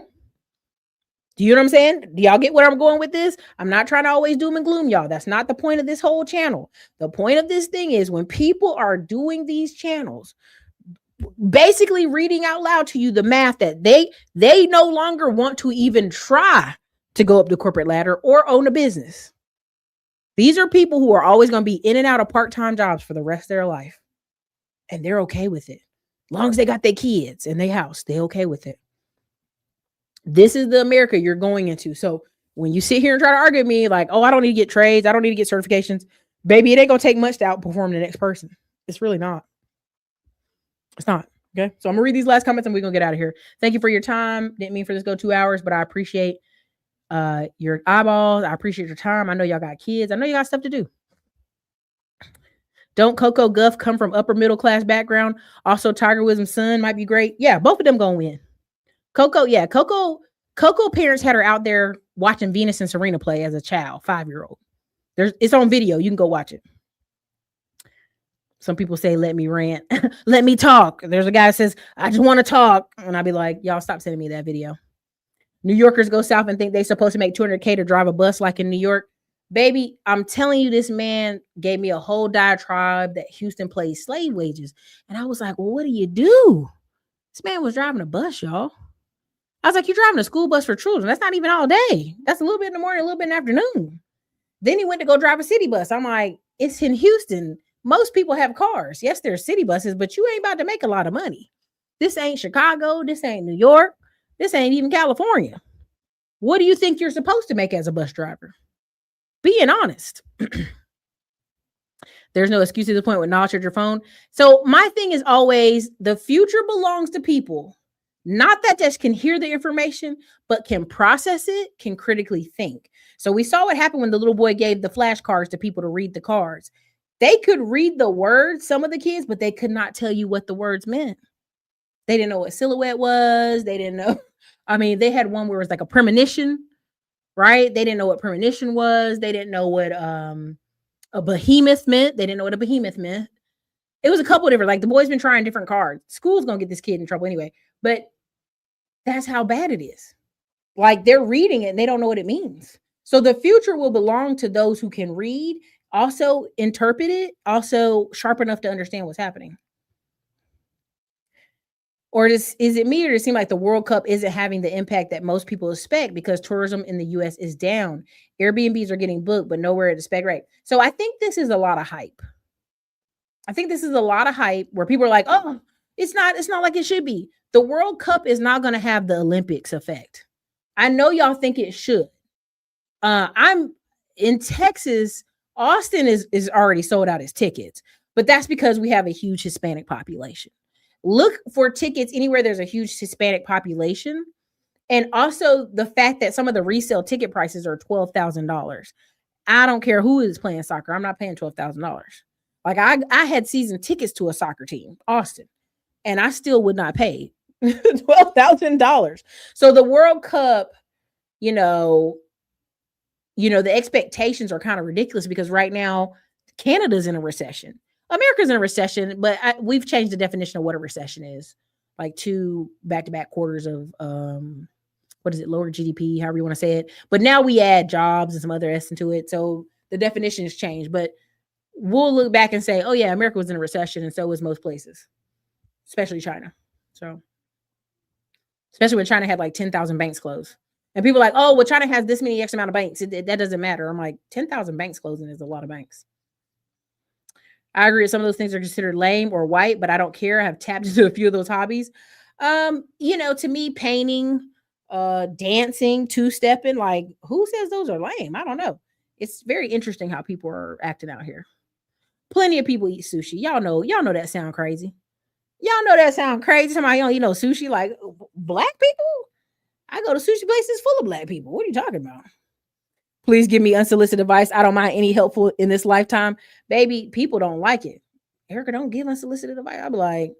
Do you know what I'm saying? Do y'all get where I'm going with this? I'm not trying to always doom and gloom y'all. That's not the point of this whole channel. The point of this thing is when people are doing these channels, basically reading out loud to you the math that they no longer want to even try to go up the corporate ladder or own a business. These are people who are always going to be in and out of part-time jobs for the rest of their life. And they're okay with it. As long as they got their kids and their house, they're okay with it. This is the America you're going into. So when you sit here and try to argue with me like, oh, I don't need to get trades, I don't need to get certifications, baby, it ain't going to take much to outperform the next person. It's really not. It's not. Okay. So I'm gonna read these last comments and we're gonna get out of here. Thank you for your time. Didn't mean for this to go 2 hours, but I appreciate your eyeballs. I appreciate your time. I know y'all got kids. I know you got stuff to do. Don't Coco Guff come from upper middle class background? Also, Tiger Woods' son might be great. Yeah, both of them gonna win. Coco parents had her out there watching Venus and Serena play as a child, 5-year-old. It's on video. You can go watch it. Some people say, let me rant. Let me talk. There's a guy that says, I just want to talk. And I'll be like, y'all stop sending me that video. New Yorkers go south and think they're supposed to make $200K to drive a bus like in New York. Baby, I'm telling you, this man gave me a whole diatribe that Houston pays slave wages. And I was like, well, what do you do? This man was driving a bus, y'all. I was like, you're driving a school bus for children. That's not even all day. That's a little bit in the morning, a little bit in the afternoon. Then he went to go drive a city bus. I'm like, it's in Houston. Most people have cars. Yes, there's city buses, but you ain't about to make a lot of money. This ain't Chicago. This ain't New York. This ain't even California. What do you think you're supposed to make as a bus driver? Being honest. There's no excuse to the point with knowledge at your phone. So my thing is always the future belongs to people, not that just can hear the information, but can process it, can critically think. So we saw what happened when the little boy gave the flashcards to people to read the cards. They could read the words, some of the kids, but they could not tell you what the words meant. They didn't know what silhouette was. They didn't know. I mean, they had one where it was like a premonition, right? They didn't know what premonition was. They didn't know what a behemoth meant. They didn't know what a behemoth meant. It was a couple of different, like the boy's been trying different cards. School's going to get this kid in trouble anyway, but that's how bad it is. Like they're reading it and they don't know what it means. So the future will belong to those who can read, also interpret it, also sharp enough to understand what's happening. Or is it me, or does it seem like the World Cup isn't having the impact that most people expect because tourism in the U.S. is down? Airbnbs are getting booked, but nowhere at the spec rate. So I think this is a lot of hype. I think this is a lot of hype where people are like, oh, it's not like it should be. The World Cup is not going to have the Olympics effect. I know y'all think it should. I'm in Texas. Austin is already sold out his tickets, but that's because we have a huge Hispanic population. Look for tickets anywhere there's a huge Hispanic population. And also the fact that some of the resale ticket prices are $12,000. I don't care who is playing soccer. I'm not paying $12,000. Like I had season tickets to a soccer team, Austin, and I still would not pay $12,000. So the World Cup, you know, the expectations are kind of ridiculous because right now Canada's in a recession. America's in a recession, but we've changed the definition of what a recession is. Like 2 back-to-back quarters of lower GDP, however you want to say it. But now we add jobs and some other S into it. So the definition has changed. But we'll look back and say, oh yeah, America was in a recession, and so was most places, especially China. So especially when China had like 10,000 banks closed. And people are like, oh, well, China has this many X amount of banks. That doesn't matter. I'm like, 10,000 banks closing is a lot of banks. I agree. Some of those things are considered lame or white, but I don't care. I have tapped into a few of those hobbies. To me, painting, dancing, two-stepping, like who says those are lame? I don't know. It's very interesting how people are acting out here. Plenty of people eat sushi. Y'all know that sound crazy. Y'all know that sound crazy. Somebody, sushi, like black people? I go to sushi places full of black people. What are you talking about? Please give me unsolicited advice. I don't mind any helpful in this lifetime. Baby, people don't like it. Erica, don't give unsolicited advice. I'll be like,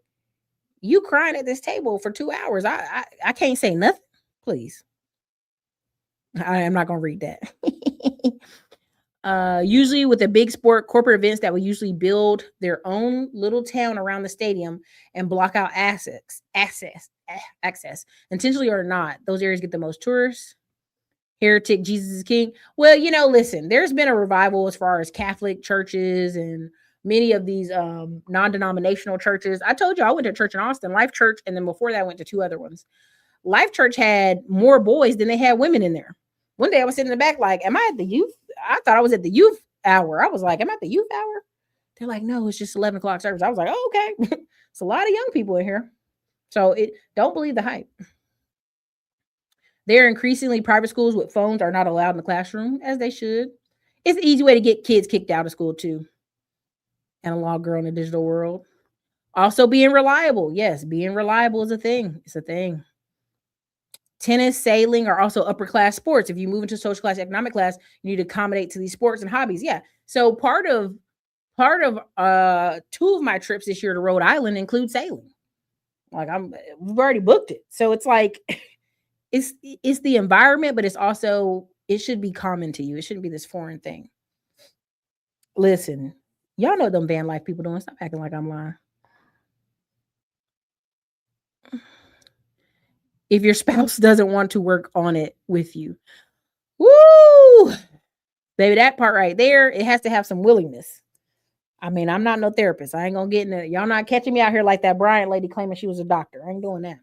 you crying at this table for 2 hours. I can't say nothing. Please. I am not going to read that. Usually with the big sport corporate events that will usually build their own little town around the stadium and block out access, intentionally or not, those areas get the most tourists. Heretic, Jesus is King. Well, listen, there's been a revival as far as Catholic churches and many of these non-denominational churches. I told you I went to church in Austin, Life Church, and then before that I went to 2 other ones. Life Church had more boys than they had women in there. One day I was sitting in the back like, am I at the youth? I thought I was at the youth hour. I was like, I'm at the youth hour. They're like, no, it's just 11 o'clock service. I was like, oh, okay. It's a lot of young people in here. So don't believe the hype. There are increasingly private schools with phones are not allowed in the classroom, as they should. It's an easy way to get kids kicked out of school too. Analog girl in the digital world. Also being reliable. Yes, being reliable is a thing. It's a thing. Tennis, sailing are also upper class sports. If you move into social class, economic class, you need to accommodate to these sports and hobbies. Yeah. So part of 2 of my trips this year to Rhode Island include sailing. Like we've already booked it. So it's like it's the environment, but it's also it should be common to you. It shouldn't be this foreign thing. Listen, y'all know them van life people doing. Stop acting like I'm lying. If your spouse doesn't want to work on it with you, woo, baby, that part right there, it has to have some willingness. I mean, I'm not no therapist. I ain't gonna get in it. Y'all not catching me out here like that Bryant lady claiming she was a doctor. I ain't doing that.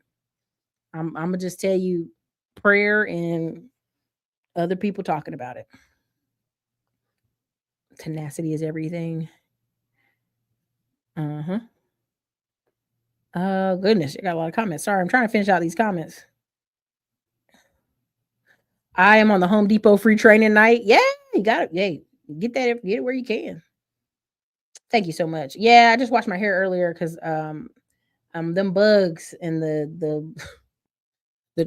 I'm gonna just tell you prayer and other people talking about it. Tenacity is everything. Oh goodness, you got a lot of comments. Sorry, I'm trying to finish out these comments. I am on the Home Depot free training night. Yeah, you got it. Hey, get it where you can. Thank you so much. Yeah, I just washed my hair earlier because them bugs and the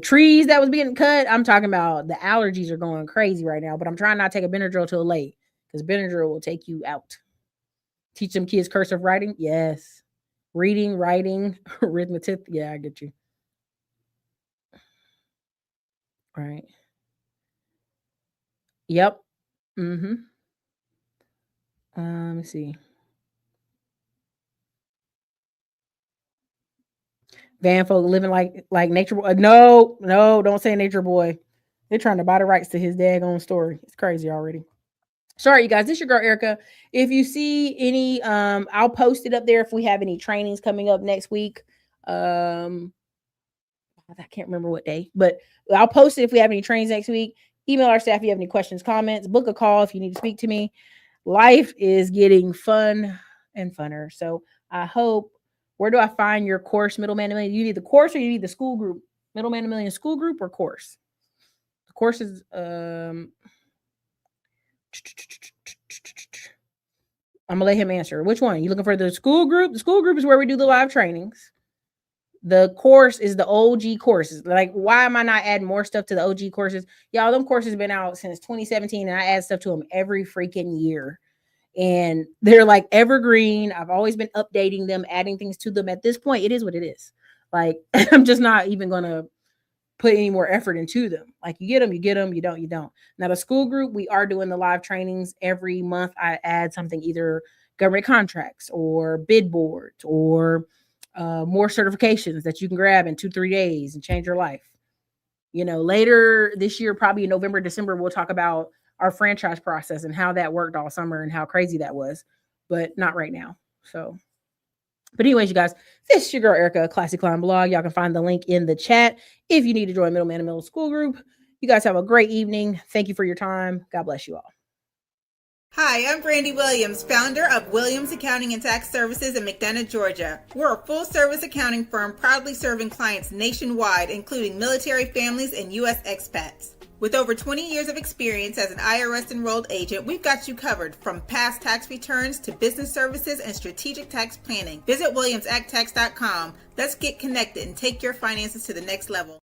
trees that was being cut. I'm talking about the allergies are going crazy right now, but I'm trying not to take a Benadryl till late because Benadryl will take you out. Teach them kids cursive writing. Yes. Reading, writing, arithmetic. Yeah, I get you. Right. Yep. Let me see. Van folk living like nature boy. No, don't say nature boy. They're trying to buy the rights to his daggone story. It's crazy already. Sorry, you guys. This is your girl Erica. If you see any, I'll post it up there if we have any trainings coming up next week. I can't remember what day, but I'll post it if we have any trainings next week. Email our staff if you have any questions, comments, book a call if you need to speak to me. Life is getting fun and funner. So I hope, where do I find your course, Middleman to Million? You need the course or you need the school group? Middleman to Million school group or course? The course is, I'm gonna let him answer. Which one? You looking for the school group? The school group is where we do the live trainings. The course is the OG courses. Like, why am I not adding more stuff to the OG courses? Y'all, them courses have been out since 2017, and I add stuff to them every freaking year. And they're like evergreen. I've always been updating them, adding things to them. At this point, it is what it is. Like, I'm just not even gonna put any more effort into them. Like, you get them, you don't, you don't. Now, the school group, we are doing the live trainings every month. I add something, either government contracts or bid boards or more certifications that you can grab in 2-3 days and change your life. You know, later this year, probably in November, December, we'll talk about our franchise process and how that worked all summer and how crazy that was, but not right now. So, but anyways, you guys, this is your girl Erica, Classic Climb Blog. Y'all can find the link in the chat if you need to join Middleman and Middle School Group. You guys have a great evening. Thank you for your time. God bless you all. Hi, I'm Brandy Williams, founder of Williams Accounting and Tax Services in McDonough, Georgia. We're a full-service accounting firm proudly serving clients nationwide, including military families and U.S. expats. With over 20 years of experience as an IRS-enrolled agent, we've got you covered from past tax returns to business services and strategic tax planning. Visit WilliamsActTax.com. Let's get connected and take your finances to the next level.